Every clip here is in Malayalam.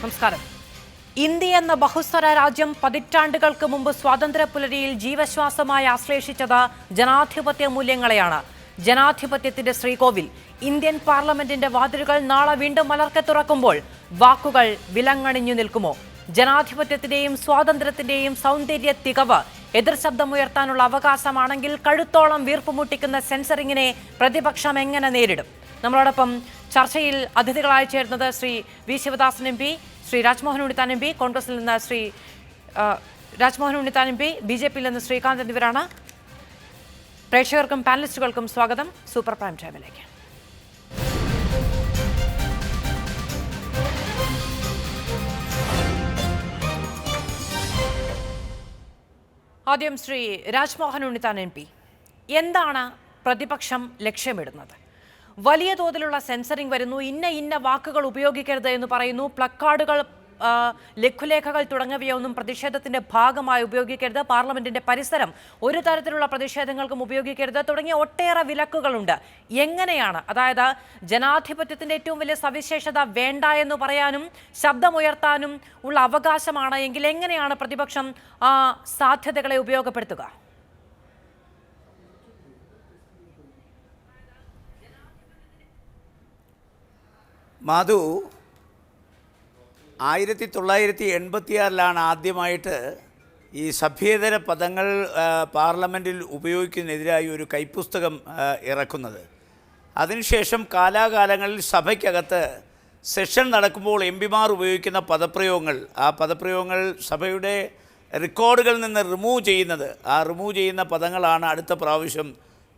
നമസ്കാരം. ഇന്ത്യ എന്ന ബഹുസ്വര രാജ്യം പതിറ്റാണ്ടുകൾക്ക് മുമ്പ് സ്വാതന്ത്ര്യ പുലരിയിൽ ജീവശ്വാസമായി ആശ്ലേഷിച്ചത് ജനാധിപത്യ മൂല്യങ്ങളെയാണ്. ജനാധിപത്യത്തിന്റെ ശ്രീകോവിൽ ഇന്ത്യൻ പാർലമെന്റിന്റെ വാതിലുകൾ നാളെ വീണ്ടും മലർക്കെ തുറക്കുമ്പോൾ വാക്കുകൾ വിലങ്ങണിഞ്ഞു നിൽക്കുമോ? ജനാധിപത്യത്തിന്റെയും സ്വാതന്ത്ര്യത്തിന്റെയും സൗന്ദര്യ തികവ് എതിർ ശബ്ദമുയർത്താനുള്ള അവകാശമാണെങ്കിൽ കഴുത്തോളം വീർപ്പുമുട്ടിക്കുന്ന സെൻസറിങ്ങിനെ പ്രതിപക്ഷം എങ്ങനെ നേരിടും? നമ്മളോടൊപ്പം ചർച്ചയിൽ അതിഥികളായി ചേർന്നത് Shri V Sivadasan M P, Shri Rajmohan Unnithan M P, കോൺഗ്രസിൽ നിന്ന് ശ്രീ രാജ്മോഹൻ ഉണ്ണിത്താൻ എം പി, BJP-യിൽ നിന്ന് ശ്രീകാന്ത് എന്നിവരാണ്. പ്രേക്ഷകർക്കും പാനലിസ്റ്റുകൾക്കും സ്വാഗതം സൂപ്പർ പ്രൈം ടൈമിലേക്ക്. ആദ്യം ശ്രീ രാജ്മോഹൻ ഉണ്ണിത്താൻ എം പി, എന്താണ് പ്രതിപക്ഷം ലക്ഷ്യമിടുന്നത്? വലിയ തോതിലുള്ള സെൻസറിംഗ് വരുന്നു, ഇന്ന വാക്കുകൾ ഉപയോഗിക്കരുത് എന്ന് പറയുന്നു, പ്ലക്കാർഡുകൾ, ലഘുലേഖകൾ തുടങ്ങിയവയൊന്നും പ്രതിഷേധത്തിന്റെ ഭാഗമായി ഉപയോഗിക്കരുത്, പാർലമെന്റിന്റെ പരിസരം ഒരു തരത്തിലുള്ള പ്രതിഷേധങ്ങൾക്കും ഉപയോഗിക്കരുത് തുടങ്ങിയ ഒട്ടേറെ വിലക്കുകളുണ്ട്. എങ്ങനെയാണ്, അതായത് ജനാധിപത്യത്തിന്റെ ഏറ്റവും വലിയ സവിശേഷത വേണ്ട എന്ന് പറയാനും ശബ്ദമുയർത്താനും ഉള്ള അവകാശമാണ് എങ്കിൽ എങ്ങനെയാണ് പ്രതിപക്ഷം ആ സാധ്യതകളെ ഉപയോഗപ്പെടുത്തുക? മാധു, 1986 ആദ്യമായിട്ട് ഈ സഭ്യേതര പദങ്ങൾ പാർലമെൻറ്റിൽ ഉപയോഗിക്കുന്നതിനെതിരായി ഒരു കൈപ്പുസ്തകം ഇറക്കുന്നത്. അതിനുശേഷം കാലാകാലങ്ങളിൽ സഭയ്ക്കകത്ത് സെഷൻ നടക്കുമ്പോൾ MP-മാർ ഉപയോഗിക്കുന്ന പദപ്രയോഗങ്ങൾ, ആ പദപ്രയോഗങ്ങൾ സഭയുടെ റെക്കോർഡുകളിൽ നിന്ന് റിമൂവ് ചെയ്യുന്നത്, ആ റിമൂവ് ചെയ്യുന്ന പദങ്ങളാണ് അടുത്ത പ്രാവശ്യം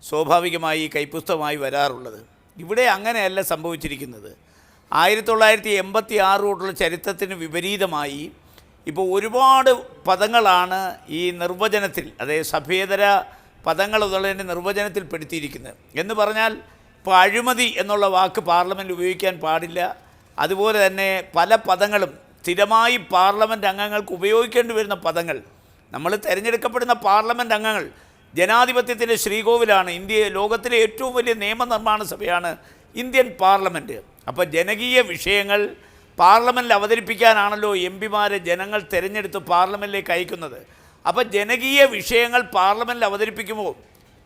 സ്വാഭാവികമായി കൈപ്പുസ്തകമായി വരാറുള്ളത്. ഇവിടെ അങ്ങനെയല്ല സംഭവിച്ചിരിക്കുന്നത്. 1986 തൊട്ടുള്ള ചരിത്രത്തിന് വിപരീതമായി ഇപ്പോൾ ഒരുപാട് പദങ്ങളാണ് ഈ നിർവചനത്തിൽ, അതായത് സഭ്യേതര പദങ്ങൾ എന്നുള്ളതിൻ്റെ നിർവചനത്തിൽ പെടുത്തിയിരിക്കുന്നത്. എന്ന് പറഞ്ഞാൽ ഇപ്പോൾ അഴിമതി എന്നുള്ള വാക്ക് പാർലമെൻറ്റ് ഉപയോഗിക്കാൻ പാടില്ല. അതുപോലെ തന്നെ പല പദങ്ങളും സ്ഥിരമായി പാർലമെൻറ്റ് അംഗങ്ങൾക്ക് ഉപയോഗിക്കേണ്ടി വരുന്ന പദങ്ങൾ, നമ്മൾ തിരഞ്ഞെടുക്കപ്പെടുന്ന പാർലമെൻറ്റ് അംഗങ്ങൾ ജനാധിപത്യത്തിൻ്റെ ശ്രീകോവിലാണ്. ലോകത്തിലെ ഏറ്റവും വലിയ നിയമനിർമ്മാണ സഭയാണ് ഇന്ത്യൻ പാർലമെൻറ്റ്. അപ്പോൾ ജനകീയ വിഷയങ്ങൾ പാർലമെൻറ്റിൽ അവതരിപ്പിക്കാനാണല്ലോ MP-മാരെ ജനങ്ങൾ തിരഞ്ഞെടുത്ത് പാർലമെൻറ്റിലേക്ക് അയക്കുന്നത്. അപ്പോൾ ജനകീയ വിഷയങ്ങൾ പാർലമെൻറ്റിൽ അവതരിപ്പിക്കുമ്പോൾ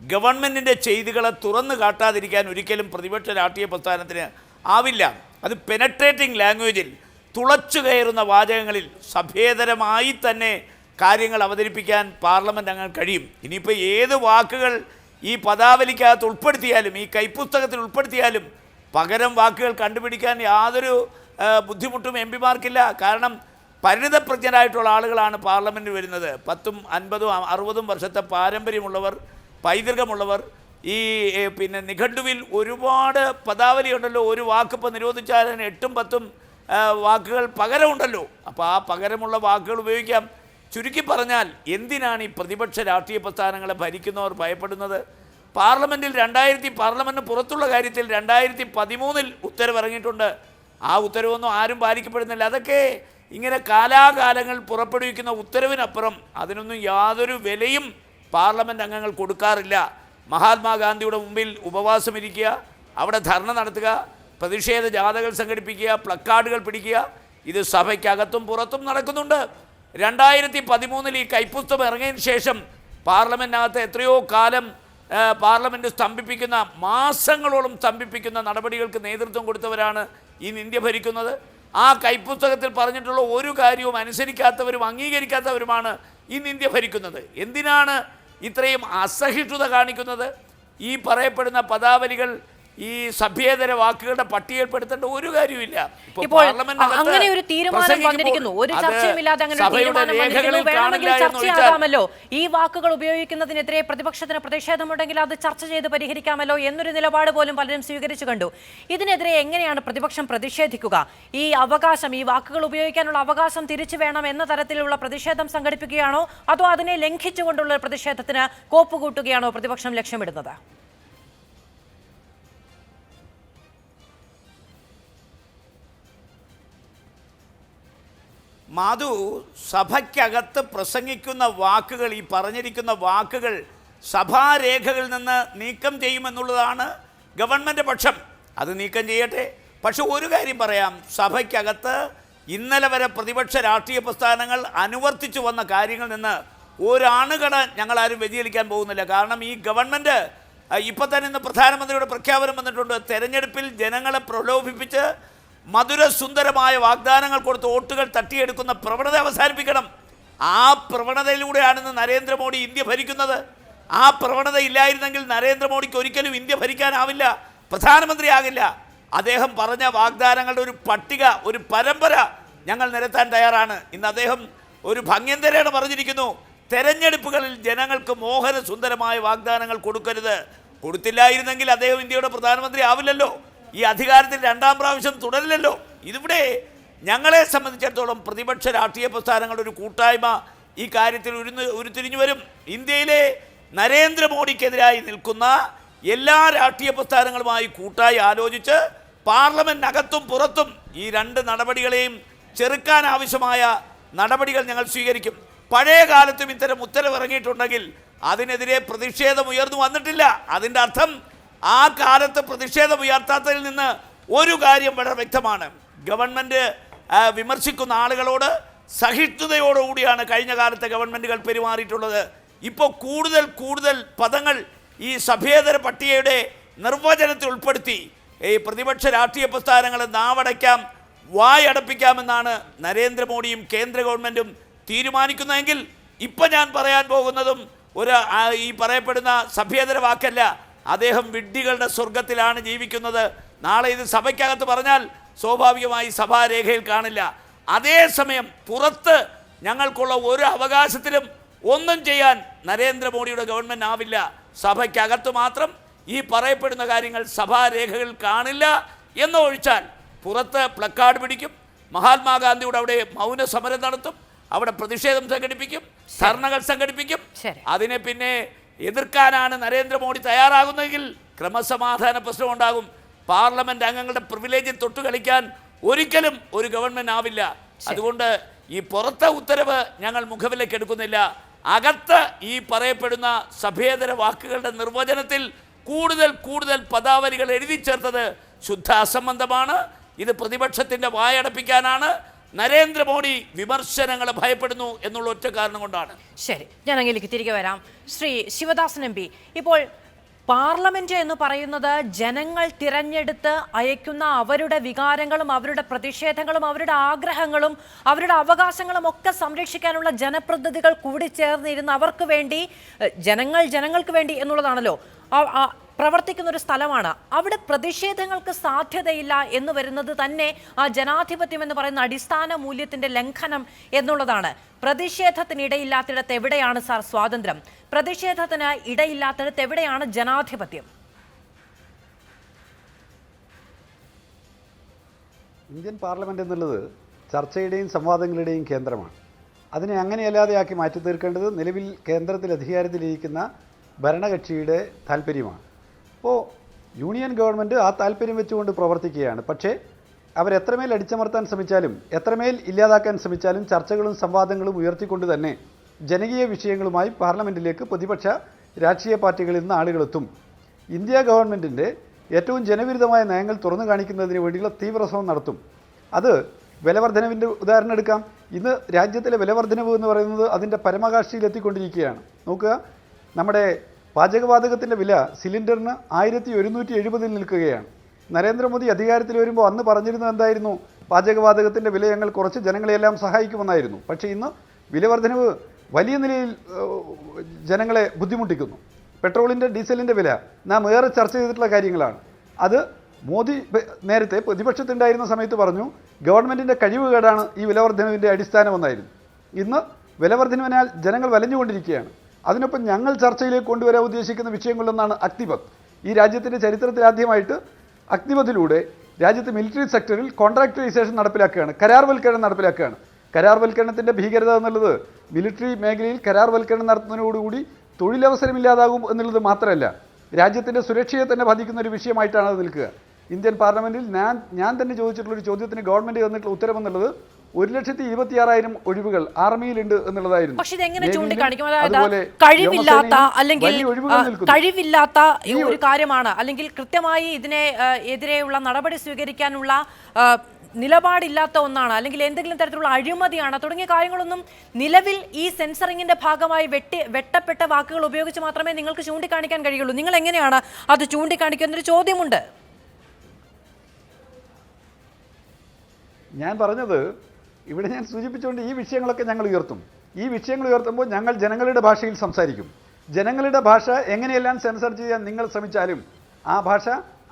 ഗവൺമെൻറ്റിൻ്റെ ചെയ്തികളെ തുറന്നു കാട്ടാതിരിക്കാൻ ഒരിക്കലും പ്രതിപക്ഷ രാഷ്ട്രീയ പ്രസ്ഥാനത്തിന് ആവില്ല. അത് പെനട്രേറ്റിംഗ് ലാംഗ്വേജിൽ, തുളച്ചു കയറുന്ന വാചകങ്ങളിൽ സഭ്യേതരമായി തന്നെ കാര്യങ്ങൾ അവതരിപ്പിക്കാൻ പാർലമെൻറ്റ് അംഗങ്ങൾ കഴിയും. ഇനിയിപ്പോൾ ഏത് വാക്കുകൾ ഈ പദാവലിക്കകത്ത് ഉൾപ്പെടുത്തിയാലും, ഈ കൈപ്പുസ്തകത്തിൽ ഉൾപ്പെടുത്തിയാലും പകരം വാക്കുകൾ കണ്ടുപിടിക്കാൻ യാതൊരു ബുദ്ധിമുട്ടും MP-മാർക്കില്ല. കാരണം പരിണിതപ്രജ്ഞരായിട്ടുള്ള ആളുകളാണ് പാർലമെൻറ്റിൽ വരുന്നത്. 10, 50, 60 വർഷത്തെ പാരമ്പര്യമുള്ളവർ, പൈതൃകമുള്ളവർ. ഈ നിഘണ്ടുവിൽ ഒരുപാട് പദാവലി ഉണ്ടല്ലോ. ഒരു വാക്ക് ഇപ്പോൾ നിരോധിച്ചാൽ 8, 10 വാക്കുകൾ പകരമുണ്ടല്ലോ. അപ്പോൾ ആ പകരമുള്ള വാക്കുകൾ ഉപയോഗിക്കാം. ചുരുക്കി പറഞ്ഞാൽ എന്തിനാണ് ഈ പ്രതിപക്ഷ രാഷ്ട്രീയ പ്രസ്ഥാനങ്ങളെ ഭരിക്കുന്നവർ ഭയപ്പെടുന്നത്? പാർലമെൻറ്റിന് പുറത്തുള്ള കാര്യത്തിൽ 2013 ഉത്തരവിറങ്ങിയിട്ടുണ്ട്. ആ ഉത്തരവൊന്നും ആരും പാലിക്കപ്പെടുന്നില്ല. അതൊക്കെ ഇങ്ങനെ കാലാകാലങ്ങൾ പുറപ്പെടുവിക്കുന്ന ഉത്തരവിനപ്പുറം അതിനൊന്നും യാതൊരു വിലയും പാർലമെൻറ്റ് അംഗങ്ങൾ കൊടുക്കാറില്ല. മഹാത്മാഗാന്ധിയുടെ മുമ്പിൽ ഉപവാസമിരിക്കുക, അവിടെ ധർണ നടത്തുക, പ്രതിഷേധ ജാഥകൾ സംഘടിപ്പിക്കുക, പ്ലക്കാർഡുകൾ പിടിക്കുക, ഇത് സഭയ്ക്കകത്തും പുറത്തും നടക്കുന്നുണ്ട്. 2013 ഈ കൈപ്പുസ്തകം ഇറങ്ങിയതിന് ശേഷം പാർലമെൻറ്റിനകത്ത് എത്രയോ കാലം പാർലമെൻറ്റ് സ്തംഭിപ്പിക്കുന്ന, മാസങ്ങളോളം സ്തംഭിപ്പിക്കുന്ന നടപടികൾക്ക് നേതൃത്വം കൊടുത്തവരാണ് ഇന്ന് ഇന്ത്യ ഭരിക്കുന്നത്. ആ കൈപ്പുസ്തകത്തിൽ പറഞ്ഞിട്ടുള്ള ഒരു കാര്യവും അനുസരിക്കാത്തവരും അംഗീകരിക്കാത്തവരുമാണ് ഇന്ന് ഇന്ത്യ ഭരിക്കുന്നത്. എന്തിനാണ് ഇത്രയും അസഹിഷ്ണുത കാണിക്കുന്നത്? ഈ പറയപ്പെടുന്ന പദാവലികൾ ഈ സഭ്യേതര വാക്കുകളുടെ പട്ടികപ്പെടുത്തേണ്ട ഒരു കാര്യമില്ല. ഇപ്പോൾ അങ്ങനെ ഒരു തീരുമാനം വന്നിരിക്കുന്നു, ഒരു ചർച്ചയുമില്ലാതെ അങ്ങനെ ഒരു തീരുമാനം വന്നിരിക്കുന്നു. വേണമെങ്കിൽ ചർച്ചയാകാമല്ലോ. ഈ വാക്കുകൾ ഉപയോഗിക്കുന്നതിനെതിരെ പ്രതിപക്ഷത്തിന് പ്രതിഷേധമുണ്ടെങ്കിൽ അത് ചർച്ച ചെയ്ത് പരിഹരിക്കാമല്ലോ എന്നൊരു നിലപാട് പോലും പലരും സ്വീകരിച്ചു കണ്ടു. ഇതിനെതിരെ എങ്ങനെയാണ് പ്രതിപക്ഷം പ്രതിഷേധിക്കുക? ഈ അവകാശം, ഈ വാക്കുകൾ ഉപയോഗിക്കാനുള്ള അവകാശം തിരിച്ചു വേണം എന്ന തരത്തിലുള്ള പ്രതിഷേധം സംഘടിപ്പിക്കുകയാണോ, അതോ അതിനെ ലംഘിച്ചുകൊണ്ടുള്ള പ്രതിഷേധത്തിന് കോപ്പുകൂട്ടുകയാണോ പ്രതിപക്ഷം ലക്ഷ്യമിടുന്നത്? മാധു, സഭയ്ക്കകത്ത് പ്രസംഗിക്കുന്ന വാക്കുകൾ, ഈ പറഞ്ഞിരിക്കുന്ന വാക്കുകൾ സഭാരേഖകളിൽ നിന്ന് നീക്കം ചെയ്യുമെന്നുള്ളതാണ് ഗവൺമെൻറ് പക്ഷം. അത് നീക്കം ചെയ്യട്ടെ. പക്ഷെ ഒരു കാര്യം പറയാം, സഭയ്ക്കകത്ത് ഇന്നലെ വരെ പ്രതിപക്ഷ രാഷ്ട്രീയ പ്രസ്ഥാനങ്ങൾ അനുവർത്തിച്ചു വന്ന കാര്യങ്ങളിൽ നിന്ന് ഒരണുകട ഞങ്ങളാരും വ്യതിചലിക്കാൻ പോകുന്നില്ല. കാരണം ഈ ഗവൺമെൻറ് ഇപ്പം തന്നെ ഇന്ന് പ്രധാനമന്ത്രിയുടെ പ്രഖ്യാപനം വന്നിട്ടുണ്ട്. തെരഞ്ഞെടുപ്പിൽ ജനങ്ങളെ പ്രലോഭിപ്പിച്ച് മധുരസുന്ദരമായ വാഗ്ദാനങ്ങൾ കൊടുത്ത് വോട്ടുകൾ തട്ടിയെടുക്കുന്ന പ്രവണത അവസാനിപ്പിക്കണം. ആ പ്രവണതയിലൂടെയാണ് ഇന്ന് നരേന്ദ്രമോദി ഇന്ത്യ ഭരിക്കുന്നത്. ആ പ്രവണത ഇല്ലായിരുന്നെങ്കിൽ നരേന്ദ്രമോദിക്ക് ഒരിക്കലും ഇന്ത്യ ഭരിക്കാനാവില്ല, പ്രധാനമന്ത്രിയാകില്ല. അദ്ദേഹം പറഞ്ഞ വാഗ്ദാനങ്ങളുടെ ഒരു പട്ടിക, ഒരു പരമ്പര ഞങ്ങൾ നിരത്താൻ തയ്യാറാണ്. ഇന്ന് അദ്ദേഹം ഒരു ഭംഗ്യന്തരേണ പറഞ്ഞിരിക്കുന്നു, തെരഞ്ഞെടുപ്പുകളിൽ ജനങ്ങൾക്ക് മോഹനസുന്ദരമായ വാഗ്ദാനങ്ങൾ കൊടുക്കരുത്. കൊടുത്തില്ലായിരുന്നെങ്കിൽ അദ്ദേഹം ഇന്ത്യയുടെ പ്രധാനമന്ത്രി ആവില്ലല്ലോ, ഈ അധികാരത്തിൽ രണ്ടാം പ്രാവശ്യം തുടരില്ലല്ലോ. ഇതിവിടെ ഞങ്ങളെ സംബന്ധിച്ചിടത്തോളം പ്രതിപക്ഷ രാഷ്ട്രീയ പ്രസ്ഥാനങ്ങളുടെ ഒരു കൂട്ടായ്മ ഈ കാര്യത്തിൽ ഉരുത്തിരിഞ്ഞു വരും. ഇന്ത്യയിലെ നരേന്ദ്രമോദിക്കെതിരായി നിൽക്കുന്ന എല്ലാ രാഷ്ട്രീയ പ്രസ്ഥാനങ്ങളുമായി കൂട്ടായി ആലോചിച്ച് പാർലമെൻറ്റിനകത്തും പുറത്തും ഈ രണ്ട് നടപടികളെയും ചെറുക്കാൻ ആവശ്യമായ നടപടികൾ ഞങ്ങൾ സ്വീകരിക്കും. പഴയ കാലത്തും ഇത്തരം ഉത്തരവിറങ്ങിയിട്ടുണ്ടെങ്കിൽ അതിനെതിരെ പ്രതിഷേധം ഉയർന്നു വന്നിട്ടില്ല. അതിൻ്റെ അർത്ഥം ആ കാലത്ത് പ്രതിഷേധം ഉയർത്താത്തതിൽ നിന്ന് ഒരു കാര്യം വളരെ വ്യക്തമാണ്, ഗവൺമെൻറ് വിമർശിക്കുന്ന ആളുകളോട് സഹിഷ്ണുതയോടുകൂടിയാണ് കഴിഞ്ഞ കാലത്തെ ഗവൺമെൻറ്റുകൾ പെരുമാറിയിട്ടുള്ളത്. ഇപ്പോൾ കൂടുതൽ പദങ്ങൾ ഈ സഭ്യേതര പട്ടികയുടെ നിർവചനത്തിൽ ഉൾപ്പെടുത്തി ഈ പ്രതിപക്ഷ രാഷ്ട്രീയ പ്രസ്ഥാനങ്ങളെ നാവടയ്ക്കാം, വായടപ്പിക്കാമെന്നാണ് നരേന്ദ്രമോദിയും കേന്ദ്ര ഗവൺമെൻറ്റും തീരുമാനിക്കുന്നതെങ്കിൽ ഇപ്പം ഞാൻ പറയാൻ പോകുന്നതും ഈ പറയപ്പെടുന്ന സഭ്യേതര വാക്കല്ല. അദ്ദേഹം വിഡ്ഢികളുടെ സ്വർഗത്തിലാണ് ജീവിക്കുന്നത്. നാളെ ഇത് സഭയ്ക്കകത്ത് പറഞ്ഞാൽ സ്വാഭാവികമായി സഭാരേഖയിൽ കാണില്ല. അതേസമയം പുറത്ത് ഞങ്ങൾക്കുള്ള ഒരു അവകാശത്തിലും ഒന്നും ചെയ്യാൻ നരേന്ദ്രമോദിയുടെ ഗവൺമെൻറ് ആവില്ല. സഭയ്ക്കകത്ത് മാത്രം ഈ പറയപ്പെടുന്ന കാര്യങ്ങൾ സഭാരേഖകൾ കാണില്ല എന്നൊഴിച്ചാൽ പുറത്ത് പ്ലക്കാർഡ് പിടിക്കും, മഹാത്മാഗാന്ധിയുടെ അവിടെ മൗന സമരം നടത്തും, അവിടെ പ്രതിഷേധം സംഘടിപ്പിക്കും, ധർണകൾ സംഘടിപ്പിക്കും. അതിനെ പിന്നെ എതിർക്കാനാണ് നരേന്ദ്രമോദി തയ്യാറാകുന്നതെങ്കിൽ ക്രമസമാധാന പ്രശ്നം ഉണ്ടാകും. പാർലമെൻറ്റ് അംഗങ്ങളുടെ പ്രിവിലേജിൽ തൊട്ട് കളിക്കാൻ ഒരിക്കലും ഒരു ഗവൺമെൻറ് ആവില്ല. അതുകൊണ്ട് ഈ പുറത്തെ ഉത്തരവ് ഞങ്ങൾ മുഖവിലേക്ക് എടുക്കുന്നില്ല. അകത്ത് ഈ പറയപ്പെടുന്ന സഭ്യേതര വാക്കുകളുടെ നിർവചനത്തിൽ കൂടുതൽ പദാവലികൾ എഴുതി ചേർത്തത് ശുദ്ധ അസംബന്ധമാണ്. ഇത് പ്രതിപക്ഷത്തിൻ്റെ വായടപ്പിക്കാനാണ്. നരേന്ദ്രമോദി വിമർശനങ്ങളെ ഭയപ്പെടുന്നു എന്നുള്ള ഒറ്റ കാരണം കൊണ്ടാണ്. ശരി, ഞാൻ അങ്ങേലേക്ക് തിരികെ വരാം. ശ്രീ ശിവദാസൻ എം പി, ഇപ്പോൾ പാർലമെന്റ് എന്ന് പറയുന്നത് ജനങ്ങൾ തിരഞ്ഞെടുത്ത് അയക്കുന്ന അവരുടെ വികാരങ്ങളും അവരുടെ പ്രതിഷേധങ്ങളും അവരുടെ ആഗ്രഹങ്ങളും അവരുടെ അവകാശങ്ങളും ഒക്കെ സംരക്ഷിക്കാനുള്ള ജനപ്രതിനിധികൾ കൂടി ചേർന്നിരുന്ന് അവർക്ക് വേണ്ടി ജനങ്ങൾക്ക് വേണ്ടി എന്നുള്ളതാണല്ലോ പ്രവർത്തിക്കുന്ന ഒരു സ്ഥലമാണ്. അവിടെ പ്രതിഷേധങ്ങൾക്ക് സാധ്യതയില്ല എന്ന് വരുന്നത് തന്നെ ആ ജനാധിപത്യം എന്ന് പറയുന്ന അടിസ്ഥാന മൂല്യത്തിന്റെ ലംഘനം എന്നുള്ളതാണ്. പ്രതിഷേധത്തിന് ഇടയില്ലാത്തിടത്ത് എവിടെയാണ് സാർ സ്വാതന്ത്ര്യം? പ്രതിഷേധത്തിന് ഇടയില്ലാത്തിടത്ത് എവിടെയാണ് ജനാധിപത്യം? ഇന്ത്യൻ പാർലമെന്റ് എന്നുള്ളത് ചർച്ചയുടെയും സംവാദങ്ങളുടെയും കേന്ദ്രമാണ്. അതിനെ അങ്ങനെയല്ലാതെയാക്കി മാറ്റി തീർക്കേണ്ടത് നിലവിൽ കേന്ദ്രത്തിൽ അധികാരത്തിലിരിക്കുന്ന ഭരണകക്ഷിയുടെ താല്പര്യമാണ്. അപ്പോൾ യൂണിയൻ ഗവൺമെൻറ് ആ താല്പര്യം വെച്ചുകൊണ്ട് പ്രവർത്തിക്കുകയാണ്. പക്ഷേ അവരെത്രമേൽ അടിച്ചമർത്താൻ ശ്രമിച്ചാലും എത്രമേൽ ഇല്ലാതാക്കാൻ ശ്രമിച്ചാലും ചർച്ചകളും സംവാദങ്ങളും ഉയർത്തിക്കൊണ്ട് തന്നെ ജനകീയ വിഷയങ്ങളുമായി പാർലമെൻറ്റിലേക്ക് പ്രതിപക്ഷ രാഷ്ട്രീയ പാർട്ടികളിൽ നിന്ന് ആളുകളെത്തും. ഇന്ത്യ ഗവൺമെൻറ്റിൻ്റെ ഏറ്റവും ജനവിരുദ്ധമായ നയങ്ങൾ തുറന്നു കാണിക്കുന്നതിന് വേണ്ടിയുള്ള തീവ്രശ്രമം നടത്തും. അത് വിലവർദ്ധനവിൻ്റെ ഉദാഹരണം എടുക്കാം. ഇന്ന് രാജ്യത്തിലെ വിലവർദ്ധനവ് എന്ന് പറയുന്നത് അതിൻ്റെ പരമകാഷ്ഠയിലെത്തിക്കൊണ്ടിരിക്കുകയാണ്. നോക്കുക, നമ്മുടെ പാചകവാതകത്തിൻ്റെ വില സിലിണ്ടറിന് 1170 നിൽക്കുകയാണ്. നരേന്ദ്രമോദി അധികാരത്തിൽ വരുമ്പോൾ അന്ന് പറഞ്ഞിരുന്നത് എന്തായിരുന്നു? പാചകവാതകത്തിൻ്റെ വില ഞങ്ങൾ കുറച്ച് ജനങ്ങളെയെല്ലാം സഹായിക്കുമെന്നായിരുന്നു. പക്ഷേ ഇന്ന് വിലവർദ്ധനവ് വലിയ നിലയിൽ ജനങ്ങളെ ബുദ്ധിമുട്ടിക്കുന്നു. പെട്രോളിൻ്റെ ഡീസലിൻ്റെ വില നാം ഏറെ ചർച്ച ചെയ്തിട്ടുള്ള കാര്യങ്ങളാണ്. അത് മോദി നേരത്തെ പ്രതിപക്ഷത്തുണ്ടായിരുന്ന സമയത്ത് പറഞ്ഞു ഗവൺമെൻറ്റിൻ്റെ കഴിവുകേടാണ് ഈ വിലവർദ്ധനവിൻ്റെ അടിസ്ഥാനമെന്നായിരുന്നു. ഇന്ന് വിലവർദ്ധനവിനാൽ ജനങ്ങൾ വലഞ്ഞുകൊണ്ടിരിക്കുകയാണ്. അതിനൊപ്പം ഞങ്ങൾ ചർച്ചയിലേക്ക് കൊണ്ടുവരാൻ ഉദ്ദേശിക്കുന്ന വിഷയങ്ങളിലൊന്നാണ് അഗ്നിപത്. ഈ രാജ്യത്തിൻ്റെ ചരിത്രത്തിൽ ആദ്യമായിട്ട് അഗ്നിപതിലൂടെ രാജ്യത്ത് മിലിറ്ററി സെക്ടറിൽ കോൺട്രാക്ടറൈസേഷൻ നടപ്പിലാക്കുകയാണ്, കരാർവൽക്കരണം നടപ്പിലാക്കുകയാണ്. കരാർവൽക്കരണത്തിൻ്റെ ഭീകരത എന്നുള്ളത് മിലിറ്ററി മേഖലയിൽ കരാർവൽക്കരണം നടത്തുന്നതിനോടുകൂടി തൊഴിലവസരമില്ലാതാകും എന്നുള്ളത് മാത്രമല്ല, രാജ്യത്തിൻ്റെ സുരക്ഷയെ തന്നെ ബാധിക്കുന്ന ഒരു വിഷയമായിട്ടാണ് അത് നിൽക്കുക. ഇന്ത്യൻ പാർലമെൻറ്റിൽ ഞാൻ തന്നെ ചോദിച്ചിട്ടുള്ളൊരു ചോദ്യത്തിന് ഗവൺമെൻറ് തന്നിട്ടുള്ള ഉത്തരവെന്നുള്ളത് 1,26,000 ഒഴിവുകൾ ആർമിയിലുണ്ട് എന്നുള്ളതായിരുന്നു. പക്ഷേ ഇതെങ്ങനെ ചൂണ്ടിക്കാണിക്കും? അതായത് കഴിവില്ലാത്ത അല്ലെങ്കിൽ കഴിവില്ലാത്ത ഒരു കാര്യമാണ്, അല്ലെങ്കിൽ കൃത്യമായി ഇതിനെ എതിരെയുള്ള നടപടി സ്വീകരിക്കാനുള്ള നിലപാടില്ലാത്ത ഒന്നാണ്, അല്ലെങ്കിൽ എന്തെങ്കിലും തരത്തിലുള്ള അഴിമതിയാണ് തുടങ്ങിയ കാര്യങ്ങളൊന്നും നിലവിൽ ഈ സെൻസറിങ്ങിന്റെ ഭാഗമായി വെട്ടപ്പെട്ട വാക്കുകൾ ഉപയോഗിച്ച് മാത്രമേ നിങ്ങൾക്ക് ചൂണ്ടിക്കാണിക്കാൻ കഴിയുള്ളൂ. നിങ്ങൾ എങ്ങനെയാണ് അത് ചൂണ്ടിക്കാണിക്കുന്നൊരു ചോദ്യമുണ്ട്. ഞാൻ പറഞ്ഞത് ഇവിടെ ഞാൻ സൂചിപ്പിച്ചുകൊണ്ട് ഈ വിഷയങ്ങളൊക്കെ ഞങ്ങൾ ഉയർത്തും. ഈ വിഷയങ്ങൾ ഉയർത്തുമ്പോൾ ഞങ്ങൾ ജനങ്ങളുടെ ഭാഷയിൽ സംസാരിക്കും. ജനങ്ങളുടെ ഭാഷ എങ്ങനെയെല്ലാം സെൻസർ ചെയ്യാൻ നിങ്ങൾ ശ്രമിച്ചാലും ആ ഭാഷ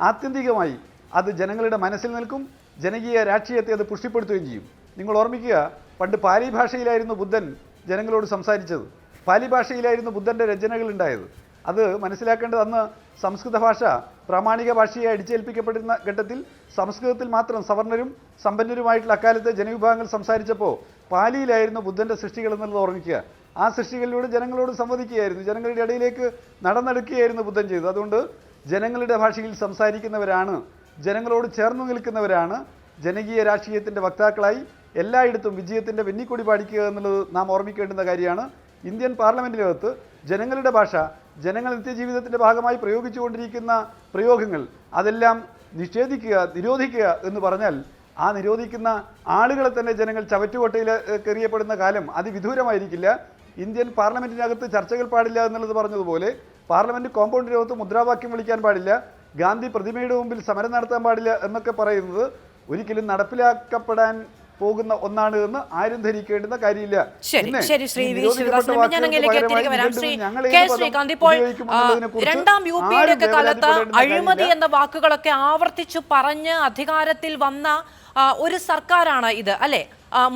ആത്യന്തികമായി അത് ജനങ്ങളുടെ മനസ്സിൽ നിൽക്കും. ജനകീയ രാഷ്ട്രീയത്തെ അത് പുഷ്ടിപ്പെടുത്തുകയും ചെയ്യും. നിങ്ങൾ ഓർമ്മിക്കുക, പണ്ട് പാലി ഭാഷയിലായിരുന്നു ബുദ്ധൻ ജനങ്ങളോട് സംസാരിച്ചത്. പാലി ഭാഷയിലായിരുന്നു ബുദ്ധൻ്റെ രചനകൾ ഉണ്ടായത്. അത് മനസ്സിലാക്കേണ്ടത് അന്ന് സംസ്കൃത ഭാഷ പ്രാമാണിക ഭാഷയെ അടിച്ചേൽപ്പിക്കപ്പെടുന്ന ഘട്ടത്തിൽ സംസ്കൃതത്തിൽ മാത്രം സവർണരും സമ്പന്നരുമായിട്ടുള്ള അക്കാലത്തെ ജനവിഭാഗങ്ങൾ സംസാരിച്ചപ്പോൾ പാലിയിലായിരുന്നു ബുദ്ധൻ്റെ സൃഷ്ടികൾ എന്നുള്ളത് ഓർമ്മിക്കുക. ആ സൃഷ്ടികളിലൂടെ ജനങ്ങളോട് സംവദിക്കുകയായിരുന്നു, ജനങ്ങളുടെ ഇടയിലേക്ക് നടന്നെടുക്കുകയായിരുന്നു ബുദ്ധൻ ചെയ്തത്. അതുകൊണ്ട് ജനങ്ങളുടെ ഭാഷയിൽ സംസാരിക്കുന്നവരാണ്, ജനങ്ങളോട് ചേർന്ന് നിൽക്കുന്നവരാണ് ജനകീയ രാഷ്ട്രീയത്തിൻ്റെ വക്താക്കളായി എല്ലായിടത്തും വിജയത്തിൻ്റെ വെന്നിക്കൊടി പാടിക്കുക എന്നുള്ളത് നാം ഓർമ്മിക്കേണ്ടുന്ന കാര്യമാണ്. ഇന്ത്യൻ പാർലമെൻറ്റിനകത്ത് ജനങ്ങളുടെ ഭാഷ, ജനങ്ങൾ നിത്യജീവിതത്തിൻ്റെ ഭാഗമായി പ്രയോഗിച്ചുകൊണ്ടിരിക്കുന്ന പ്രയോഗങ്ങൾ അതെല്ലാം നിരോധിക്കുക എന്ന് പറഞ്ഞാൽ ആ നിരോധിക്കുന്ന ആളുകളെ തന്നെ ജനങ്ങൾ ചവറ്റുകൊട്ടയിൽ എറിയപ്പെടുന്ന കാലം അതിവിദൂരമായിരിക്കില്ല. ഇന്ത്യൻ പാർലമെൻറ്റിനകത്ത് ചർച്ചകൾ പാടില്ല എന്നുള്ളത് പറഞ്ഞതുപോലെ പാർലമെൻറ്റ് കോമ്പൗണ്ടിനകത്ത് മുദ്രാവാക്യം വിളിക്കാൻ പാടില്ല, ഗാന്ധി പ്രതിമയുടെ മുമ്പിൽ സമരം നടത്താൻ പാടില്ല എന്നൊക്കെ പറയുന്നത് ഒരിക്കലും നടപ്പിലാക്കപ്പെടാൻ പോകുന്ന ഒന്നാണ് എന്ന് ആരും ധരിക്കേണ്ടുന്ന കാര്യമില്ല. രണ്ടാം യുപിയുടെ ഒക്കെ കാലത്ത് അഴിമതി എന്ന വാക്കുകളൊക്കെ ആവർത്തിച്ചു പറഞ്ഞ് അധികാരത്തിൽ വന്ന ഒരു സർക്കാരാണ് ഇത്, അല്ലെ?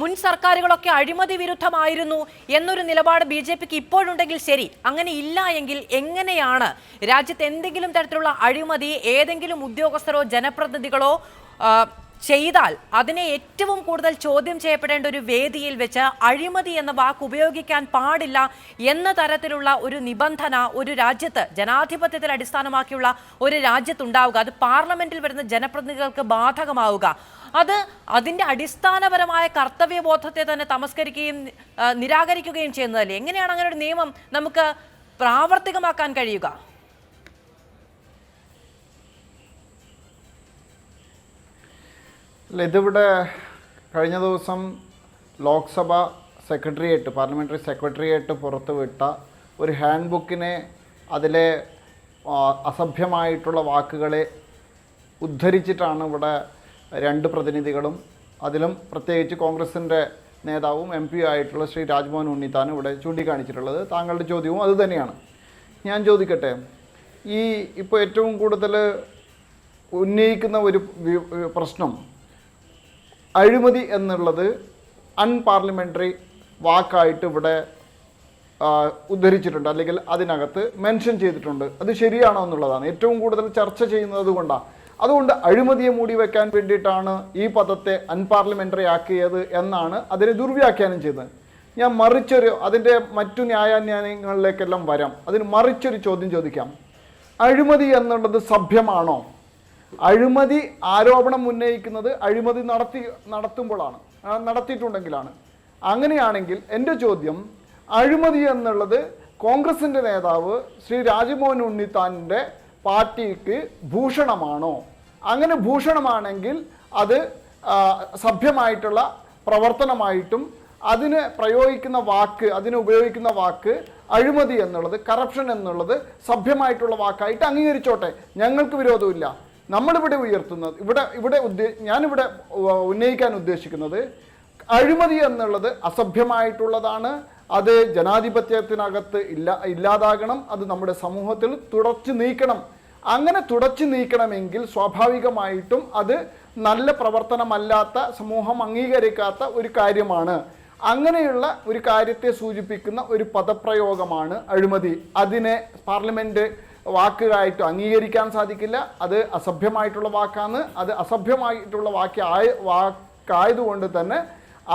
മുൻ സർക്കാരുകളൊക്കെ അഴിമതി വിരുദ്ധമായിരുന്നു എന്നൊരു നിലപാട് BJPക്ക് ഇപ്പോഴുണ്ടെങ്കിൽ ശരി, അങ്ങനെ ഇല്ല എങ്കിൽ എങ്ങനെയാണ് രാജ്യത്ത് എന്തെങ്കിലും തരത്തിലുള്ള അഴിമതി ഏതെങ്കിലും ഉദ്യോഗസ്ഥരോ ജനപ്രതിനിധികളോ ചെയ്താൽ അതിനെ ഏറ്റവും കൂടുതൽ ചോദ്യം ചെയ്യപ്പെടേണ്ട ഒരു വേദിയിൽ വെച്ച് അഴിമതി എന്ന വാക്ക് ഉപയോഗിക്കാൻ പാടില്ല എന്ന തരത്തിലുള്ള ഒരു നിബന്ധന ഒരു രാജ്യത്ത്, ജനാധിപത്യത്തിൽ അടിസ്ഥാനമാക്കിയുള്ള ഒരു രാജ്യത്തുണ്ടാവുക, അത് പാർലമെന്റിൽ വരുന്ന ജനപ്രതിനിധികൾക്ക് ബാധകമാവുക, അത് അതിൻ്റെ അടിസ്ഥാനപരമായ കർത്തവ്യബോധത്തെ തന്നെ തമസ്കരിക്കുകയും നിരാകരിക്കുകയും ചെയ്യുന്നതല്ലേ? എങ്ങനെയാണ് അങ്ങനെ ഒരു നിയമം നമുക്ക് പ്രാവർത്തികമാക്കാൻ കഴിയുക? അല്ല, ഇതിവിടെ കഴിഞ്ഞ ദിവസം ലോക്സഭ സെക്രട്ടേറിയറ്റ്, പാർലമെൻ്ററി സെക്രട്ടേറിയറ്റ് പുറത്തുവിട്ട ഒരു ഹാൻഡ് ബുക്കിനെ അതിലെ അസഭ്യമായിട്ടുള്ള വാക്കുകളെ ഉദ്ധരിച്ചിട്ടാണ് ഇവിടെ രണ്ട് പ്രതിനിധികളും, അതിലും പ്രത്യേകിച്ച് കോൺഗ്രസിൻ്റെ നേതാവും MP ആയിട്ടുള്ള ശ്രീ രാജ്മോഹൻ ഉണ്ണിത്താനും ഇവിടെ ചൂണ്ടിക്കാണിച്ചിട്ടുള്ളത്. താങ്കളുടെ ചോദ്യവും അതുതന്നെയാണ്. ഞാൻ ചോദിക്കട്ടെ, ഈ ഇപ്പോൾ ഏറ്റവും കൂടുതൽ ഉന്നയിക്കുന്ന ഒരു പ്രശ്നം അഴിമതി എന്നുള്ളത് അൺപാർലമെൻ്ററി വാക്കായിട്ട് ഇവിടെ ഉദ്ധരിച്ചിട്ടുണ്ട്, അല്ലെങ്കിൽ അതിനകത്ത് മെൻഷൻ ചെയ്തിട്ടുണ്ട്. അത് ശരിയാണോ എന്നുള്ളതാണ് ഏറ്റവും കൂടുതൽ ചർച്ച ചെയ്യുന്നത് കൊണ്ടാണ്. അതുകൊണ്ട് അഴിമതിയെ മൂടി വയ്ക്കാൻ വേണ്ടിയിട്ടാണ് ഈ പദത്തെ അൺപാർലമെൻ്ററി ആക്കിയത് എന്നാണ് അതിനെ ദുർവ്യാഖ്യാനം ചെയ്തത്. ഞാൻ അതിൻ്റെ മറ്റു ന്യായാന്യായങ്ങളിലേക്കെല്ലാം വരാം. അതിന് മറിച്ചൊരു ചോദ്യം ചോദിക്കാം. അഴിമതി എന്നുള്ളത് സഭ്യമാണോ? അഴിമതി ആരോപണം ഉന്നയിക്കുന്നത് അഴിമതി നടത്തിയിട്ടുണ്ടെങ്കിലാണ്. അങ്ങനെയാണെങ്കിൽ എൻ്റെ ചോദ്യം, അഴിമതി എന്നുള്ളത് കോൺഗ്രസിൻ്റെ നേതാവ് ശ്രീ രാജ്മോഹൻ ഉണ്ണിത്താനിൻ്റെ പാർട്ടിക്ക് ഭൂഷണമാണോ? അങ്ങനെ ഭൂഷണമാണെങ്കിൽ അത് സഭ്യമായിട്ടുള്ള പ്രവർത്തനമായിട്ടും അതിന് ഉപയോഗിക്കുന്ന വാക്ക് അഴിമതി എന്നുള്ളത്, കറപ്ഷൻ എന്നുള്ളത് സഭ്യമായിട്ടുള്ള വാക്കായിട്ട് അംഗീകരിച്ചോട്ടെ, ഞങ്ങൾക്ക് വിരോധമില്ല. നമ്മളിവിടെ ഞാനിവിടെ ഉന്നയിക്കാൻ ഉദ്ദേശിക്കുന്നത് അഴിമതി എന്നുള്ളത് അസഭ്യമായിട്ടുള്ളതാണ്. അത് ജനാധിപത്യത്തിനകത്ത് ഇല്ലാതാകണം. അത് നമ്മുടെ സമൂഹത്തിൽ തുടച്ചു നീക്കണം. അങ്ങനെ തുടച്ചു നീക്കണമെങ്കിൽ സ്വാഭാവികമായിട്ടും അത് നല്ല പ്രവർത്തനമല്ലാത്ത, സമൂഹം അംഗീകരിക്കാത്ത ഒരു കാര്യമാണ്. അങ്ങനെയുള്ള ഒരു കാര്യത്തെ സൂചിപ്പിക്കുന്ന ഒരു പദപ്രയോഗമാണ് അഴിമതി. അതിനെ പാർലമെൻറ്റ് വാക്കുകളായിട്ട് അംഗീകരിക്കാൻ സാധിക്കില്ല. അത് അസഭ്യമായിട്ടുള്ള വാക്കാണ്. അത് അസഭ്യമായിട്ടുള്ള വാക്കായതുകൊണ്ട് തന്നെ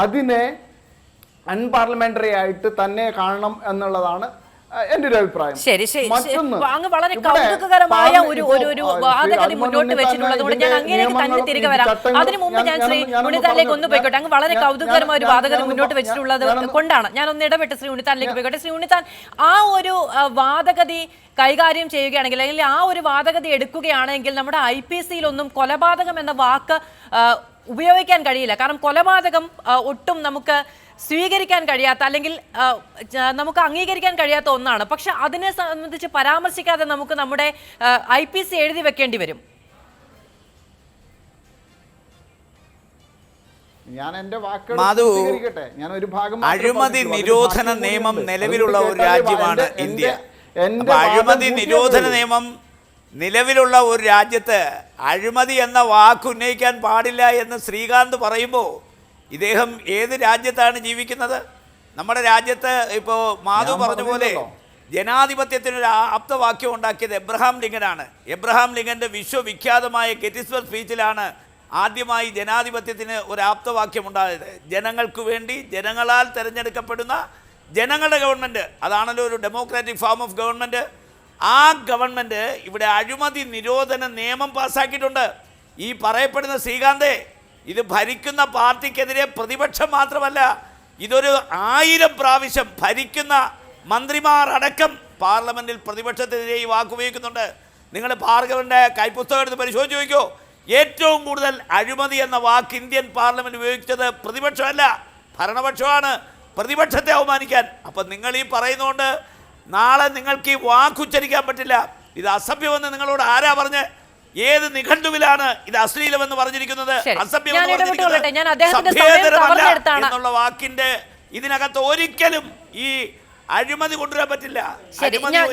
അതിനെ അൺപാർലമെന്ററി ആയിട്ട് തന്നെ കാണണം എന്നുള്ളതാണ് എൻ്റെ ഒരു അഭിപ്രായം. ശരി, അങ്ങ് വളരെ കൗതുകകരമായ ഒരു വാദഗതി മുന്നോട്ട് വെച്ചിട്ടുള്ളത് കൊണ്ട് ഞാൻ അങ്ങനെയൊക്കെ തന്നെ തിരികെ വരാം. അതിനു മുമ്പ് ഞാൻ ശ്രീ ഉണ്ണിത്താനിലേക്ക് ഒന്ന് പോയിക്കോട്ടെ. അങ്ങ് വളരെ കൗതുകകരമായ ഒരു വാദഗതി മുന്നോട്ട് വെച്ചിട്ടുള്ളത് കൊണ്ടാണ് ഞാൻ ഒന്ന് ഇടപെട്ട് ശ്രീ ഉണ്ണിത്താനിലേക്ക് പോയിക്കോട്ടെ. ശ്രീ ഉണ്ണിത്താൻ, ആ ഒരു വാദഗതി കൈകാര്യം ചെയ്യുകയാണെങ്കിൽ, അല്ലെങ്കിൽ ആ ഒരു വാദഗതി എടുക്കുകയാണെങ്കിൽ നമ്മുടെ IPC-യിലൊന്നും കൊലപാതകം എന്ന വാക്ക് ഉപയോഗിക്കാൻ കഴിയില്ല. കാരണം കൊലപാതകം ഒട്ടും നമുക്ക് സ്വീകരിക്കാൻ കഴിയാത്ത അല്ലെങ്കിൽ നമുക്ക് അംഗീകരിക്കാൻ കഴിയാത്ത ഒന്നാണ്. പക്ഷെ അതിനെ സംബന്ധിച്ച് പരാമർശിക്കാതെ നമുക്ക് നമ്മുടെ IPC എഴുതി വെക്കേണ്ടി വരും. ഞാൻ എന്റെ വാക്കുകൾ ഞാൻ ഒരു ഭാഗം അഴിമതി നിരോധന നിയമം നിലവിലുള്ള ഒരു രാജ്യമാണ് ഇന്ത്യ. അഴിമതി നിരോധന നിയമം നിലവിലുള്ള ഒരു രാജ്യത്ത് അഴിമതി എന്ന വാക്ക് ഉന്നയിക്കാൻ പാടില്ല എന്ന് ശ്രീകാന്ത് പറയുമ്പോൾ ഇദ്ദേഹം ഏത് രാജ്യത്താണ് ജീവിക്കുന്നത്? നമ്മുടെ രാജ്യത്ത് ഇപ്പോൾ മാധു പറഞ്ഞ പോലെ ജനാധിപത്യത്തിനൊരു ആപ്തവാക്യം ഉണ്ടാക്കിയത് എബ്രഹാം ലിങ്കനാണ്. എബ്രഹാം ലിങ്കൻ്റെ വിശ്വവിഖ്യാതമായ ഗെറ്റിസ്ബർഗ് സ്പീച്ചിലാണ് ആദ്യമായി ജനാധിപത്യത്തിന് ഒരു ആപ്തവാക്യം ഉണ്ടായത്. ജനങ്ങൾക്ക് വേണ്ടി ജനങ്ങളാൽ തിരഞ്ഞെടുക്കപ്പെടുന്ന ജനങ്ങളുടെ ഗവൺമെൻറ്, അതാണല്ലോ ഒരു ഡെമോക്രാറ്റിക് ഫോം ഓഫ് ഗവൺമെൻറ്. ആ ഗവൺമെൻറ് ഇവിടെ അഴിമതി നിരോധന നിയമം പാസ്സാക്കിയിട്ടുണ്ട്. ഈ പറയപ്പെടുന്ന ശ്രീകാന്തേ, ഇത് ഭരിക്കുന്ന പാർട്ടിക്കെതിരെ പ്രതിപക്ഷം മാത്രമല്ല, ഇതൊരു 1000 പ്രാവശ്യം ഭരിക്കുന്ന മന്ത്രിമാർ അടക്കം പാർലമെൻറ്റിൽ പ്രതിപക്ഷത്തിനെതിരെ ഈ വാക്ക് ഉപയോഗിക്കുന്നുണ്ട്. നിങ്ങൾ ഭാർഗവൻ്റെ കൈപ്പുസ്തകം എടുത്ത് പരിശോധിച്ച് നോക്കിയോ? ഏറ്റവും കൂടുതൽ അഴിമതി എന്ന വാക്ക് ഇന്ത്യൻ പാർലമെൻറ്റ് ഉപയോഗിച്ചത് പ്രതിപക്ഷമല്ല, ഭരണപക്ഷമാണ്, പ്രതിപക്ഷത്തെ അവമാനിക്കാൻ. അപ്പം നിങ്ങൾ ഈ പറയുന്നതുകൊണ്ട് നാളെ നിങ്ങൾക്ക് ഈ വാക്കുച്ചരിക്കാൻ പറ്റില്ല. ഇത് അസഭ്യമെന്ന് നിങ്ങളോട് ആരാ പറഞ്ഞ്? ഏത് നിഘണ്ടുവിലാണ് ഇത് അശ്ലീലമെന്ന് പറഞ്ഞിരിക്കുന്നത്? എന്നുള്ള വാക്കിന്റെ ഇതിനകത്ത് ഒരിക്കലും ഈ അഴിമതി കൊണ്ടുവരാൻ പറ്റില്ല.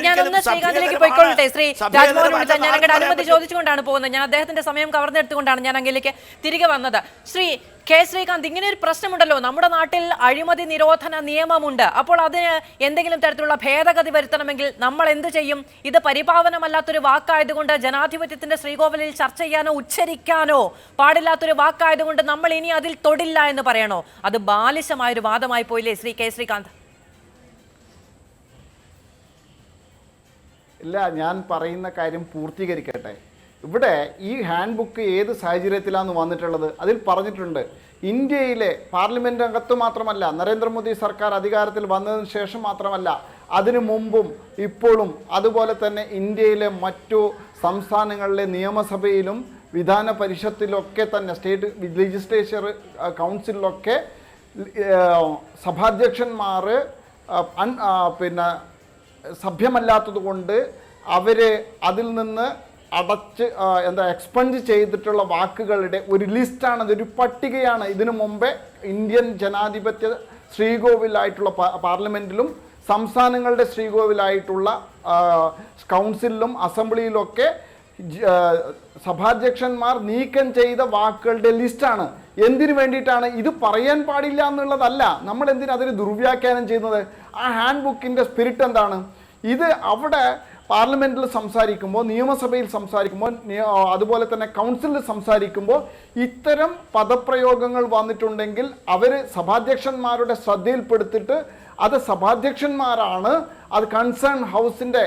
ഞാനൊന്ന് ശ്രീകാന്തിലേക്ക് പോയിക്കൊള്ളട്ടെ. ശ്രീ രാജ്മോഹൻ ഞാൻ അങ്ങയുടെ അനുമതി ചോദിച്ചുകൊണ്ടാണ് പോകുന്നത്. ഞാൻ അദ്ദേഹത്തിന്റെ സമയം കവർന്നെടുത്തുകൊണ്ടാണ് ഞാൻ അങ്ങയിലേക്ക് തിരികെ വന്നത്. ശ്രീ കെ ശ്രീകാന്ത്, ഇങ്ങനെ ഒരു പ്രശ്നമുണ്ടല്ലോ, നമ്മുടെ നാട്ടിൽ അഴിമതി നിരോധന നിയമമുണ്ട്. അപ്പോൾ അതിന് എന്തെങ്കിലും തരത്തിലുള്ള ഭേദഗതി വരുത്തണമെങ്കിൽ നമ്മൾ എന്ത് ചെയ്യും? ഇത് പരിപാവനമല്ലാത്തൊരു വാക്കായതുകൊണ്ട് ജനാധിപത്യത്തിന്റെ ശ്രീകോവിലിൽ ചർച്ച ചെയ്യാനോ ഉച്ചരിക്കാനോ പാടില്ലാത്തൊരു വാക്കായതുകൊണ്ട് നമ്മൾ ഇനി അതിൽ തൊടില്ല എന്ന് പറയണോ? അത് ബാലിശമായൊരു വാദമായി പോയില്ലേ ശ്രീ കെ ശ്രീകാന്ത്? ഇല്ല, ഞാൻ പറയുന്ന കാര്യം പൂർത്തീകരിക്കട്ടെ. ഇവിടെ ഈ ഹാൻഡ് ബുക്ക് ഏത് സാഹചര്യത്തിലാണ് വന്നിട്ടുള്ളത്? അതിൽ പറഞ്ഞിട്ടുണ്ട്, ഇന്ത്യയിലെ പാർലമെൻ്റ് അംഗത്ത് മാത്രമല്ല, നരേന്ദ്രമോദി സർക്കാർ അധികാരത്തിൽ വന്നതിന് ശേഷം മാത്രമല്ല, അതിനു മുമ്പും ഇപ്പോഴും, അതുപോലെ തന്നെ ഇന്ത്യയിലെ മറ്റു സംസ്ഥാനങ്ങളിലെ നിയമസഭയിലും വിധാന പരിഷത്തിലൊക്കെ തന്നെ സ്റ്റേറ്റ് ലെജിസ്ലേച്ചർ കൗൺസിലൊക്കെ സഭാധ്യക്ഷന്മാർ പിന്നെ സഭ്യമല്ലാത്തത് കൊണ്ട് അവർ അതിൽ നിന്ന് എക്സ്പഞ്ച് ചെയ്തിട്ടുള്ള വാക്കുകളുടെ ഒരു ലിസ്റ്റാണ്, അതൊരു പട്ടികയാണ്. ഇതിനു മുമ്പേ ഇന്ത്യൻ ജനാധിപത്യ ശ്രീകോവിലായിട്ടുള്ള പാർലമെൻറ്റിലും സംസ്ഥാനങ്ങളുടെ ശ്രീകോവിലായിട്ടുള്ള കൗൺസിലിലും അസംബ്ലിയിലൊക്കെ സഭാധ്യക്ഷന്മാർ നീക്കം ചെയ്ത വാക്കുകളുടെ ലിസ്റ്റാണ്. എന്തിനു വേണ്ടിയിട്ടാണ്? ഇത് പറയാൻ പാടില്ല എന്നുള്ളതല്ല. നമ്മൾ എന്തിനാ അതിന് ദുർവ്യാഖ്യാനം ചെയ്യുന്നത്? ആ ഹാൻഡ് ബുക്കിൻ്റെ സ്പിരിറ്റ് എന്താണ്? ഇത് അവിടെ പാർലമെൻറ്റിൽ സംസാരിക്കുമ്പോൾ, നിയമസഭയിൽ സംസാരിക്കുമ്പോൾ, അതുപോലെ തന്നെ കൗൺസിലിൽ സംസാരിക്കുമ്പോൾ ഇത്തരം പദപ്രയോഗങ്ങൾ വന്നിട്ടുണ്ടെങ്കിൽ അവർ സഭാധ്യക്ഷന്മാരുടെ ശ്രദ്ധയിൽപ്പെടുത്തിയിട്ട് അത് സഭാധ്യക്ഷന്മാരാണ്, അത് കൺസേൺ ഹൗസിൻ്റെ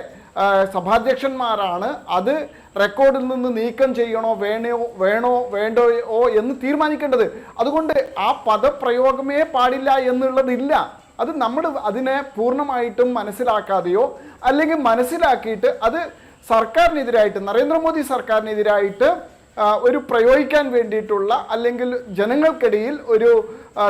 സഭാധ്യക്ഷന്മാരാണ് അത് റെക്കോർഡിൽ നിന്ന് നീക്കം ചെയ്യണോ വേണ്ടയോ എന്ന് തീരുമാനിക്കേണ്ടത്. അതുകൊണ്ട് ആ പദപ്രയോഗമേ പാടില്ല എന്നുള്ളതില്ല. അത് നമ്മൾ അതിനെ പൂർണ്ണമായിട്ടും മനസ്സിലാക്കാതെയോ അല്ലെങ്കിൽ മനസ്സിലാക്കിയിട്ട് അത് സർക്കാരിനെതിരായിട്ട്, നരേന്ദ്രമോദി സർക്കാരിനെതിരായിട്ട് ഒരു പ്രയോഗിക്കാൻ വേണ്ടിയിട്ടുള്ള അല്ലെങ്കിൽ ജനങ്ങൾക്കിടയിൽ ഒരു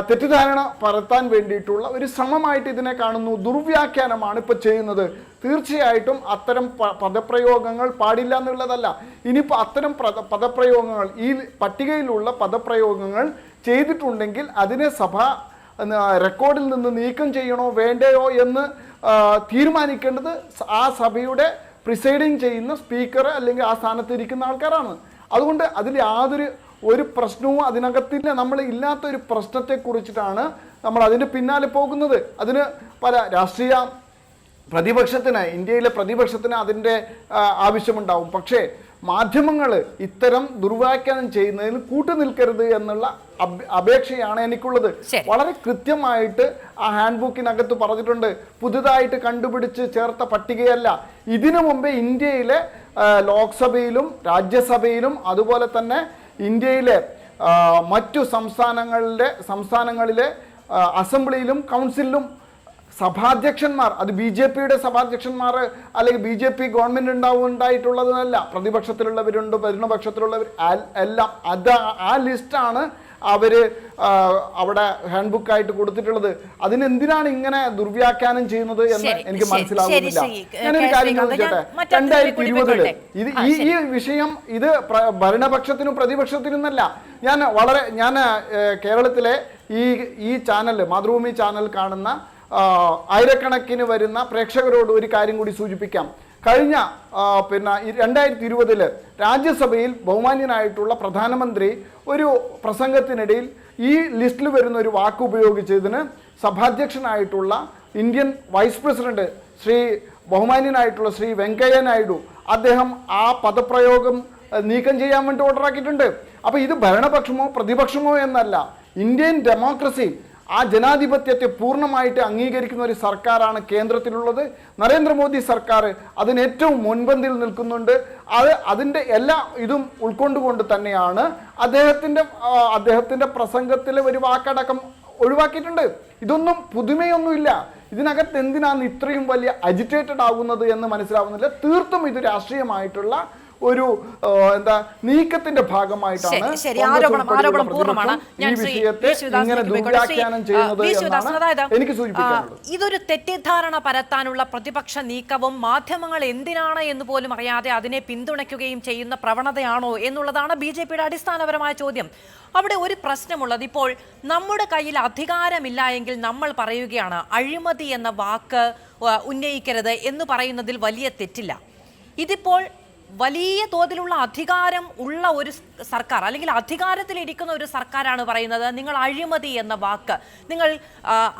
തെറ്റിദ്ധാരണ പരത്താൻ വേണ്ടിയിട്ടുള്ള ഒരു ശ്രമമായിട്ട് ഇതിനെ കാണുന്നു. ദുർവ്യാഖ്യാനമാണ് ഇപ്പോൾ ചെയ്യുന്നത്. തീർച്ചയായിട്ടും അത്തരം പദപ്രയോഗങ്ങൾ പാടില്ല എന്നുള്ളതല്ല. ഇനിയിപ്പോൾ അത്തരം പദപ്രയോഗങ്ങൾ, ഈ പട്ടികയിലുള്ള പദപ്രയോഗങ്ങൾ ചെയ്തിട്ടുണ്ടെങ്കിൽ അതിനെ സഭ റെക്കോർഡിൽ നിന്ന് നീക്കം ചെയ്യണോ വേണ്ടയോ എന്ന് തീരുമാനിക്കേണ്ടത് ആ സഭയുടെ പ്രിസൈഡിങ് ചെയ്യുന്ന സ്പീക്കർ അല്ലെങ്കിൽ ആ സ്ഥാനത്തിരിക്കുന്ന ആൾക്കാരാണ്. അതുകൊണ്ട് അതിൽ യാതൊരു പ്രശ്നവും അതിനകത്തില്ല. നമ്മൾ ഇല്ലാത്തൊരു പ്രശ്നത്തെക്കുറിച്ചിട്ടാണ് നമ്മൾ അതിൻ്റെ പിന്നാലെ പോകുന്നത്. അതിന് പല രാഷ്ട്രീയ പ്രതിപക്ഷത്തിന്, ഇന്ത്യയിലെ പ്രതിപക്ഷത്തിന് അതിൻ്റെ ആവശ്യമുണ്ടാവും. പക്ഷേ മാധ്യമങ്ങൾ ഇത്തരം ദുർവ്യാഖ്യാനം ചെയ്യുന്നതിന് കൂട്ടുനിൽക്കരുത് എന്നുള്ള അപേക്ഷയാണ് എനിക്കുള്ളത്. വളരെ കൃത്യമായിട്ട് ആ ഹാൻഡ് ബുക്കിനകത്ത് പറഞ്ഞിട്ടുണ്ട്. പുതുതായിട്ട് കണ്ടുപിടിച്ച് ചേർത്ത പട്ടികയല്ല. ഇതിനു മുമ്പേ ഇന്ത്യയിലെ ലോക്സഭയിലും രാജ്യസഭയിലും അതുപോലെ തന്നെ ഇന്ത്യയിലെ മറ്റു സംസ്ഥാനങ്ങളിലെ അസംബ്ലിയിലും കൗൺസിലിലും സഭാധ്യക്ഷന്മാർ, അത് BJPയുടെ സഭാധ്യക്ഷന്മാർ അല്ലെങ്കിൽ BJP ഗവൺമെൻറ് ഉണ്ടായിട്ടുള്ളതെന്നല്ല, പ്രതിപക്ഷത്തിലുള്ളവരുണ്ട്, ഭരണപക്ഷത്തിലുള്ളവർ എല്ലാം. ആ ലിസ്റ്റാണ് അവർ അവിടെ ഹാൻഡ് ബുക്കായിട്ട് കൊടുത്തിട്ടുള്ളത്? അതിനെന്തിനാണ് ഇങ്ങനെ ദുർവ്യാഖ്യാനം ചെയ്യുന്നത് എന്ന് എനിക്ക് മനസ്സിലാവുന്നില്ല. ഞാനൊരു കാര്യം ചോദിച്ചോട്ടെ, 2020 ഇത് ഈ വിഷയം ഇത് ഭരണപക്ഷത്തിനും പ്രതിപക്ഷത്തിനുമല്ല. ഞാൻ കേരളത്തിലെ ഈ ചാനൽ, മാതൃഭൂമി ചാനൽ കാണുന്ന ആയിരക്കണക്കിന് വരുന്ന പ്രേക്ഷകരോട് ഒരു കാര്യം കൂടി സൂചിപ്പിക്കാം. കഴിഞ്ഞ 2020 രാജ്യസഭയിൽ ബഹുമാന്യനായിട്ടുള്ള പ്രധാനമന്ത്രി ഒരു പ്രസംഗത്തിനിടയിൽ ഈ ലിസ്റ്റിൽ വരുന്ന ഒരു വാക്ക് ഉപയോഗിച്ചതിന് സഭാധ്യക്ഷനായിട്ടുള്ള ഇന്ത്യൻ വൈസ് പ്രസിഡന്റ് ബഹുമാന്യനായിട്ടുള്ള ശ്രീ വെങ്കയ്യ നായിഡു അദ്ദേഹം ആ പദപ്രയോഗം നീക്കം ചെയ്യാൻ വേണ്ടി ഓർഡറാക്കിയിട്ടുണ്ട്. അപ്പോൾ ഇത് ഭരണപക്ഷമോ പ്രതിപക്ഷമോ എന്നല്ല, ഇന്ത്യൻ ഡെമോക്രസി, ആ ജനാധിപത്യത്തെ പൂർണ്ണമായിട്ട് അംഗീകരിക്കുന്ന ഒരു സർക്കാരാണ് കേന്ദ്രത്തിലുള്ളത്. നരേന്ദ്രമോദി സർക്കാർ അതിന് ഏറ്റവും മുൻപന്തിയിൽ നിൽക്കുന്നുണ്ട്. അതിൻ്റെ എല്ലാ ഇതും ഉൾക്കൊണ്ടുകൊണ്ട് തന്നെയാണ് അദ്ദേഹത്തിൻ്റെ പ്രസംഗത്തിലെ ഒരു വാക്കടക്കം ഒഴിവാക്കിയിട്ടുണ്ട്. ഇതൊന്നും പുതുമയൊന്നുമില്ല. ഇതിനകത്ത് എന്തിനാണ് ഇത്രയും വലിയ അജിറ്റേറ്റഡ് ആകുന്നത് എന്ന് മനസ്സിലാവുന്നില്ല. തീർത്തും ഇത് രാഷ്ട്രീയമായിട്ടുള്ള ഒരു നീക്കത്തിന്റെ ഭാഗമായിട്ടാണ് ഈ വിഷയത്തെ ഇങ്ങനെ ദുർവ്യാഖ്യാനം ചെയ്യുന്നത് എന്നാണ് എനിക്ക് സൂചിപ്പിക്കാനുള്ളത്. ഇതൊരു തെറ്റിദ്ധാരണ പരത്താനുള്ള പ്രതിപക്ഷ നീക്കവും മാധ്യമങ്ങൾ എന്തിനാണ് എന്ന് പോലും അറിയാതെ അതിനെ പിന്തുണയ്ക്കുകയും ചെയ്യുന്ന പ്രവണതയാണോ എന്നുള്ളതാണ് BJPയുടെ അടിസ്ഥാനപരമായ ചോദ്യം. അവിടെ ഒരു പ്രശ്നമുള്ളത്, ഇപ്പോൾ നമ്മുടെ കയ്യിൽ അധികാരമില്ല എങ്കിൽ നമ്മൾ പറയുകയാണ് അഴിമതി എന്ന വാക്ക് ഉന്നയിക്കരുത് എന്ന് പറയുന്നതിൽ വലിയ തെറ്റില്ല. ഇതിപ്പോൾ വലിയ തോതിലുള്ള അധികാരം ഉള്ള ഒരു സർക്കാർ, അല്ലെങ്കിൽ അധികാരത്തിലിരിക്കുന്ന ഒരു സർക്കാരാണ് പറയുന്നത് നിങ്ങൾ അഴിമതി എന്ന വാക്ക്, നിങ്ങൾ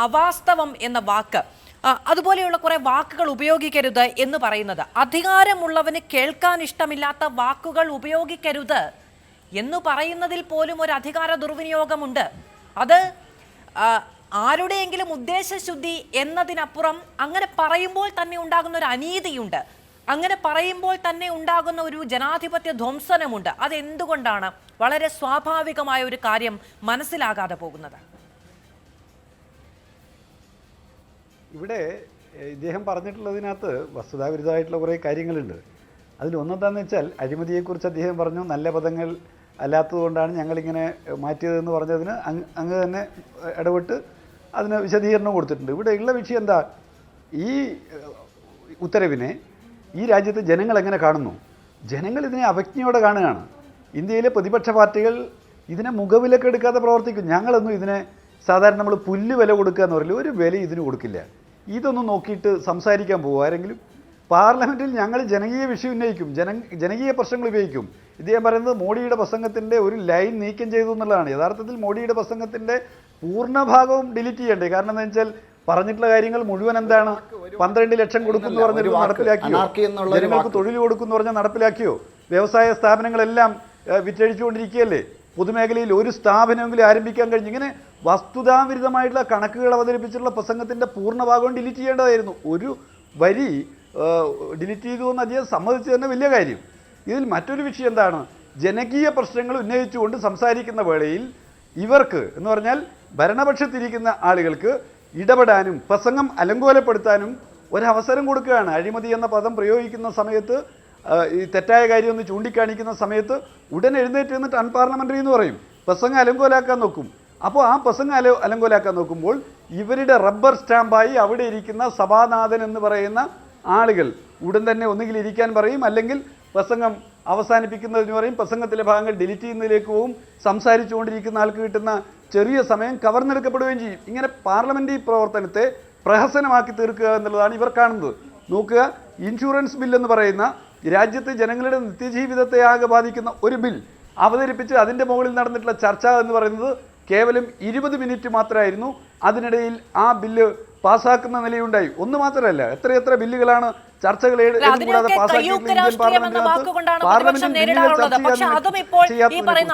അവാസ്തവം എന്ന വാക്ക്, അതുപോലെയുള്ള കുറെ വാക്കുകൾ ഉപയോഗിക്കരുത് എന്ന് പറയുന്നത്. അധികാരമുള്ളവന് കേൾക്കാൻ ഇഷ്ടമില്ലാത്ത വാക്കുകൾ ഉപയോഗിക്കരുത് എന്ന് പറയുന്നതിൽ പോലും ഒരു അധികാര ദുർവിനിയോഗമുണ്ട്. അത് ആരുടെയെങ്കിലും ഉദ്ദേശശുദ്ധി എന്നതിനപ്പുറം അങ്ങനെ പറയുമ്പോൾ തന്നെ ഉണ്ടാകുന്ന ഒരു അനീതിയുണ്ട്, അങ്ങനെ പറയുമ്പോൾ തന്നെ ഉണ്ടാകുന്ന ഒരു ജനാധിപത്യ ധ്വംസനമുണ്ട്. അതെന്തുകൊണ്ടാണ് വളരെ സ്വാഭാവികമായ ഒരു കാര്യം മനസ്സിലാകാതെ പോകുന്നത്? ഇവിടെ ഇദ്ദേഹം പറഞ്ഞിട്ടുള്ളതിനകത്ത് വസ്തുതാവിരുദ്ധമായിട്ടുള്ള കുറേ കാര്യങ്ങളുണ്ട്. അതിലൊന്നെന്താണെന്ന് വെച്ചാൽ, അഴിമതിയെക്കുറിച്ച് അദ്ദേഹം പറഞ്ഞു നല്ല പദങ്ങൾ അല്ലാത്തതുകൊണ്ടാണ് ഞങ്ങളിങ്ങനെ മാറ്റിയതെന്ന് പറഞ്ഞതിന് അങ്ങ് തന്നെ ഇടപെട്ട് അതിന് വിശദീകരണം കൊടുത്തിട്ടുണ്ട്. ഇവിടെ ഉള്ള വിഷയം എന്താ, ഈ ഉത്തരവിനെ ഈ രാജ്യത്ത് ജനങ്ങൾ എങ്ങനെ കാണുന്നു? ജനങ്ങൾ ഇതിനെ അവജ്ഞയോടെ കാണുകയാണ്. ഇന്ത്യയിലെ പ്രതിപക്ഷ പാർട്ടികൾ ഇതിനെ മുഖവിലൊക്കെ എടുക്കാതെ പ്രവർത്തിക്കും. ഞങ്ങളൊന്നും ഇതിനെ സാധാരണ നമ്മൾ പുല്ല് വില കൊടുക്കുക എന്ന് പറയില്ല, ഒരു വില ഇതിന് കൊടുക്കില്ല. ഇതൊന്നും നോക്കിയിട്ട് സംസാരിക്കാൻ പോകും ആരെങ്കിലും? പാർലമെൻറ്റിൽ ഞങ്ങൾ ജനകീയ വിഷയം ഉന്നയിക്കും, ജനകീയ പ്രശ്നങ്ങൾ ഉപയോഗിക്കും. ഇദ്ദേഹം പറയുന്നത് മോഡിയുടെ പ്രസംഗത്തിൻ്റെ ഒരു ലൈൻ നീക്കം ചെയ്തു എന്നുള്ളതാണ്. യഥാർത്ഥത്തിൽ മോഡിയുടെ പ്രസംഗത്തിൻ്റെ പൂർണ്ണഭാഗവും ഡിലീറ്റ് ചെയ്യണ്ടേ? കാരണം എന്താ വെച്ചാൽ പറഞ്ഞിട്ടുള്ള കാര്യങ്ങൾ മുഴുവൻ എന്താണ്, 12 ലക്ഷം കൊടുക്കുന്നു പറഞ്ഞിട്ട് നടപ്പിലാക്കിയോ? ജനങ്ങൾക്ക് തൊഴിൽ കൊടുക്കുന്നു പറഞ്ഞാൽ നടപ്പിലാക്കിയോ? വ്യവസായ സ്ഥാപനങ്ങളെല്ലാം വിറ്റഴിച്ചുകൊണ്ടിരിക്കുകയല്ലേ? പൊതുമേഖലയിൽ ഒരു സ്ഥാപനമെങ്കിലും ആരംഭിക്കാൻ കഴിഞ്ഞു? ഇങ്ങനെ വസ്തുതാവിരുദ്ധമായിട്ടുള്ള കണക്കുകൾ അവതരിപ്പിച്ചിട്ടുള്ള പ്രസംഗത്തിൻ്റെ പൂർണ്ണഭാഗവും ഡിലീറ്റ് ചെയ്യേണ്ടതായിരുന്നു. ഒരു വരി ഡിലീറ്റ് ചെയ്തു എന്ന് അദ്ദേഹം സമ്മതിച്ചു തന്നെ വലിയ കാര്യം. ഇതിൽ മറ്റൊരു വിഷയം എന്താണ്, ജനകീയ പ്രശ്നങ്ങൾ ഉന്നയിച്ചുകൊണ്ട് സംസാരിക്കുന്ന വേളയിൽ ഇവർക്ക് എന്ന് പറഞ്ഞാൽ ഭരണപക്ഷത്തിരിക്കുന്ന ആളുകൾക്ക് ഇടപെടാനും പ്രസംഗം അലങ്കോലപ്പെടുത്താനും ഒരവസരം കൊടുക്കുകയാണ്. അഴിമതി എന്ന പദം പ്രയോഗിക്കുന്ന സമയത്ത്, ഈ തെറ്റായ കാര്യമൊന്ന് ചൂണ്ടിക്കാണിക്കുന്ന സമയത്ത് ഉടൻ എഴുന്നേറ്റ് നിന്നിട്ട് അൺപാർലമെൻ്ററി എന്ന് പറയും, പ്രസംഗം അലങ്കോലാക്കാൻ നോക്കും. അപ്പോൾ ആ പ്രസംഗം അലങ്കോലാക്കാൻ നോക്കുമ്പോൾ ഇവരുടെ റബ്ബർ സ്റ്റാമ്പായി അവിടെ ഇരിക്കുന്ന സഭാനാഥൻ എന്ന് പറയുന്ന ആളുകൾ ഉടൻ തന്നെ ഒന്നുകിൽ ഇരിക്കാൻ പറയും, അല്ലെങ്കിൽ പ്രസംഗം അവസാനിപ്പിക്കുന്നതിന് പറയും, പ്രസംഗത്തിലെ ഭാഗങ്ങൾ ഡിലീറ്റ് ചെയ്യുന്നതിലേക്ക് പോവും, സംസാരിച്ചുകൊണ്ടിരിക്കുന്ന ആൾക്ക് കിട്ടുന്ന ചെറിയ സമയം കവർന്നെടുക്കപ്പെടുകയും ചെയ്യും. ഇങ്ങനെ പാർലമെൻ്ററി പ്രവർത്തനത്തെ പ്രഹസനമാക്കി തീർക്കുക എന്നുള്ളതാണ് ഇവർ കാണുന്നത്. നോക്കുക, ഇൻഷുറൻസ് ബില്ലെന്ന് പറയുന്ന രാജ്യത്തെ ജനങ്ങളുടെ നിത്യജീവിതത്തെ ആകെ ബാധിക്കുന്ന ഒരു ബിൽ അവതരിപ്പിച്ച് അതിൻ്റെ മുകളിൽ നടന്നിട്ടുള്ള ചർച്ച എന്ന് പറയുന്നത് കേവലം 20 മിനിറ്റ് മാത്രമായിരുന്നു. അതിനിടയിൽ ആ ബില്ല് പാസ്സാക്കുന്ന നിലയുണ്ടായി. ഒന്ന് മാത്രമല്ല, എത്രയെത്ര ബില്ലുകളാണ് ചർച്ചകൾ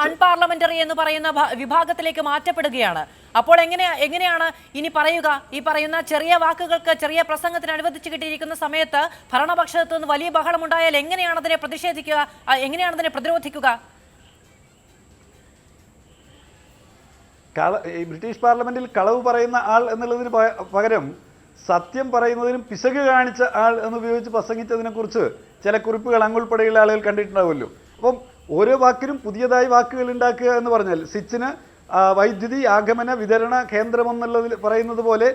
അൺപാർലമെന്ററി എന്ന് പറയുന്ന വിഭാഗത്തിലേക്ക് മാറ്റപ്പെടുകയാണ്. അപ്പോൾ എങ്ങനെയാണ് ഇനി പറയുക? ഈ പറയുന്ന ചെറിയ വാക്കുകൾക്ക്, ചെറിയ പ്രസംഗത്തിന് അനുവദിച്ചു കിട്ടിയിരിക്കുന്ന സമയത്ത് ഭരണപക്ഷത്ത് നിന്ന് വലിയ ബഹളമുണ്ടായാൽ എങ്ങനെയാണ് അതിനെ പ്രതിഷേധിക്കുക, എങ്ങനെയാണ് അതിനെ പ്രതിരോധിക്കുക? ബ്രിട്ടീഷ് പാർലമെന്റിൽ കളവ് പറയുന്ന ആൾ എന്നുള്ളതിന് പകരം സത്യം പറയുന്നതിനും പിശക് കാണിച്ച ആൾ എന്നുപയോഗിച്ച് പ്രസംഗിച്ചതിനെക്കുറിച്ച് ചില കുറിപ്പുകൾ അങ്ങുൾപ്പെടെയുള്ള ആളുകൾ കണ്ടിട്ടുണ്ടാവുമല്ലോ. അപ്പം ഓരോ വാക്കിനും പുതിയതായി വാക്കുകൾ ഉണ്ടാക്കുക എന്ന് പറഞ്ഞാൽ, സിച്ചിന് വൈദ്യുതി ആഗമന വിതരണ കേന്ദ്രമെന്നുള്ളതിൽ പറയുന്നത് പോലെ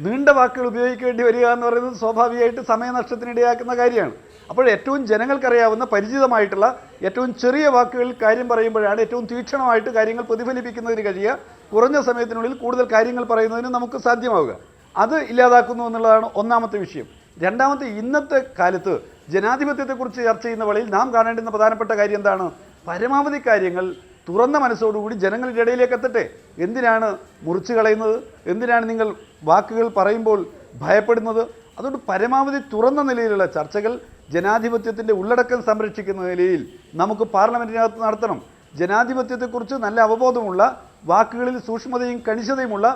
നീണ്ട വാക്കുകൾ ഉപയോഗിക്കേണ്ടി വരിക എന്ന് പറയുന്നത് സ്വാഭാവികമായിട്ട് സമയനഷ്ടത്തിനിടയാക്കുന്ന കാര്യമാണ്. അപ്പോൾ ഏറ്റവും ജനങ്ങൾക്കറിയാവുന്ന പരിചിതമായിട്ടുള്ള ഏറ്റവും ചെറിയ വാക്കുകളിൽ കാര്യം പറയുമ്പോഴാണ് ഏറ്റവും തീക്ഷണമായിട്ട് കാര്യങ്ങൾ പ്രതിഫലിപ്പിക്കുന്നതിന് കഴിയുക. കുറഞ്ഞ സമയത്തിനുള്ളിൽ കൂടുതൽ കാര്യങ്ങൾ പറയുന്നതിന് നമുക്ക് സാധ്യമാവുക. അത് ഇല്ലാതാക്കുന്നു എന്നുള്ളതാണ് ഒന്നാമത്തെ വിഷയം. രണ്ടാമത്തെ, ഇന്നത്തെ കാലത്ത് ജനാധിപത്യത്തെക്കുറിച്ച് ചർച്ച ചെയ്യുന്ന വേളയിൽ നാം കാണേണ്ടുന്ന പ്രധാനപ്പെട്ട കാര്യം എന്താണ്? പരമാവധി കാര്യങ്ങൾ തുറന്ന മനസ്സോടുകൂടി ജനങ്ങളുടെ ഇടയിലേക്ക് എത്തട്ടെ. എന്തിനാണ് മുറിച്ചു കളയുന്നത്? എന്തിനാണ് നിങ്ങൾ വാക്കുകൾ പറയുമ്പോൾ ഭയപ്പെടുന്നത്? അതുകൊണ്ട് പരമാവധി തുറന്ന നിലയിലുള്ള ചർച്ചകൾ ജനാധിപത്യത്തിൻ്റെ ഉള്ളടക്കം സംരക്ഷിക്കുന്ന നിലയിൽ നമുക്ക് പാർലമെൻറ്റിനകത്ത് നടത്തണം. ജനാധിപത്യത്തെക്കുറിച്ച് നല്ല അവബോധമുള്ള, വാക്കുകളിൽ സൂക്ഷ്മതയും കണിശതയുമുള്ള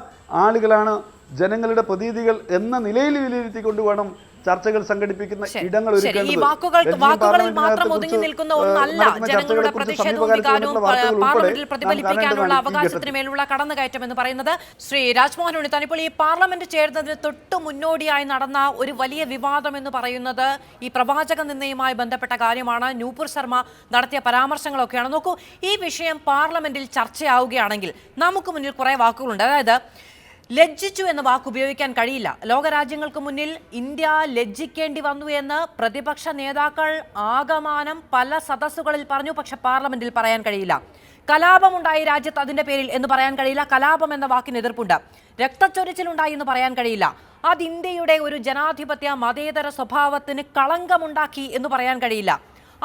ആളുകളാണ് ജനങ്ങളുടെ പ്രതിനിധികൾ എന്ന നിലയിൽ വിലയിരുത്തിക്കൊണ്ട് വേണം ചർച്ചകൾ സംഘടിപ്പിക്കുന്ന ഇടങ്ങൾ ഈ വാക്കുകളിൽ മാത്രം ഒതുങ്ങി നിൽക്കുന്ന ഒന്നല്ല ജനങ്ങളുടെ പ്രതിഷേധവും വികാരവും പാർലമെന്റിൽ പ്രതിഫലിപ്പിക്കാനുള്ള അവകാശത്തിന് മേലുള്ള കടന്നുകയറ്റം എന്ന് പറയുന്നത്. ശ്രീ രാജ്മോഹൻ ഉണ്ണിത്താൻ, ഇപ്പോൾ ഈ പാർലമെന്റ് ചേരുന്നതിന് തൊട്ട് മുന്നോടിയായി നടന്ന ഒരു വലിയ വിവാദം എന്ന് പറയുന്നത് ഈ പ്രവാചക നിന്ദയുമായി ബന്ധപ്പെട്ട കാര്യമാണ്. നൂപുർ ശർമ്മ നടത്തിയ പരാമർശങ്ങളൊക്കെയാണ്. നോക്കൂ, ഈ വിഷയം പാർലമെന്റിൽ ചർച്ചയാവുകയാണെങ്കിൽ നമുക്ക് മുന്നിൽ കുറെ വാക്കുകളുണ്ട്. അതായത് ലജ്ജിച്ചു എന്ന വാക്ക് ഉപയോഗിക്കാൻ കഴിയില്ല. ലോകരാജ്യങ്ങൾക്ക് മുന്നിൽ ഇന്ത്യ ലജ്ജിക്കേണ്ടി വന്നു എന്ന് പ്രതിപക്ഷ നേതാക്കൾ ആകമാനം പല സദസ്സുകളിൽ പറഞ്ഞു. പക്ഷെ പാർലമെന്റിൽ പറയാൻ കഴിയില്ല. കലാപമുണ്ടായി രാജ്യത്ത്, അതിന്റെ പേരിൽ എന്ന് പറയാൻ കഴിയില്ല. കലാപം എന്ന വാക്കിന് എതിർപ്പുണ്ട്. രക്തച്ചൊരിച്ചിലുണ്ടായി എന്ന് പറയാൻ കഴിയില്ല. അത് ഇന്ത്യയുടെ ഒരു ജനാധിപത്യ മതേതര സ്വഭാവത്തിന് കളങ്കമുണ്ടാക്കി എന്ന് പറയാൻ കഴിയില്ല.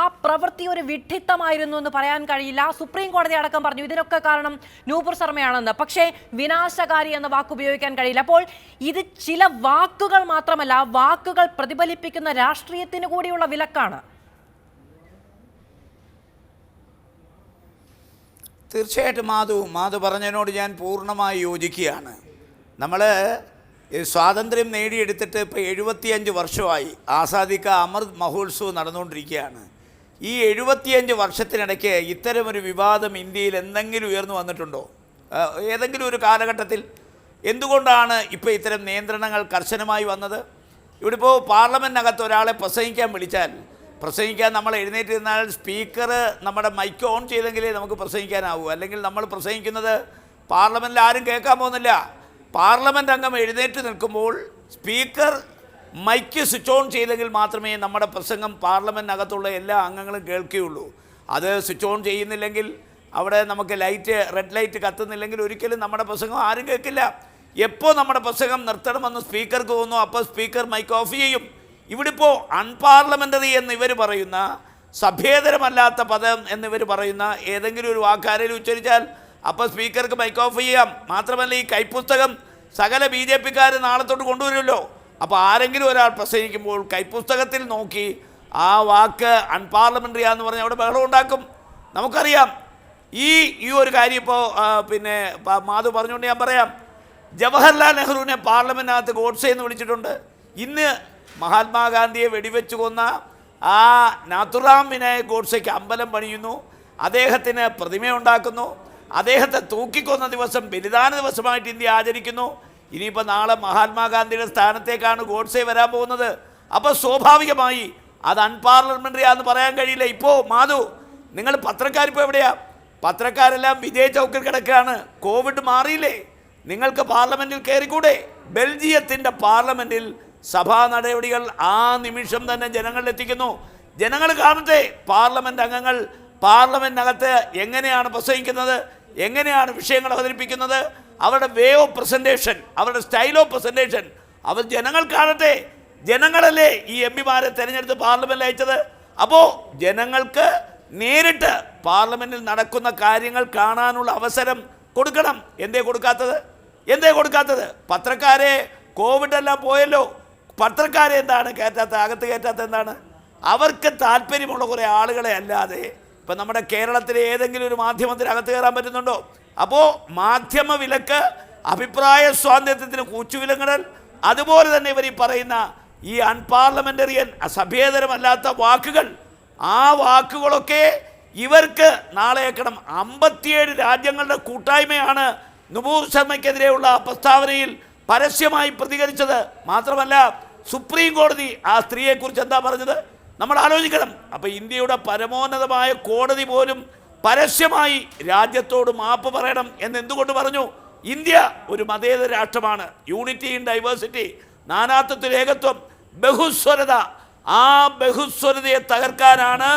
ആ പ്രവൃത്തി ഒരു വിഡ്ഢിത്തമായിരുന്നു എന്ന് പറയാൻ കഴിയില്ല. സുപ്രീം കോടതി അടക്കം പറഞ്ഞു ഇതിനൊക്കെ കാരണം നൂപുർ ശർമ്മയാണെന്ന്. പക്ഷേ വിനാശകാരി എന്ന വാക്ക് ഉപയോഗിക്കാൻ കഴിയില്ല. അപ്പോൾ ഇത് ചില വാക്കുകൾ മാത്രമല്ല, വാക്കുകൾ പ്രതിഫലിപ്പിക്കുന്ന രാഷ്ട്രീയത്തിന് കൂടിയുള്ള വിലക്കാണ്. തീർച്ചയായിട്ടും മാധു പറഞ്ഞതിനോട് ഞാൻ പൂർണ്ണമായി യോജിക്കുകയാണ്. നമ്മൾ സ്വാതന്ത്ര്യം നേടിയെടുത്തിട്ട് ഇപ്പോൾ 75 വർഷമായി. ആസാദി കാ അമൃത് മഹോത്സവ് നടന്നുകൊണ്ടിരിക്കുകയാണ്. ഈ 75 വർഷത്തിനിടയ്ക്ക് ഇത്തരമൊരു വിവാദം ഇന്ത്യയിൽ എന്തെങ്കിലും ഉയർന്നു വന്നിട്ടുണ്ടോ? ഏതെങ്കിലും ഒരു കാലഘട്ടത്തിൽ? എന്തുകൊണ്ടാണ് ഇപ്പോൾ ഇത്തരം നിയന്ത്രണങ്ങൾ കർശനമായി വന്നത്? ഇവിടെ ഇപ്പോൾ പാർലമെൻറ്റിനകത്ത് ഒരാളെ പ്രസംഗിക്കാൻ വിളിച്ചാൽ, പ്രസംഗിക്കാൻ നമ്മൾ എഴുന്നേറ്റ് നിന്നാൽ സ്പീക്കർ നമ്മുടെ മൈക്ക് ഓൺ ചെയ്തെങ്കിലേ നമുക്ക് പ്രസംഗിക്കാനാവൂ. അല്ലെങ്കിൽ നമ്മൾ പ്രസംഗിക്കുന്നത് പാർലമെൻറ്റിൽ ആരും കേൾക്കാൻ പോകുന്നില്ല. പാർലമെൻറ്റ് അംഗം എഴുന്നേറ്റ് നിൽക്കുമ്പോൾ സ്പീക്കർ മൈക്ക് സ്വിച്ച് ഓൺ ചെയ്തെങ്കിൽ മാത്രമേ നമ്മുടെ പ്രസംഗം പാർലമെൻറ്റിനകത്തുള്ള എല്ലാ അംഗങ്ങളും കേൾക്കുകയുള്ളൂ. അത് സ്വിച്ച് ഓൺ ചെയ്യുന്നില്ലെങ്കിൽ, അവിടെ നമുക്ക് റെഡ് ലൈറ്റ് കത്തുന്നില്ലെങ്കിൽ ഒരിക്കലും നമ്മുടെ പ്രസംഗം ആരും കേൾക്കില്ല. എപ്പോൾ നമ്മുടെ പ്രസംഗം നിർത്തണമെന്ന് സ്പീക്കർക്ക് തോന്നുന്നു, അപ്പോൾ സ്പീക്കർ മൈക്ക് ഓഫ് ചെയ്യും. ഇവിടെ ഇപ്പോൾ അൺപാർലമെൻ്ററി എന്നിവർ പറയുന്ന, സഭ്യേതരമല്ലാത്ത പദം എന്നിവർ പറയുന്ന ഏതെങ്കിലും ഒരു വാക്കാരെങ്കിലും ഉച്ചരിച്ചാൽ അപ്പോൾ സ്പീക്കർക്ക് മൈക്ക് ഓഫ് ചെയ്യാം. മാത്രമല്ല, ഈ കൈപ്പുസ്തകം സകല BJP-ക്കാർ നാളെ തൊട്ട് കൊണ്ടുവരുമല്ലോ. അപ്പോൾ ആരെങ്കിലും ഒരാൾ പ്രസംഗിക്കുമ്പോൾ കൈപ്പുസ്തകത്തിൽ നോക്കി ആ വാക്ക് അൺപാർലമെൻ്ററി ആണെന്ന് പറഞ്ഞാൽ അവിടെ ബഹളം ഉണ്ടാക്കും. നമുക്കറിയാം ഈ ഒരു കാര്യം ഇപ്പോൾ പിന്നെ മാധു പറഞ്ഞുകൊണ്ട് ഞാൻ പറയാം. ജവഹർലാൽ നെഹ്റുവിനെ പാർലമെൻറ്റിനകത്ത് ഗോഡ്സെ എന്ന് വിളിച്ചിട്ടുണ്ട്. ഇന്ന് മഹാത്മാഗാന്ധിയെ വെടിവെച്ച് കൊന്ന ആ നാഥുറാം വിനായക് ഗോഡ്സെക്ക് അമ്പലം പണിയുന്നു, അദ്ദേഹത്തിന് പ്രതിമയുണ്ടാക്കുന്നു, അദ്ദേഹത്തെ തൂക്കിക്കൊന്ന ദിവസം ബലിദാന ദിവസമായിട്ട് ഇന്ത്യ ആചരിക്കുന്നു. ഇനിയിപ്പോൾ നാളെ മഹാത്മാഗാന്ധിയുടെ സ്ഥാനത്തേക്കാണ് ഗോഡ്സെ വരാൻ പോകുന്നത്. അപ്പോൾ സ്വാഭാവികമായി അത് അൺപാർലമെൻ്ററി ആണെന്ന് പറയാൻ കഴിയില്ല. ഇപ്പോൾ മാധു, നിങ്ങൾ പത്രക്കാരിപ്പോൾ എവിടെയാണ്? പത്രക്കാരെല്ലാം വിജയ് ചൗക്കിൽ കിടക്കുകയാണ്. കോവിഡ് മാറിയില്ലേ? നിങ്ങൾക്ക് പാർലമെൻറ്റിൽ കയറിക്കൂടെ? ബെൽജിയത്തിൻ്റെ പാർലമെൻറ്റിൽ സഭാ നടപടികൾ ആ നിമിഷം തന്നെ ജനങ്ങളിലെത്തിക്കുന്നു. ജനങ്ങൾ കാണട്ടെ പാർലമെൻറ്റ് അംഗങ്ങൾ പാർലമെൻറ്റിനകത്ത് എങ്ങനെയാണ് പ്രസംഗിക്കുന്നത്, എങ്ങനെയാണ് വിഷയങ്ങൾ അവതരിപ്പിക്കുന്നത്, അവരുടെ വേ ഓഫ് പ്രസൻറ്റേഷൻ, അവരുടെ സ്റ്റൈൽ ഓഫ് പ്രസൻറ്റേഷൻ അവർ ജനങ്ങൾ കാണട്ടെ. ജനങ്ങളല്ലേ ഈ MP-മാരെ തിരഞ്ഞെടുത്ത് പാർലമെൻറ്റിൽ അയച്ചത്. അപ്പോൾ ജനങ്ങൾക്ക് നേരിട്ട് പാർലമെൻറ്റിൽ നടക്കുന്ന കാര്യങ്ങൾ കാണാനുള്ള അവസരം കൊടുക്കണം. എന്തേ കൊടുക്കാത്തത്? പത്രക്കാരെ കോവിഡ് എല്ലാം പോയല്ലോ, പത്രക്കാരെ എന്താണ് അകത്ത് കയറ്റാത്ത എന്താണ്? അവർക്ക് താല്പര്യമുള്ള കുറേ ആളുകളെ അല്ലാതെ ഇപ്പം നമ്മുടെ കേരളത്തിലെ ഏതെങ്കിലും ഒരു മാധ്യമത്തിന് അകത്ത് കയറാൻ പറ്റുന്നുണ്ടോ? അപ്പോൾ മാധ്യമ വിലക്ക്, അഭിപ്രായ സ്വാതന്ത്ര്യത്തിന് കൂച്ചുവിലങ്ങിടൽ, അതുപോലെ തന്നെ ഇവർ ഈ പറയുന്ന ഈ അൺപാർലമെൻ്ററിയൻ അസഭ്യേതരമല്ലാത്ത വാക്കുകൾ, ആ വാക്കുകളൊക്കെ ഇവർക്ക് നാളെ കേൾക്കണം. 57 രാജ്യങ്ങളുടെ കൂട്ടായ്മയാണ് നൂപുർ ശർമ്മയ്ക്കെതിരെയുള്ള പ്രസ്താവനയിൽ പരസ്യമായി പ്രതികരിച്ചത്. മാത്രമല്ല സുപ്രീം കോടതി ആ സ്ത്രീയെക്കുറിച്ച് എന്താ പറഞ്ഞത് നമ്മൾ ആലോചിക്കണം. അപ്പോൾ ഇന്ത്യയുടെ പരമോന്നതമായ കോടതി പോലും പരസ്യമായി രാജ്യത്തോട് മാപ്പ് പറയണം എന്ന് എന്തുകൊണ്ട് പറഞ്ഞു? ഇന്ത്യ ഒരു മതേതര രാഷ്ട്രമാണ്. യൂണിറ്റി ഇൻ ഡൈവേഴ്സിറ്റി, നാനാത്വത്തിൽ ഏകത്വം, ബഹുസ്വരത. ആ ബഹുസ്വരതയെ തകർക്കാനാണ്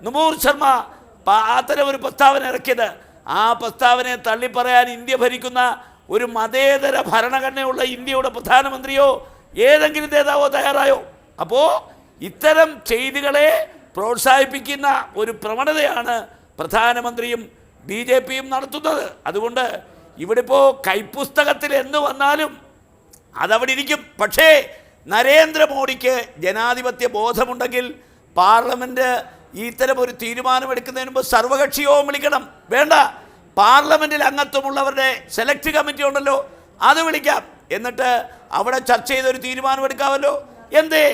നുപൂർ ശർമ്മ അത്തരം ഒരു പ്രസ്താവന ഇറക്കിയത്. ആ പ്രസ്താവനയെ തള്ളിപ്പറയാൻ ഇന്ത്യ ഭരിക്കുന്ന ഒരു മതേതര ഭരണഘടനയുള്ള ഇന്ത്യയുടെ പ്രധാനമന്ത്രിയോ ഏതെങ്കിലും നേതാവോ തയ്യാറായോ? അപ്പോൾ ഇത്തരം ചെയ്തികളെ പ്രോത്സാഹിപ്പിക്കുന്ന ഒരു പ്രവണതയാണ് പ്രധാനമന്ത്രിയും BJPയും നടത്തുന്നത്. അതുകൊണ്ട് ഇവിടെ ഇപ്പോൾ കൈപ്പുസ്തകത്തിൽ എന്ന് വന്നാലും അതവിടെ ഇരിക്കും. പക്ഷേ നരേന്ദ്രമോദിക്ക് ജനാധിപത്യ ബോധമുണ്ടെങ്കിൽ പാർലമെൻറ്റ് ഇത്തരം ഒരു തീരുമാനമെടുക്കുന്നതിന് മുമ്പ് സർവകക്ഷി യോഗം വിളിക്കണം. വേണ്ട, പാർലമെൻറ്റിൽ അംഗത്വമുള്ളവരുടെ സെലക്ട് കമ്മിറ്റി ഉണ്ടല്ലോ, അത് വിളിക്കാം. എന്നിട്ട് അവിടെ ചർച്ച ചെയ്തൊരു തീരുമാനമെടുക്കാമല്ലോ. എന്തേ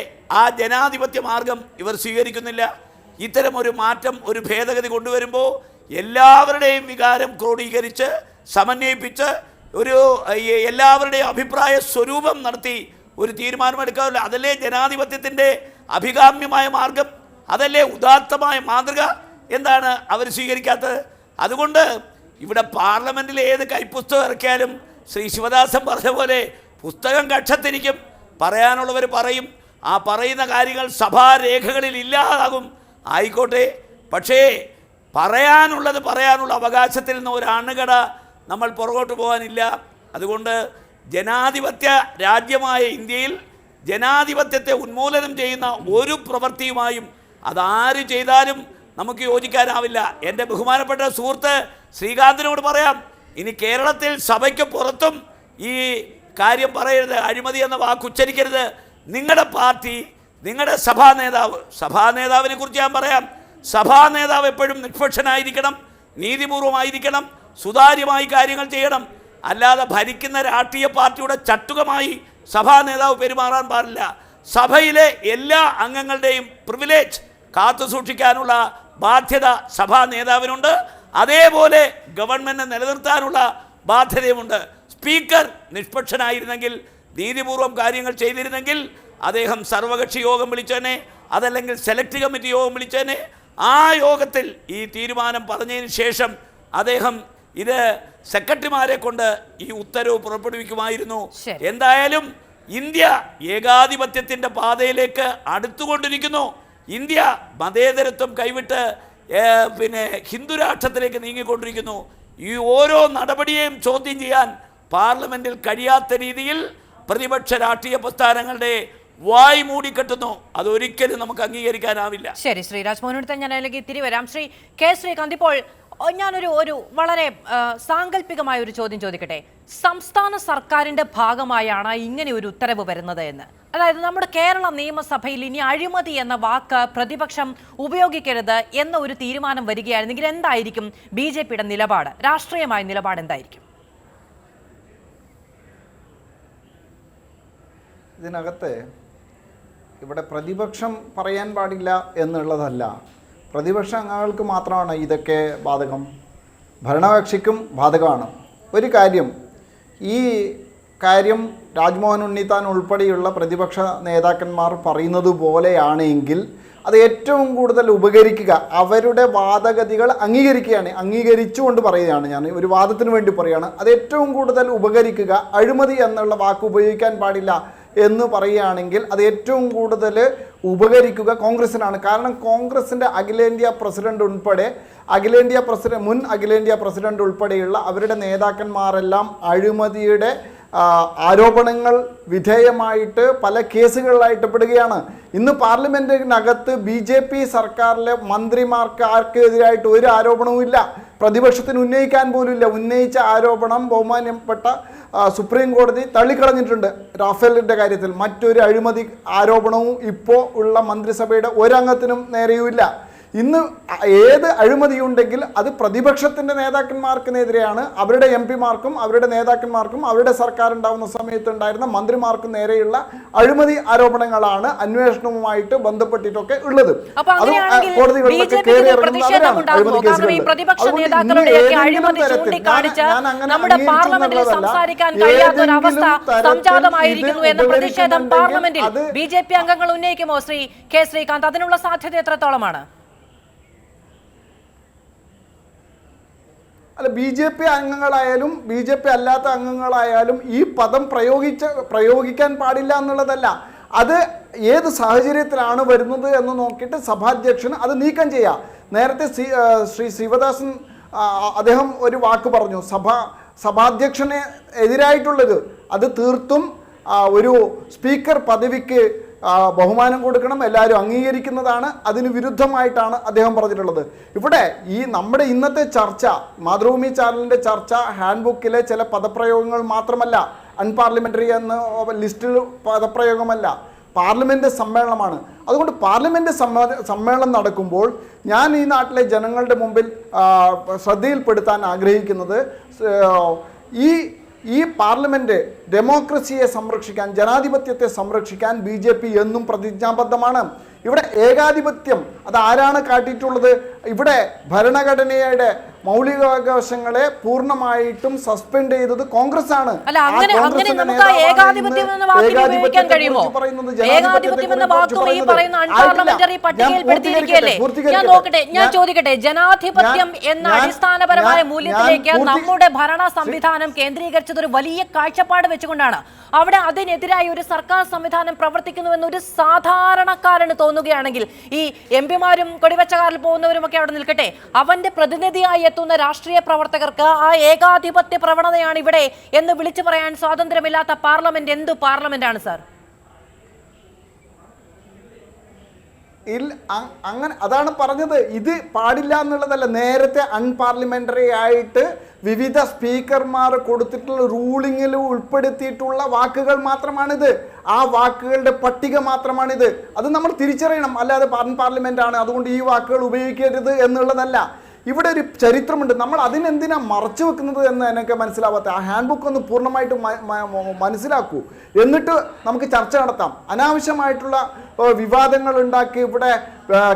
ആ ജനാധിപത്യ മാർഗം ഇവർ സ്വീകരിക്കുന്നില്ല? ഇത്തരം ഒരു മാറ്റം, ഒരു ഭേദഗതി കൊണ്ടുവരുമ്പോൾ എല്ലാവരുടെയും വികാരം ക്രോഡീകരിച്ച് സമന്വയിപ്പിച്ച് ഒരു എല്ലാവരുടെയും അഭിപ്രായ സ്വരൂപം നടത്തി ഒരു തീരുമാനമെടുക്കാമല്ലോ. അതല്ലേ ജനാധിപത്യത്തിൻ്റെ അഭികാമ്യമായ മാർഗം, അതല്ലേ ഉദാത്തമായ മാതൃക? എന്താണ് അവർ സ്വീകരിക്കാത്തത്? അതുകൊണ്ട് ഇവിടെ പാർലമെൻറ്റിൽ ഏത് കൈപ്പുസ്തകം ഇറക്കിയാലും ശ്രീ ശിവദാസൻ പറഞ്ഞ പോലെ പുസ്തകം കക്ഷത്തിരിക്കും, പറയാനുള്ളവർ പറയും, ആ പറയുന്ന കാര്യങ്ങൾ സഭാരേഖകളിൽ ഇല്ലാതാകും. ആയിക്കോട്ടെ, പക്ഷേ പറയാനുള്ള അവകാശത്തിൽ നിന്ന് ഒരു അണുകട നമ്മൾ പുറകോട്ട് പോകാനില്ല. അതുകൊണ്ട് ജനാധിപത്യ രാജ്യമായ ഇന്ത്യയിൽ ജനാധിപത്യത്തെ ഉന്മൂലനം ചെയ്യുന്ന ഒരു പ്രവൃത്തിയുമായും അതാര് ചെയ്താലും നമുക്ക് യോജിക്കാനാവില്ല. എൻ്റെ ബഹുമാനപ്പെട്ട സുഹൃത്ത് ശ്രീകാന്തിനോട് പറയാം, ഇനി കേരളത്തിൽ സഭയ്ക്ക് പുറത്തും ഈ കാര്യം പറയരുത്, അഴിമതി എന്ന വാക്ക് ഉച്ചരിക്കരുത്. നിങ്ങളുടെ പാർട്ടി, നിങ്ങളുടെ സഭാ നേതാവിനെ കുറിച്ച് ഞാൻ പറയാം, സഭാ നേതാവ് എപ്പോഴും നിഷ്പക്ഷനായിരിക്കണം, നീതിപൂർവമായിരിക്കണം, സുതാര്യമായി കാര്യങ്ങൾ ചെയ്യണം. അല്ലാതെ ഭരിക്കുന്ന രാഷ്ട്രീയ പാർട്ടിയുടെ ചട്ടുകമായി സഭാ നേതാവ് പെരുമാറാൻ പാടില്ല. സഭയിലെ എല്ലാ അംഗങ്ങളുടെയും പ്രിവിലേജ് കാത്തു സൂക്ഷിക്കാനുള്ള ബാധ്യത സഭാ നേതാവിനുണ്ട്. അതേപോലെ ഗവൺമെൻറ് നിലനിർത്താനുള്ള ബാധ്യതയുമുണ്ട്. സ്പീക്കർ നിഷ്പക്ഷനായിരുന്നെങ്കിൽ, നീതിപൂർവം കാര്യങ്ങൾ ചെയ്തിരുന്നെങ്കിൽ അദ്ദേഹം സർവകക്ഷി യോഗം വിളിച്ചേനെ, അതല്ലെങ്കിൽ സെലക്ട് കമ്മിറ്റി യോഗം വിളിച്ചേനെ. ആ യോഗത്തിൽ ഈ തീരുമാനം പറഞ്ഞതിന് ശേഷം അദ്ദേഹം ഇത് സെക്രട്ടറിമാരെ കൊണ്ട് ഈ ഉത്തരവ് പുറപ്പെടുവിക്കുമായിരുന്നു. എന്തായാലും ഇന്ത്യ ഏകാധിപത്യത്തിൻ്റെ പാതയിലേക്ക് അടുത്തുകൊണ്ടിരിക്കുന്നു. ഇന്ത്യ മതേതരത്വം കൈവിട്ട് ഹിന്ദു രാഷ്ട്രത്തിലേക്ക് നീങ്ങിക്കൊണ്ടിരിക്കുന്നു. ഈ ഓരോ നടപടിയെയും ചോദ്യം ചെയ്യാൻ പാർലമെൻറ്റിൽ കഴിയാത്ത രീതിയിൽ പ്രതിപക്ഷ രാഷ്ട്രീയ പ്രസ്ഥാനങ്ങളുടെ വായ് മൂടിക്കെട്ടുന്നു. അതൊരിക്കലും നമുക്ക് അംഗീകരിക്കാനാവില്ല. ശരി, ശ്രീ രാജ്മോഹനോട് ഞാൻ അതിലേക്ക് തിരി വരാം. ശ്രീ കെ ശ്രീകാന്ത്, ഇപ്പോൾ ഞാനൊരു വളരെ സാങ്കല്പികമായ ഒരു ചോദ്യം ചോദിക്കട്ടെ. സംസ്ഥാന സർക്കാരിന്റെ ഭാഗമായാണ് ഇങ്ങനെ ഒരു ഉത്തരവ് വരുന്നത് എന്ന്, അതായത് നമ്മുടെ കേരള നിയമസഭയിൽ ഇനി അഴിമതി എന്ന വാക്ക് പ്രതിപക്ഷം ഉപയോഗിക്കരുത് എന്ന ഒരു തീരുമാനം വരികയായിരുന്നെങ്കിൽ എന്തായിരിക്കും BJPയുടെ നിലപാട്, രാഷ്ട്രീയമായ നിലപാട് എന്തായിരിക്കും? ഇതിനകത്ത് ഇവിടെ പ്രതിപക്ഷം പറയാൻ പാടില്ല എന്നുള്ളതല്ല. പ്രതിപക്ഷ അംഗങ്ങൾക്ക് മാത്രമാണ് ഇതൊക്കെ ബാധകം, ഭരണകക്ഷിക്കും ബാധകമാണ്. ഒരു കാര്യം, ഈ കാര്യം രാജ്മോഹൻ ഉണ്ണിത്താൻ ഉൾപ്പെടെയുള്ള പ്രതിപക്ഷ നേതാക്കന്മാർ പറയുന്നത് പോലെയാണെങ്കിൽ അത് ഏറ്റവും കൂടുതൽ ഉപകരിക്കുക, അവരുടെ വാദഗതികൾ അംഗീകരിച്ചുകൊണ്ട് പറയുകയാണ്, ഞാൻ ഒരു വാദത്തിന് വേണ്ടി പറയുകയാണ്, അത് ഏറ്റവും കൂടുതൽ ഉപകരിക്കുക അഴിമതി എന്നുള്ള വാക്ക് ഉപയോഗിക്കാൻ പാടില്ല എന്ന് പറയുകയാണെങ്കിൽ അത് ഏറ്റവും കൂടുതൽ ഉപകരിക്കുക കോൺഗ്രസിനാണ്. കാരണം കോൺഗ്രസിൻ്റെ അഖിലേന്ത്യാ പ്രസിഡന്റ് ഉൾപ്പെടെ മുൻ അഖിലേന്ത്യാ പ്രസിഡന്റ് ഉൾപ്പെടെയുള്ള അവരുടെ നേതാക്കന്മാരെല്ലാം അഴിമതിയുടെ ആരോപണങ്ങൾ വിധേയമായിട്ട് പല കേസുകളിലായിട്ട് പെടുകയാണ്. ഇന്ന് പാർലമെൻറ്റിനകത്ത് BJP സർക്കാരിലെ മന്ത്രിമാർക്ക് ആർക്കെതിരായിട്ട് ഒരു ആരോപണവും ഇല്ല, പ്രതിപക്ഷത്തിന് ഉന്നയിക്കാൻ പോലും ഇല്ല. ഉന്നയിച്ച ആരോപണം ബഹുമാന്യപ്പെട്ട സുപ്രീം കോടതി തള്ളിക്കളഞ്ഞിട്ടുണ്ട്. റാഫേലിൻ്റെ കാര്യത്തിൽ മറ്റൊരു അഴിമതി ആരോപണവും ഇപ്പോൾ ഉള്ള മന്ത്രിസഭയുടെ ഒരംഗത്തിനും നേരെയുമില്ല. ഇന്ന് ഏത് അഴിമതിയുണ്ടെങ്കിൽ അത് പ്രതിപക്ഷത്തിൻ്റെ നേതാക്കന്മാർക്കെതിരെയാണ്, അവരുടെ MP-മാർക്കും അവരുടെ നേതാക്കന്മാർക്കും അവരുടെ സർക്കാർ ഉണ്ടാകുന്ന സമയത്ത് ഉണ്ടായിരുന്ന മന്ത്രിമാർക്കും നേരെയുള്ള അഴിമതി ആരോപണങ്ങളാണ് അന്വേഷണവുമായിട്ട് ബന്ധപ്പെട്ടിട്ടൊക്കെ ഉള്ളത്. കോടതികളിലൊക്കെ കയറി ഇറങ്ങുന്നവരാണ് അഴിമതി കേസുകൾ. BJP അംഗങ്ങൾ ഉന്നയിക്കുമോ ശ്രീ കെ ശ്രീകാന്ത്? അതിനുള്ള സാധ്യത എത്രത്തോളമാണ്? അല്ല, BJP അംഗങ്ങളായാലും BJP അല്ലാത്ത അംഗങ്ങളായാലും ഈ പദം പ്രയോഗിക്കാൻ പാടില്ല എന്നുള്ളതല്ല. അത് ഏത് സാഹചര്യത്തിലാണ് വരുന്നത് എന്ന് നോക്കിയിട്ട് സഭാധ്യക്ഷൻ അത് നീക്കം ചെയ്യാം. നേരത്തെ ശ്രീ ശിവദാസൻ അദ്ദേഹം ഒരു വാക്ക് പറഞ്ഞു, സഭാധ്യക്ഷന് എതിരായിട്ടുള്ളത്. അത് തീർത്തും ഒരു സ്പീക്കർ പദവിക്ക് ബഹുമാനം കൊടുക്കണം, എല്ലാവരും അംഗീകരിക്കുന്നതാണ്. അതിന് വിരുദ്ധമായിട്ടാണ് അദ്ദേഹം പറഞ്ഞിട്ടുള്ളത്. ഇവിടെ ഈ നമ്മുടെ ഇന്നത്തെ ചർച്ച, മാതൃഭൂമി ചാനലിൻ്റെ ചർച്ച, ഹാൻഡ് ബുക്കിലെ ചില പദപ്രയോഗങ്ങൾ മാത്രമല്ല, അൺപാർലമെൻ്ററി എന്ന ലിസ്റ്റിൽ പദപ്രയോഗമല്ല, പാർലമെൻറ്റ് സമ്മേളനമാണ്. അതുകൊണ്ട് പാർലമെൻറ്റ് സമ്മേളനം നടക്കുമ്പോൾ ഞാൻ ഈ നാട്ടിലെ ജനങ്ങളുടെ മുമ്പിൽ ശ്രദ്ധയിൽപ്പെടുത്താൻ ആഗ്രഹിക്കുന്നത്, ഈ പാർലമെൻറ്റ് ഡെമോക്രസിയെ സംരക്ഷിക്കാൻ, ജനാധിപത്യത്തെ സംരക്ഷിക്കാൻ BJP എന്നും പ്രതിജ്ഞാബദ്ധമാണ്. ഇവിടെ ഏകാധിപത്യം അത് ആരാണ് കാട്ടിയിട്ടുള്ളത്? ഇവിടെ ഭരണഘടനയുടെ മൗലികാവകാശങ്ങളെ പൂർണ്ണമായിട്ടും സസ്പെൻഡ് ചെയ്തത് കോൺഗ്രസ് ആണ്. ഞാൻ ചോദിക്കട്ടെ, ജനാധിപത്യം എന്ന അടിസ്ഥാനപരമായ മൂല്യത്തിലേക്ക് നമ്മുടെ ഭരണ സംവിധാനം കേന്ദ്രീകരിച്ചത് ഒരു വലിയ കാഴ്ചപ്പാട് വെച്ചുകൊണ്ടാണ്. അവിടെ അതിനെതിരായി ഒരു സർക്കാർ സംവിധാനം പ്രവർത്തിക്കുന്നുവെന്ന് ഒരു സാധാരണക്കാരന് തോന്നുകയാണെങ്കിൽ, ഈ MP-മാരും കൊടിവച്ചക്കാരിൽ പോകുന്നവരും ഒക്കെ അവിടെ നിൽക്കട്ടെ, അവന്റെ പ്രതിനിധിയായി എത്തുന്ന രാഷ്ട്രീയ പ്രവർത്തകർക്ക് ആ ഏകാധിപത്യ പ്രവണതയാണ് ഇവിടെ എന്ന് വിളിച്ചു പറയാൻ സ്വാതന്ത്ര്യമില്ലാത്ത പാർലമെന്റ് എന്തു പാർലമെന്റാണ് സാർ? അങ്ങനെ അതാണ് പറഞ്ഞത്. ഇത് പാടില്ല എന്നുള്ളതല്ല. നേരത്തെ അൺപാർലമെന്ററി ആയിട്ട് വിവിധ സ്പീക്കർമാർ കൊടുത്തിട്ടുള്ള റൂളിങ്ങിൽ ഉൾപ്പെടുത്തിയിട്ടുള്ള വാക്കുകൾ മാത്രമാണിത്. ആ വാക്കുകളുടെ പട്ടിക മാത്രമാണിത്. അത് നമ്മൾ തിരിച്ചറിയണം. അല്ലാതെ അൺപാർലമെന്റ് ആണ് അതുകൊണ്ട് ഈ വാക്കുകൾ ഉപയോഗിക്കരുത് എന്നുള്ളതല്ല. ഇവിടെ ഒരു ചരിത്രമുണ്ട്. നമ്മൾ അതിനെന്തിനാ മറച്ചു വെക്കുന്നത് എന്ന് എനിക്ക് മനസ്സിലാവാത്ത. ആ ഹാൻഡ് ബുക്ക് ഒന്ന് പൂർണ്ണമായിട്ടും മനസ്സിലാക്കൂ, എന്നിട്ട് നമുക്ക് ചർച്ച നടത്താം. അനാവശ്യമായിട്ടുള്ള വിവാദങ്ങൾ ഉണ്ടാക്കി ഇവിടെ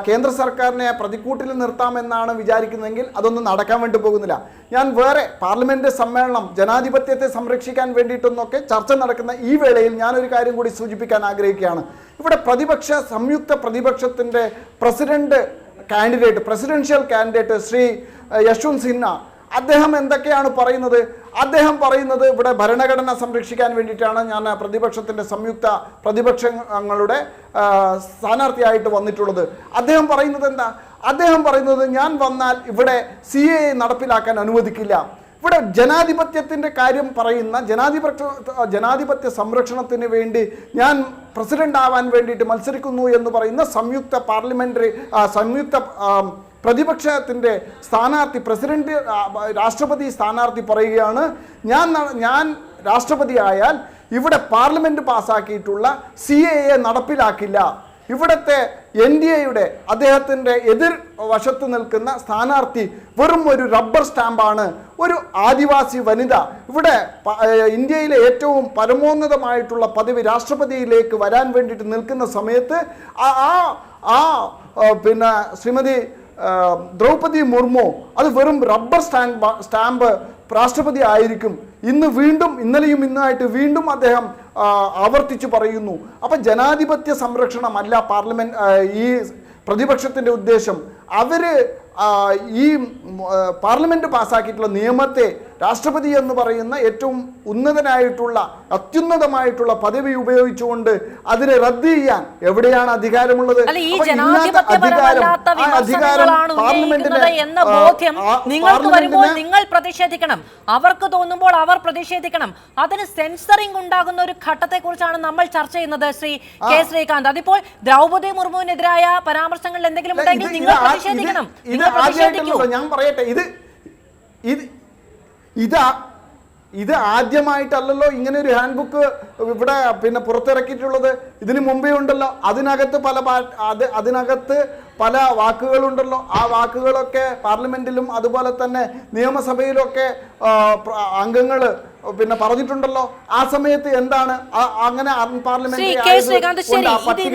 കേന്ദ്ര സർക്കാരിനെ പ്രതിക്കൂട്ടിൽ നിർത്താമെന്നാണ് വിചാരിക്കുന്നതെങ്കിൽ അതൊന്നും നടക്കാൻ വേണ്ടി പോകുന്നില്ല. ഞാൻ വേറെ പാർലമെന്റ് സമ്മേളനം ജനാധിപത്യത്തെ സംരക്ഷിക്കാൻ വേണ്ടിയിട്ടൊന്നൊക്കെ ചർച്ച നടക്കുന്ന ഈ വേളയിൽ ഞാനൊരു കാര്യം കൂടി സൂചിപ്പിക്കാൻ ആഗ്രഹിക്കുകയാണ്. ഇവിടെ സംയുക്ത പ്രതിപക്ഷത്തിൻ്റെ പ്രസിഡൻഷ്യൽ കാൻഡിഡേറ്റ് ശ്രീ യശ്വന്ത് സിൻഹ, അദ്ദേഹം എന്തൊക്കെയാണ് പറയുന്നത്? അദ്ദേഹം പറയുന്നത് ഇവിടെ ഭരണഘടന സംരക്ഷിക്കാൻ വേണ്ടിയിട്ടാണ് ഞാൻ സംയുക്ത പ്രതിപക്ഷങ്ങളുടെ സ്ഥാനാർത്ഥിയായിട്ട് വന്നിട്ടുള്ളത്. അദ്ദേഹം പറയുന്നത് എന്താ? അദ്ദേഹം പറയുന്നത് ഞാൻ വന്നാൽ ഇവിടെ CAA നടപ്പിലാക്കാൻ അനുവദിക്കില്ല. ഇവിടെ ജനാധിപത്യത്തിൻ്റെ കാര്യം പറയുന്ന ജനാധിപത്യ സംരക്ഷണത്തിന് വേണ്ടി ഞാൻ പ്രസിഡന്റ് ആവാൻ വേണ്ടിയിട്ട് മത്സരിക്കുന്നു എന്ന് പറയുന്ന സംയുക്ത പ്രതിപക്ഷത്തിൻ്റെ സ്ഥാനാർത്ഥി, രാഷ്ട്രപതി സ്ഥാനാർത്ഥി പറയുകയാണ്, ഞാൻ രാഷ്ട്രപതി ആയാൽ ഇവിടെ പാർലമെന്റ് പാസ്സാക്കിയിട്ടുള്ള CAA നടപ്പിലാക്കില്ല. ഇവിടുത്തെ NDAയുടെ അദ്ദേഹത്തിൻ്റെ എതിർ വശത്ത് നിൽക്കുന്ന സ്ഥാനാർത്ഥി വെറും ഒരു റബ്ബർ സ്റ്റാമ്പാണ്, ഒരു ആദിവാസി വനിത. ഇവിടെ ഇന്ത്യയിലെ ഏറ്റവും പരമോന്നതമായിട്ടുള്ള പദവി രാഷ്ട്രപതിയിലേക്ക് വരാൻ വേണ്ടിയിട്ട് നിൽക്കുന്ന സമയത്ത് ശ്രീമതി ദ്രൗപദി മുർമു അത് വെറും റബ്ബർ സ്റ്റാമ്പ് രാഷ്ട്രപതി ആയിരിക്കും. ഇന്നലെയും ഇന്നായിട്ട് വീണ്ടും അദ്ദേഹം ആവർത്തിച്ചു പറയുന്നു. അപ്പം ജനാധിപത്യ സംരക്ഷണമല്ല ഈ പ്രതിപക്ഷത്തിൻ്റെ ഉദ്ദേശം. അവർ ഈ പാർലമെന്റ് പാസ്സാക്കിയിട്ടുള്ള നിയമത്തെ രാഷ്ട്രപതി എന്ന് പറയുന്ന ഏറ്റവും അത്യുന്നതമായിട്ടുള്ള പദവി ഉപയോഗിച്ചുകൊണ്ട് അതിനെ റദ്ദ് ചെയ്യാൻ എവിടെയാണ് അധികാരമുള്ളത്? നിങ്ങൾക്ക് വരുമ്പോൾ നിങ്ങൾ പ്രതിഷേധിക്കണം, അവർക്ക് തോന്നുമ്പോൾ അവർ പ്രതിഷേധിക്കണം. അതിന് സെൻസറിംഗ് ഉണ്ടാകുന്ന ഒരു ഘട്ടത്തെ കുറിച്ചാണ് നമ്മൾ ചർച്ച ചെയ്യുന്നത്. ശ്രീ കെ ശ്രീകാന്ത്, അതിപ്പോൾ ദ്രൗപദി മുർമുവിനെതിരായ പരാമർശങ്ങൾ എന്തെങ്കിലും ഉണ്ടെങ്കിൽ നിങ്ങൾ പ്രതിഷേധിക്കണം. ഞാൻ പറയട്ടെ, ഇത് ആദ്യമായിട്ടല്ലല്ലോ ഇങ്ങനെ ഒരു ഹാൻഡ് ബുക്ക് ഇവിടെ പുറത്തിറക്കിയിട്ടുള്ളത്. ഇതിന് മുമ്പേ ഉണ്ടല്ലോ. അതിനകത്ത് പല വാക്കുകളുണ്ടല്ലോ. ആ വാക്കുകളൊക്കെ പാർലമെന്റിലും അതുപോലെ തന്നെ നിയമസഭയിലൊക്കെ അംഗങ്ങൾ പറഞ്ഞിട്ടുണ്ടല്ലോ. ആ സമയത്ത് എന്താണ് അങ്ങനെ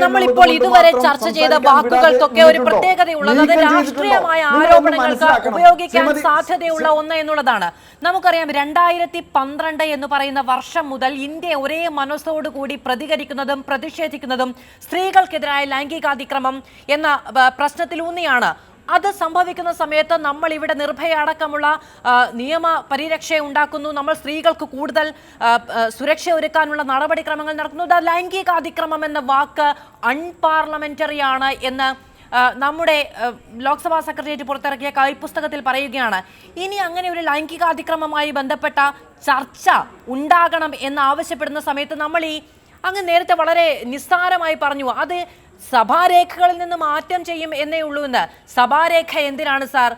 നമ്മളിപ്പോൾ ഇതുവരെ ചർച്ച ചെയ്ത വാക്കുകൾക്കൊക്കെ ഒരു പ്രത്യേകതയുള്ളത് അത് രാഷ്ട്രീയമായ ആരോപണങ്ങൾക്ക് ഉപയോഗിക്കാൻ സാധ്യതയുള്ള ഒന്ന് എന്നുള്ളതാണ്. നമുക്കറിയാം 2012 എന്ന് പറയുന്ന വർഷം മുതൽ ഇന്ത്യ ഒരേ മനസ്സോടുകൂടി പ്രതികരിക്കുന്നതും പ്രതിഷേധിക്കുന്നതും സ്ത്രീകൾക്കെതിരായ ലൈംഗികാതിക്രമം എന്ന പ്രശ്നത്തിലൂന്നിയാണ്. അത് സംഭവിക്കുന്ന സമയത്ത് നമ്മൾ ഇവിടെ നിർഭയ അടക്കമുള്ള നിയമ പരിരക്ഷ ഉണ്ടാക്കുന്നു, നമ്മൾ സ്ത്രീകൾക്ക് കൂടുതൽ സുരക്ഷ ഒരുക്കാനുള്ള നടപടിക്രമങ്ങൾ നടക്കുന്നു. ലൈംഗിക അതിക്രമം എന്ന വാക്ക് അൺപാർലമെന്ററി ആണ് എന്ന് നമ്മുടെ ലോക്സഭാ സെക്രട്ടേറിയറ്റ് പുറത്തിറക്കിയ കൈപ്പുസ്തകത്തിൽ പറയുകയാണ്. ഇനി അങ്ങനെ ഒരു ലൈംഗികാതിക്രമവുമായി ബന്ധപ്പെട്ട ചർച്ച ഉണ്ടാകണം എന്ന് ആവശ്യപ്പെടുന്ന സമയത്ത് നമ്മൾ അങ്ങ് നേരത്തെ വളരെ നിസ്സാരമായി പറഞ്ഞു അത് സഭാരേഖകളിൽ നിന്ന് മാറ്റം ചെയ്യും എന്നേ ഉള്ളൂ എന്ന്. സഭാരേഖ എന്തിനാണ് സാർ?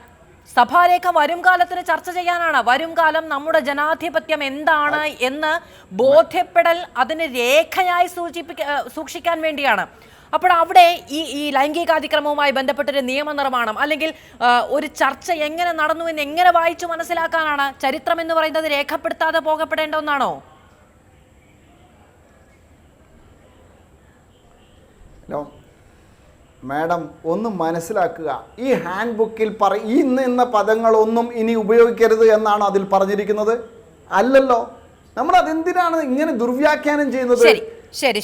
സഭാരേഖ വരും കാലത്തിന് ചർച്ച ചെയ്യാനാണ്. വരും കാലം നമ്മുടെ ജനാധിപത്യം എന്താണ് എന്ന് ബോധ്യപ്പെടൽ അതിന് രേഖയായി സൂക്ഷിക്കാൻ വേണ്ടിയാണ്. അപ്പോൾ അവിടെ ഈ ലൈംഗികാതിക്രമവുമായി ബന്ധപ്പെട്ടൊരു നിയമനിർമ്മാണം അല്ലെങ്കിൽ ഒരു ചർച്ച എങ്ങനെ നടന്നു എന്ന് എങ്ങനെ വായിച്ചു മനസ്സിലാക്കാനാണ്? ചരിത്രം എന്ന് പറയുന്നത് രേഖപ്പെടുത്താതെ പോകപ്പെടേണ്ട ഒന്നാണോ? മാഡം ഒന്ന് മനസ്സിലാക്കുക, ഈ ഹാൻഡ് ബുക്കിൽ ഇന്ന പദങ്ങളൊന്നും ഇനി ഉപയോഗിക്കരുത് എന്നാണ് അതിൽ പറഞ്ഞിരിക്കുന്നത്? അല്ലല്ലോ. നമ്മൾ അതെന്തിനാണ് ഇങ്ങനെ ദുർവ്യാഖ്യാനം ചെയ്യുന്നത്? ശരി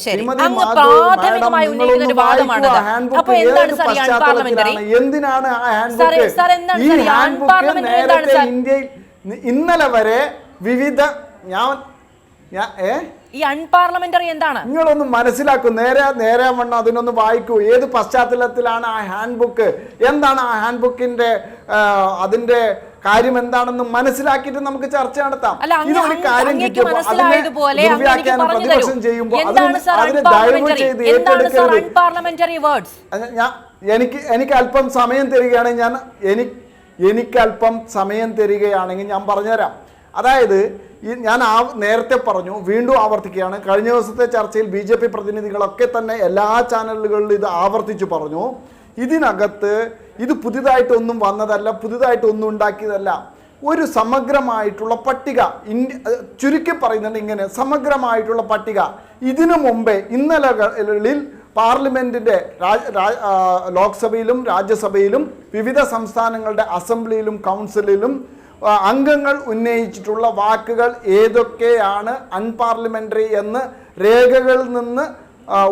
ശരി, അങ്ങ് പ്രാഥമികമായി ഉന്നയിക്കുന്ന ഒരു വാദമാണ്. അപ്പോൾ എന്താണ് സാർ ഈ അൺപാർലമെന്ററി? എന്തിനാണ് ആ ഹാൻഡ് ബുക്ക്? ഈ ഹാൻഡ് ബുക്ക് നേരത്തെ ഇന്ത്യയിൽ ഇന്നലെ വരെ വിവിധ ഈ അൺപാർലമെന്ററി എന്താണ്? നിങ്ങളൊന്ന് മനസ്സിലാക്കൂ, നേരെ വണ്ണം അതിനൊന്ന് വായിക്കൂ. ഏത് പശ്ചാത്തലത്തിലാണ് ആ ഹാൻഡ് ബുക്ക്, എന്താണ് ആ ഹാൻഡ് ബുക്കിന്റെ അതിന്റെ കാര്യം എന്താണെന്ന് മനസ്സിലാക്കിയിട്ട് നമുക്ക് ചർച്ച നടത്താം. ഇതൊരു കാര്യം കിട്ടിയപ്പോൾ അതിനെ ദുർവ്യാഖ്യാനം പ്രതിപക്ഷം ചെയ്യുമ്പോൾ അതിനെ ദയവ് ചെയ്ത് ഏറ്റെടുക്കരുത്. എനിക്ക് അല്പം സമയം തരികയാണെങ്കിൽ എനിക്ക് അല്പം സമയം തരികയാണെങ്കിൽ ഞാൻ പറഞ്ഞുതരാം. അതായത് ഞാൻ നേരത്തെ പറഞ്ഞു, വീണ്ടും ആവർത്തിക്കുകയാണ്. കഴിഞ്ഞ ദിവസത്തെ ചർച്ചയിൽ BJP പ്രതിനിധികളൊക്കെ തന്നെ എല്ലാ ചാനലുകളിലും ഇത് ആവർത്തിച്ചു പറഞ്ഞു. ഇതിനകത്ത് ഇത് പുതിയതായിട്ടൊന്നും വന്നതല്ല, പുതിയതായിട്ടൊന്നും ഉണ്ടാക്കിയതല്ല. ഒരു സമഗ്രമായിട്ടുള്ള പട്ടിക, ചുരുക്കി പറയുന്നുണ്ട് ഇങ്ങനെ സമഗ്രമായിട്ടുള്ള പട്ടിക. ഇതിനു മുമ്പേ ഇന്നലകളിൽ പാർലമെന്റിന്റെ ലോക്സഭയിലും രാജ്യസഭയിലും വിവിധ സംസ്ഥാനങ്ങളുടെ അസംബ്ലിയിലും കൗൺസിലിലും അംഗങ്ങൾ ഉന്നയിച്ചിട്ടുള്ള വാക്കുകൾ ഏതൊക്കെയാണ് അൺപാർലമെന്ററി എന്ന് രേഖകളിൽ നിന്ന്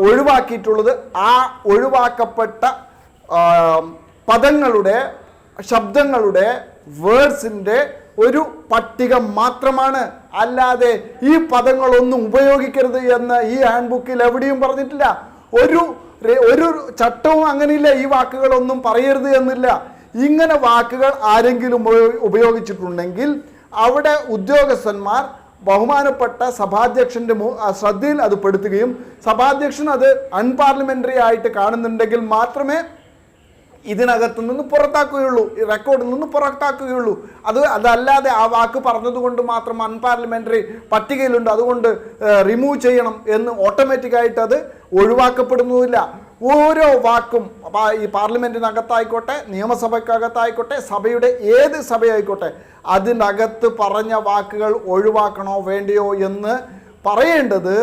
ഒഴിവാക്കിയിട്ടുള്ളത്. ആ ഒഴിവാക്കപ്പെട്ട പദങ്ങളുടെ, ശബ്ദങ്ങളുടെ, വേർഡ്സിൻ്റെ ഒരു പട്ടിക മാത്രമാണ്. അല്ലാതെ ഈ പദങ്ങളൊന്നും ഉപയോഗിക്കരുത് എന്ന് ഈ ഹാൻഡ് ബുക്കിൽ എവിടെയും പറഞ്ഞിട്ടില്ല. ഒരു ചട്ടവും അങ്ങനെയില്ല. ഈ വാക്കുകളൊന്നും പറയരുത് എന്നില്ല. ഇങ്ങനെ വാക്കുകൾ ആരെങ്കിലും ഉപയോഗിച്ചിട്ടുണ്ടെങ്കിൽ അവിടെ ഉദ്യോഗസ്ഥന്മാർ ബഹുമാനപ്പെട്ട സഭാധ്യക്ഷന്റെ ശ്രദ്ധയിൽ അത് പെടുത്തുകയും സഭാധ്യക്ഷൻ അത് അൺപാർലമെന്ററി ആയിട്ട് കാണുന്നുണ്ടെങ്കിൽ മാത്രമേ ഇതിനകത്തു നിന്ന് പുറത്താക്കുകയുള്ളൂ, റെക്കോർഡിൽ നിന്ന് പുറത്താക്കുകയുള്ളൂ. അതല്ലാതെ ആ വാക്ക് പറഞ്ഞതുകൊണ്ട് മാത്രം അൺപാർലമെന്ററി പട്ടികയിലുണ്ട്, അതുകൊണ്ട് റിമൂവ് ചെയ്യണം എന്ന് ഓട്ടോമാറ്റിക്കായിട്ട് അത് ഒഴിവാക്കപ്പെടുന്നുമില്ല. ഓരോ വാക്കും ഈ പാർലമെന്റിനകത്തായിക്കോട്ടെ, നിയമസഭയ്ക്കകത്തായിക്കോട്ടെ, സഭയുടെ ഏത് സഭയായിക്കോട്ടെ, അതിനകത്ത് പറഞ്ഞ വാക്കുകൾ ഒഴിവാക്കണോ വേണ്ടയോ എന്ന് പറയേണ്ടത്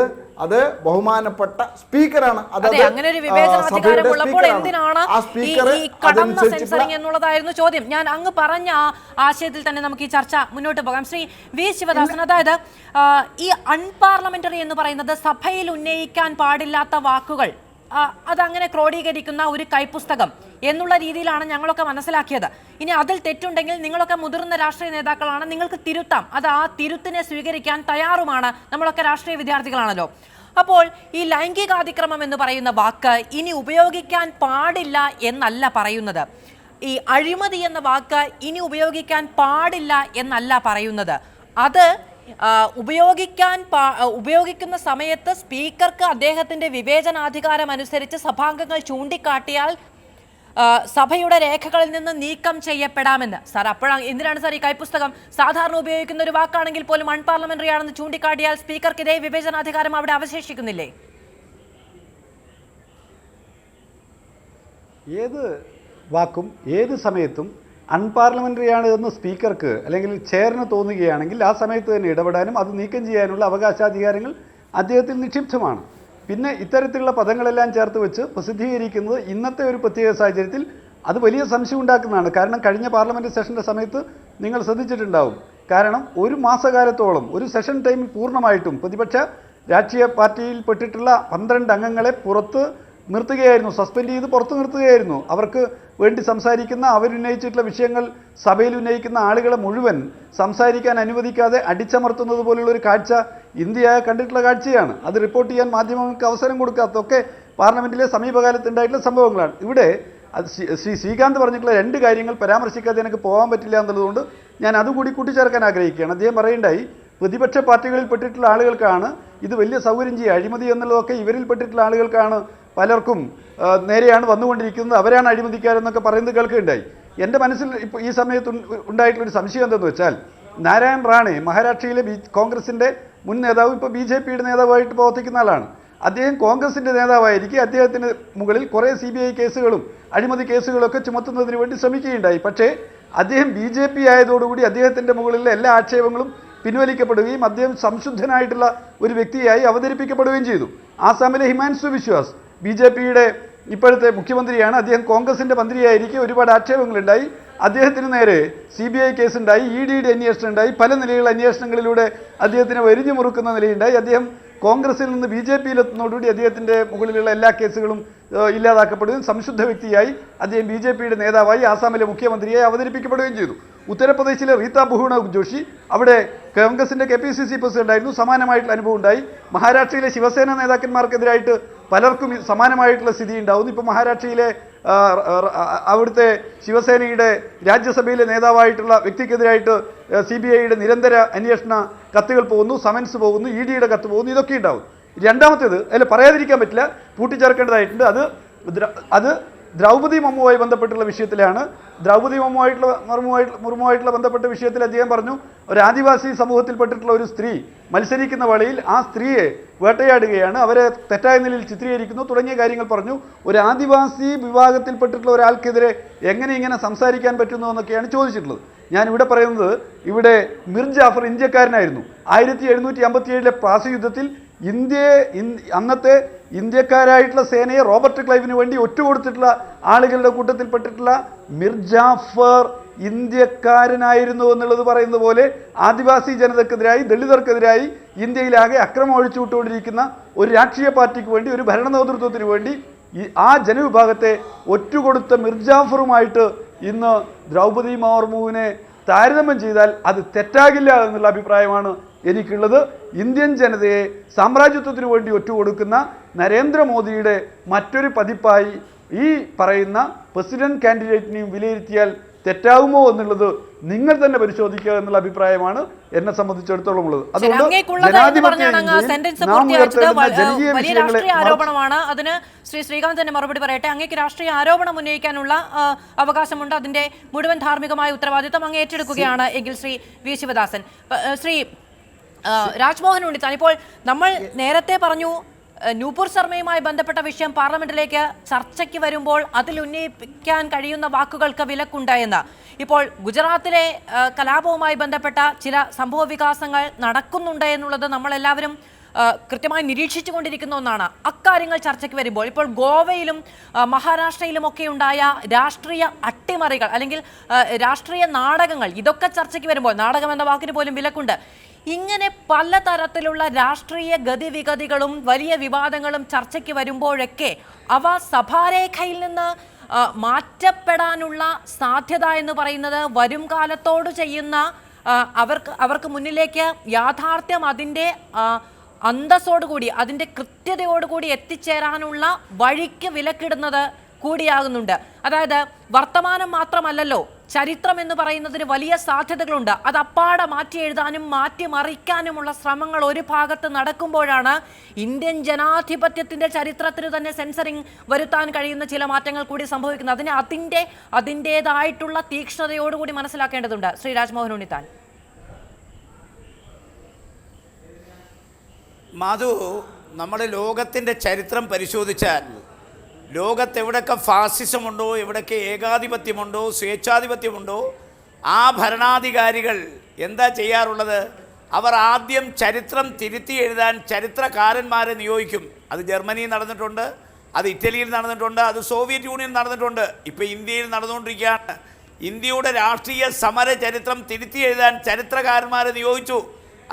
അത് ബഹുമാനപ്പെട്ട സ്പീക്കറാണ്. എന്നുള്ളതായിരുന്നു ചോദ്യം. ഞാൻ അങ്ങ് പറഞ്ഞ ആശയത്തിൽ തന്നെ നമുക്ക് ഈ ചർച്ച മുന്നോട്ട് പോകാം. ശ്രീ വി ശിവദാസൻ, അതായത് ഈ അൺപാർലമെന്ററി എന്ന് പറയുന്നത് സഭയിൽ ഉന്നയിക്കാൻ പാടില്ലാത്ത വാക്കുകൾ അതങ്ങനെ ക്രോഡീകരിക്കുന്ന ഒരു കൈപ്പുസ്തകം എന്നുള്ള രീതിയിലാണ് ഞങ്ങളൊക്കെ മനസ്സിലാക്കിയത്. ഇനി അതിൽ തെറ്റുണ്ടെങ്കിൽ നിങ്ങളൊക്കെ മുതിർന്ന രാഷ്ട്രീയ നേതാക്കളാണ്, നിങ്ങൾക്ക് തിരുത്താം. അത് ആ തിരുത്തിനെ സ്വീകരിക്കാൻ തയ്യാറുമാണ്. നമ്മളൊക്കെ രാഷ്ട്രീയ വിദ്യാർത്ഥികളാണല്ലോ. അപ്പോൾ ഈ ലൈംഗികാതിക്രമം എന്ന് പറയുന്ന വാക്ക് ഇനി ഉപയോഗിക്കാൻ പാടില്ല എന്നല്ല പറയുന്നത്. ഈ അഴിമതി എന്ന വാക്ക് ഇനി ഉപയോഗിക്കാൻ പാടില്ല എന്നല്ല പറയുന്നത്. അത് ഉപയോഗിക്കുന്ന സമയത്ത് സ്പീക്കർക്ക് അദ്ദേഹത്തിന്റെ വിവേചനാധികാരം അനുസരിച്ച് സഭാംഗങ്ങൾ ചൂണ്ടിക്കാട്ടിയാൽ സഭയുടെ രേഖകളിൽ നിന്ന് നീക്കം ചെയ്യപ്പെടാമെന്ന്. സാർ അപ്പോഴാണ് എന്തിനാണ് സാർ ഈ കൈപ്പുസ്തകം? സാധാരണ ഉപയോഗിക്കുന്ന ഒരു വാക്കാണെങ്കിൽ പോലും അൺപാർലമെന്ററി ആണെന്ന് ചൂണ്ടിക്കാട്ടിയാൽ സ്പീക്കർക്ക് ഇതേ വിവേചനാധികാരം അവിടെ അവശേഷിക്കുന്നില്ലേ? ഏത് വാക്കും ഏത് സമയത്തും അൺപാർലമെന്ററിയാണ് എന്ന് സ്പീക്കർക്ക് അല്ലെങ്കിൽ ചെയറിന് തോന്നുകയാണെങ്കിൽ ആ സമയത്ത് തന്നെ ഇടപെടാനും അത് നീക്കം ചെയ്യാനുള്ള അവകാശാധികാരങ്ങൾ അദ്ദേഹത്തിൽ നിക്ഷിപ്തമാണ്. പിന്നെ ഇത്തരത്തിലുള്ള പദങ്ങളെല്ലാം ചേർത്ത് വെച്ച് പ്രസിദ്ധീകരിക്കുന്നത് ഇന്നത്തെ ഒരു പ്രത്യേക സാഹചര്യത്തിൽ അത് വലിയ സംശയം ഉണ്ടാക്കുന്നതാണ്. കാരണം കഴിഞ്ഞ പാർലമെന്റ് സെഷന്റെ സമയത്ത് നിങ്ങൾ ശ്രദ്ധിച്ചിട്ടുണ്ടാവും. കാരണം ഒരു മാസകാലത്തോളം ഒരു സെഷൻ ടൈമിൽ പൂർണ്ണമായിട്ടും പ്രതിപക്ഷ രാഷ്ട്രീയ പാർട്ടിയിൽ പെട്ടിട്ടുള്ള 12 അംഗങ്ങളെ പുറത്ത് നിർത്തുകയായിരുന്നു, സസ്പെൻഡ് ചെയ്ത് പുറത്തു നിർത്തുകയായിരുന്നു. അവർക്ക് വേണ്ടി സംസാരിക്കുന്ന, അവരുന്നയിച്ചിട്ടുള്ള വിഷയങ്ങൾ സഭയിൽ ഉന്നയിക്കുന്ന ആളുകളെ മുഴുവൻ സംസാരിക്കാൻ അനുവദിക്കാതെ അടിച്ചമർത്തുന്നത് പോലുള്ള ഒരു കാഴ്ച ഇന്ത്യ കണ്ടിട്ടുള്ള കാഴ്ചയാണ്. അത് റിപ്പോർട്ട് ചെയ്യാൻ മാധ്യമങ്ങൾക്ക് അവസരം കൊടുക്കാത്തതൊക്കെ പാർലമെൻറ്റിലെ സമീപകാലത്തുണ്ടായിട്ടുള്ള സംഭവങ്ങളാണ്. ഇവിടെ ശ്രീ ശ്രീകാന്ത് പറഞ്ഞിട്ടുള്ള 2 കാര്യങ്ങൾ പരാമർശിക്കാതെ എനിക്ക് പോകാൻ പറ്റില്ല എന്നുള്ളതുകൊണ്ട് ഞാൻ അതുകൂടി കൂട്ടിച്ചേർക്കാൻ ആഗ്രഹിക്കുകയാണ്. അദ്ദേഹം പറയുണ്ടായി, പ്രതിപക്ഷ പാർട്ടികളിൽ പെട്ടിട്ടുള്ള ആളുകൾക്കാണ് ഇത് വലിയ സൗകര്യം ചെയ്യുക, അഴിമതി എന്നുള്ളതൊക്കെ ഇവരിൽ പെട്ടിട്ടുള്ള ആളുകൾക്കാണ്, പലർക്കും നേരെയാണ് വന്നുകൊണ്ടിരിക്കുന്നത്, അവരാണ് അഴിമതിക്കാരെന്നൊക്കെ പറയുന്നത് കേൾക്കുകയുണ്ടായി. എൻ്റെ മനസ്സിൽ ഇപ്പോൾ ഈ സമയത്ത് ഉണ്ടായിട്ടുള്ളൊരു സംശയം എന്തെന്ന് വെച്ചാൽ, നാരായൺ റാണെ മഹാരാഷ്ട്രയിലെ കോൺഗ്രസിൻ്റെ മുൻ നേതാവ്, ഇപ്പോൾ BJPയുടെ നേതാവായിട്ട് പ്രവർത്തിക്കുന്ന ആളാണ്. അദ്ദേഹം കോൺഗ്രസിൻ്റെ നേതാവായിരിക്കെ അദ്ദേഹത്തിന് മുകളിൽ കുറേ CBI കേസുകളും അഴിമതി കേസുകളൊക്കെ ചുമത്തുന്നതിന് വേണ്ടി ശ്രമിക്കുകയുണ്ടായി. പക്ഷേ അദ്ദേഹം BJP ആയതോടുകൂടി അദ്ദേഹത്തിൻ്റെ മുകളിലുള്ള എല്ലാ ആക്ഷേപങ്ങളും പിൻവലിക്കപ്പെടുകയും അദ്ദേഹം സംശുദ്ധനായിട്ടുള്ള ഒരു വ്യക്തിയായി അവതരിപ്പിക്കപ്പെടുകയും ചെയ്തു. ആസാമിലെ ഹിമാൻശു വിശ്വാസ് BJPയുടെ ഇപ്പോഴത്തെ മുഖ്യമന്ത്രിയാണ്. അദ്ദേഹം കോൺഗ്രസിൻ്റെ മന്ത്രിയായിരിക്കെ ഒരുപാട് ആക്ഷേപങ്ങളുണ്ടായി. അദ്ദേഹത്തിന് നേരെ CBI കേസുണ്ടായി, EDയുടെ അന്വേഷണം ഉണ്ടായി, പല നിലയിലുള്ള അന്വേഷണങ്ങളിലൂടെ അദ്ദേഹത്തിനെ വരിഞ്ഞു മുറുക്കുന്ന നിലയുണ്ടായി. അദ്ദേഹം കോൺഗ്രസിൽ നിന്ന് BJPയിലെത്തുന്നതോടുകൂടി അദ്ദേഹത്തിൻ്റെ മുകളിലുള്ള എല്ലാ കേസുകളും ഇല്ലാതാക്കപ്പെടുകയും സംശുദ്ധ വ്യക്തിയായി അദ്ദേഹം BJPയുടെ നേതാവായി ആസാമിലെ മുഖ്യമന്ത്രിയായി അവതരിപ്പിക്കപ്പെടുകയും ചെയ്തു. ഉത്തർപ്രദേശിലെ റീത്ത ബഹുഗുണ ജോഷി അവിടെ കോൺഗ്രസിൻ്റെ KPCC പ്രസിഡന്റായിരുന്നു, സമാനമായിട്ടുള്ള അനുഭവം ഉണ്ടായി. മഹാരാഷ്ട്രയിലെ ശിവസേന നേതാക്കന്മാർക്കെതിരായിട്ട് പലർക്കും സമാനമായിട്ടുള്ള സ്ഥിതി ഉണ്ടാവുന്നു. ഇപ്പോൾ മഹാരാഷ്ട്രയിലെ അവിടുത്തെ ശിവസേനയുടെ രാജ്യസഭയിലെ നേതാവായിട്ടുള്ള വ്യക്തിക്കെതിരായിട്ട് CBIയുടെ നിരന്തര അന്വേഷണ കത്തുകൾ പോകുന്നു, സമൻസ് പോകുന്നു, EDയുടെ കത്ത് പോകുന്നു, ഇതൊക്കെ ഉണ്ടാവും. രണ്ടാമത്തേത് അതിൽ പറയാതിരിക്കാൻ പറ്റില്ല, കൂട്ടിച്ചേർക്കേണ്ടതായിട്ടുണ്ട്. അത് ദ്രൗപദി മുർമുവുമായി ബന്ധപ്പെട്ടുള്ള വിഷയത്തിലാണ്. ദ്രൗപദി മുർമുവായിട്ടുള്ള ബന്ധപ്പെട്ട വിഷയത്തിൽ അദ്ദേഹം പറഞ്ഞു, ഒരു ആദിവാസി സമൂഹത്തിൽപ്പെട്ടിട്ടുള്ള ഒരു സ്ത്രീ മത്സരിക്കുന്ന വേളയിൽ ആ സ്ത്രീയെ വേട്ടയാടുകയാണ്, അവരെ തെറ്റായ നിലയിൽ ചിത്രീകരിക്കുന്നു തുടങ്ങിയ കാര്യങ്ങൾ പറഞ്ഞു. ഒരു ആദിവാസി വിഭാഗത്തിൽപ്പെട്ടിട്ടുള്ള ഒരാൾക്കെതിരെ എങ്ങനെ ഇങ്ങനെ സംസാരിക്കാൻ പറ്റുന്നു എന്നൊക്കെയാണ് ചോദിച്ചിട്ടുള്ളത്. ഞാൻ ഇവിടെ പറയുന്നത്, ഇവിടെ മിർ ജാഫർ ഇന്ത്യക്കാരനായിരുന്നു. 1757 പ്ലാസി യുദ്ധത്തിൽ അന്നത്തെ ഇന്ത്യക്കാരായിട്ടുള്ള സേനയെ റോബർട്ട് ക്ലൈവിന് വേണ്ടി ഒറ്റുകൊടുത്തിട്ടുള്ള ആളുകളുടെ കൂട്ടത്തിൽപ്പെട്ടിട്ടുള്ള മിർ ജാഫർ ഇന്ത്യക്കാരനായിരുന്നു എന്നുള്ളത് പറയുന്നത് പോലെ ആദിവാസി ജനതക്കെതിരായി, ദളിതർക്കെതിരായി ഇന്ത്യയിലാകെ അക്രമം ഒഴിച്ചുവിട്ടുകൊണ്ടിരിക്കുന്ന ഒരു രാഷ്ട്രീയ പാർട്ടിക്ക് വേണ്ടി, ഒരു ഭരണ നേതൃത്വത്തിന് വേണ്ടി ആ ജനവിഭാഗത്തെ ഒറ്റുകൊടുത്ത മിർ ജാഫറുമായിട്ട് ഇന്ന് ദ്രൗപദി മുർമുവിനെ താരതമ്യം ചെയ്താൽ അത് തെറ്റാകില്ല എന്നുള്ള അഭിപ്രായമാണ് എനിക്കുള്ളത്. ഇന്ത്യൻ ജനതയെ സാമ്രാജ്യത്വത്തിന് വേണ്ടി ഒറ്റുകൊടുക്കുന്ന നരേന്ദ്രമോദിയുടെ മറ്റൊരു പതിപ്പായി ഈ പറയുന്ന പ്രസിഡന്റ് കാൻഡിഡേറ്റിനെയും വിലയിരുത്തിയാൽ തെറ്റാവുമോ എന്നുള്ളത് നിങ്ങൾ തന്നെ പരിശോധിക്കുക എന്നുള്ള അഭിപ്രായമാണ് എന്നെ സംബന്ധിച്ചിടത്തോളം ഉള്ളത്. അതുകൊണ്ട് വലിയ രാഷ്ട്രീയ ആരോപണമാണ്. അതിന് ശ്രീകാന്ത് തന്നെ മറുപടി പറയട്ടെ. അങ്ങേക്ക് രാഷ്ട്രീയ ആരോപണം ഉന്നയിക്കാനുള്ള അവകാശമുണ്ട്, അതിന്റെ മുഴുവൻ ധാർമ്മികമായ ഉത്തരവാദിത്വം അങ്ങ് ഏറ്റെടുക്കുകയാണ് എങ്കിൽ ശ്രീ വി ശിവദാസൻ. ശ്രീ രാജ്മോഹൻ ഉണ്ണിത്താൻ, ഇപ്പോൾ നമ്മൾ നേരത്തെ പറഞ്ഞു നൂപുർ ശർമ്മയുമായി ബന്ധപ്പെട്ട വിഷയം പാർലമെന്റിലേക്ക് ചർച്ചയ്ക്ക് വരുമ്പോൾ അതിൽ ഉന്നയിക്കാൻ കഴിയുന്ന വാക്കുകൾക്ക് വിലക്കുണ്ടായെന്ന്. ഇപ്പോൾ ഗുജറാത്തിലെ കലാപവുമായി ബന്ധപ്പെട്ട ചില സംഭവ വികാസങ്ങൾ നടക്കുന്നുണ്ട് എന്നുള്ളത് നമ്മളെല്ലാവരും കൃത്യമായി നിരീക്ഷിച്ചു കൊണ്ടിരിക്കുന്ന ഒന്നാണ്. അക്കാര്യങ്ങൾ ചർച്ചയ്ക്ക് വരുമ്പോൾ ഇപ്പോൾ ഗോവയിലും മഹാരാഷ്ട്രയിലുമൊക്കെ ഉണ്ടായ രാഷ്ട്രീയ അട്ടിമറികൾ അല്ലെങ്കിൽ രാഷ്ട്രീയ നാടകങ്ങൾ, ഇതൊക്കെ ചർച്ചയ്ക്ക് വരുമ്പോൾ, നാടകം എന്ന വാക്കിന് പോലും വിലക്കുണ്ട്. ഇങ്ങനെ പലതരത്തിലുള്ള രാഷ്ട്രീയ ഗതിവിഗതികളും വലിയ വിവാദങ്ങളും ചർച്ചയ്ക്ക് വരുമ്പോഴൊക്കെ അവ സഭാരേഖയിൽ നിന്ന് മാറ്റപ്പെടാനുള്ള സാധ്യത എന്ന് പറയുന്നത് വരും കാലത്തോട് ചെയ്യുന്ന അവർക്ക് മുന്നിലേക്ക് യാഥാർത്ഥ്യം അതിൻ്റെ അന്തസ്സോടുകൂടി, അതിൻ്റെ കൃത്യതയോടുകൂടി എത്തിച്ചേരാനുള്ള വഴിക്ക് വിലക്കിടുന്നത് കൂടിയാകുന്നുണ്ട്. അതായത് വർത്തമാനം മാത്രമല്ലല്ലോ, ചരിത്രം എന്ന് പറയുന്നതിന് വലിയ സാധ്യതകളുണ്ട്. അത് അപ്പാടെ മാറ്റി എഴുതാനും മാറ്റിമറിക്കാനുമുള്ള ശ്രമങ്ങൾ ഒരു ഭാഗത്ത് നടക്കുമ്പോഴാണ് ഇന്ത്യൻ ജനാധിപത്യത്തിന്റെ ചരിത്രത്തിന് തന്നെ സെൻസറിങ് വരുത്താൻ കഴിയുന്ന ചില മാറ്റങ്ങൾ കൂടി സംഭവിക്കുന്നത്. അതിന് അതിൻ്റെതായിട്ടുള്ള തീക്ഷ്ണതയോടുകൂടി മനസ്സിലാക്കേണ്ടതുണ്ട്. ശ്രീ രാജ്മോഹൻ ഉണ്ണിത്താൻ. മാധു, നമ്മുടെ ലോകത്തിൻ്റെ ചരിത്രം പരിശോധിച്ചാൽ ലോകത്തെവിടെയൊക്കെ ഫാസിസമുണ്ടോ, എവിടെയൊക്കെ ഏകാധിപത്യമുണ്ടോ, സ്വേച്ഛാധിപത്യമുണ്ടോ, ആ ഭരണാധികാരികൾ എന്താ ചെയ്യാറുള്ളത്? അവർ ആദ്യം ചരിത്രം തിരുത്തി എഴുതാൻ ചരിത്രകാരന്മാരെ നിയോഗിക്കും. അത് ജർമ്മനിയിൽ നടന്നിട്ടുണ്ട്, അത് ഇറ്റലിയിൽ നടന്നിട്ടുണ്ട്, അത് സോവിയറ്റ് യൂണിയൻ നടന്നിട്ടുണ്ട്, ഇപ്പോൾ ഇന്ത്യയിൽ നടന്നുകൊണ്ടിരിക്കുകയാണ്. ഇന്ത്യയുടെ രാഷ്ട്രീയ സമര ചരിത്രം തിരുത്തി എഴുതാൻ ചരിത്രകാരന്മാരെ നിയോഗിച്ചു.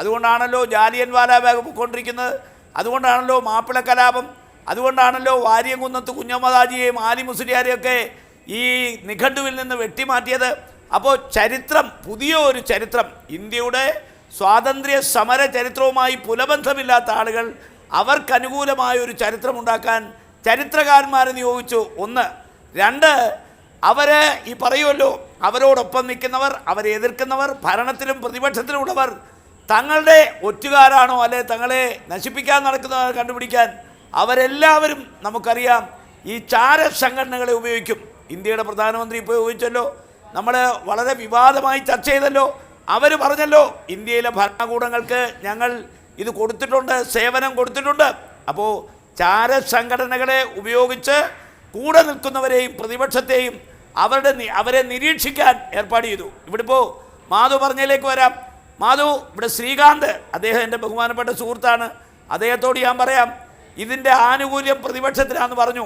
അതുകൊണ്ടാണല്ലോ ജാലിയൻ വാലാബാഗ് പോയിക്കൊണ്ടിരിക്കുന്നത്, അതുകൊണ്ടാണല്ലോ മാപ്പിള കലാപം, അതുകൊണ്ടാണല്ലോ വാര്യംകുന്നത്ത് കുഞ്ഞമ്മദാജിയെയും ആലി മുസ്ലിയാരെയൊക്കെ ഈ നിഘണ്ടുവിൽ നിന്ന് വെട്ടിമാറ്റിയത്. അപ്പോൾ ചരിത്രം, പുതിയ ഒരു ചരിത്രം, ഇന്ത്യയുടെ സ്വാതന്ത്ര്യ സമര ചരിത്രവുമായി പുലബന്ധമില്ലാത്ത ആളുകൾ അവർക്കനുകൂലമായ ഒരു ചരിത്രമുണ്ടാക്കാൻ ചരിത്രകാരന്മാരെ നിയോഗിച്ചു. ഒന്ന്. രണ്ട്, അവർ ഈ പറയുമല്ലോ, അവരോടൊപ്പം നിൽക്കുന്നവർ, അവരെ എതിർക്കുന്നവർ, ഭരണത്തിലും പ്രതിപക്ഷത്തിലുമുള്ളവർ തങ്ങളുടെ ഒറ്റുകാരാണോ അല്ലെ തങ്ങളെ നശിപ്പിക്കാൻ നടക്കുന്നവർ കണ്ടുപിടിക്കാൻ അവരെല്ലാവരും നമുക്കറിയാം ഈ ചാര സംഘടനകളെ ഉപയോഗിക്കും. ഇന്ത്യയുടെ പ്രധാനമന്ത്രി ഇപ്പോൾ ഉപയോഗിച്ചല്ലോ, നമ്മൾ വളരെ വിവാദമായി ചർച്ച ചെയ്തല്ലോ. അവർ പറഞ്ഞല്ലോ ഇന്ത്യയിലെ ഭരണകൂടങ്ങൾക്ക് ഞങ്ങൾ ഇത് കൊടുത്തിട്ടുണ്ട്, സേവനം കൊടുത്തിട്ടുണ്ട്. അപ്പോൾ ചാര സംഘടനകളെ ഉപയോഗിച്ച് കൂടെ നിൽക്കുന്നവരെയും പ്രതിപക്ഷത്തെയും അവരെ നിരീക്ഷിക്കാൻ ഏർപ്പാട് ചെയ്തു. ഇവിടെ ഇപ്പോൾ മാധു പറഞ്ഞതിലേക്ക് വരാം. മാധു, ഇവിടെ ശ്രീകാന്ത്, അദ്ദേഹം എൻ്റെ ബഹുമാനപ്പെട്ട സുഹൃത്താണ്, അദ്ദേഹത്തോട് ഞാൻ പറയാം, ഇതിൻ്റെ ആനുകൂല്യം പ്രതിപക്ഷത്തിനാണെന്ന് പറഞ്ഞു.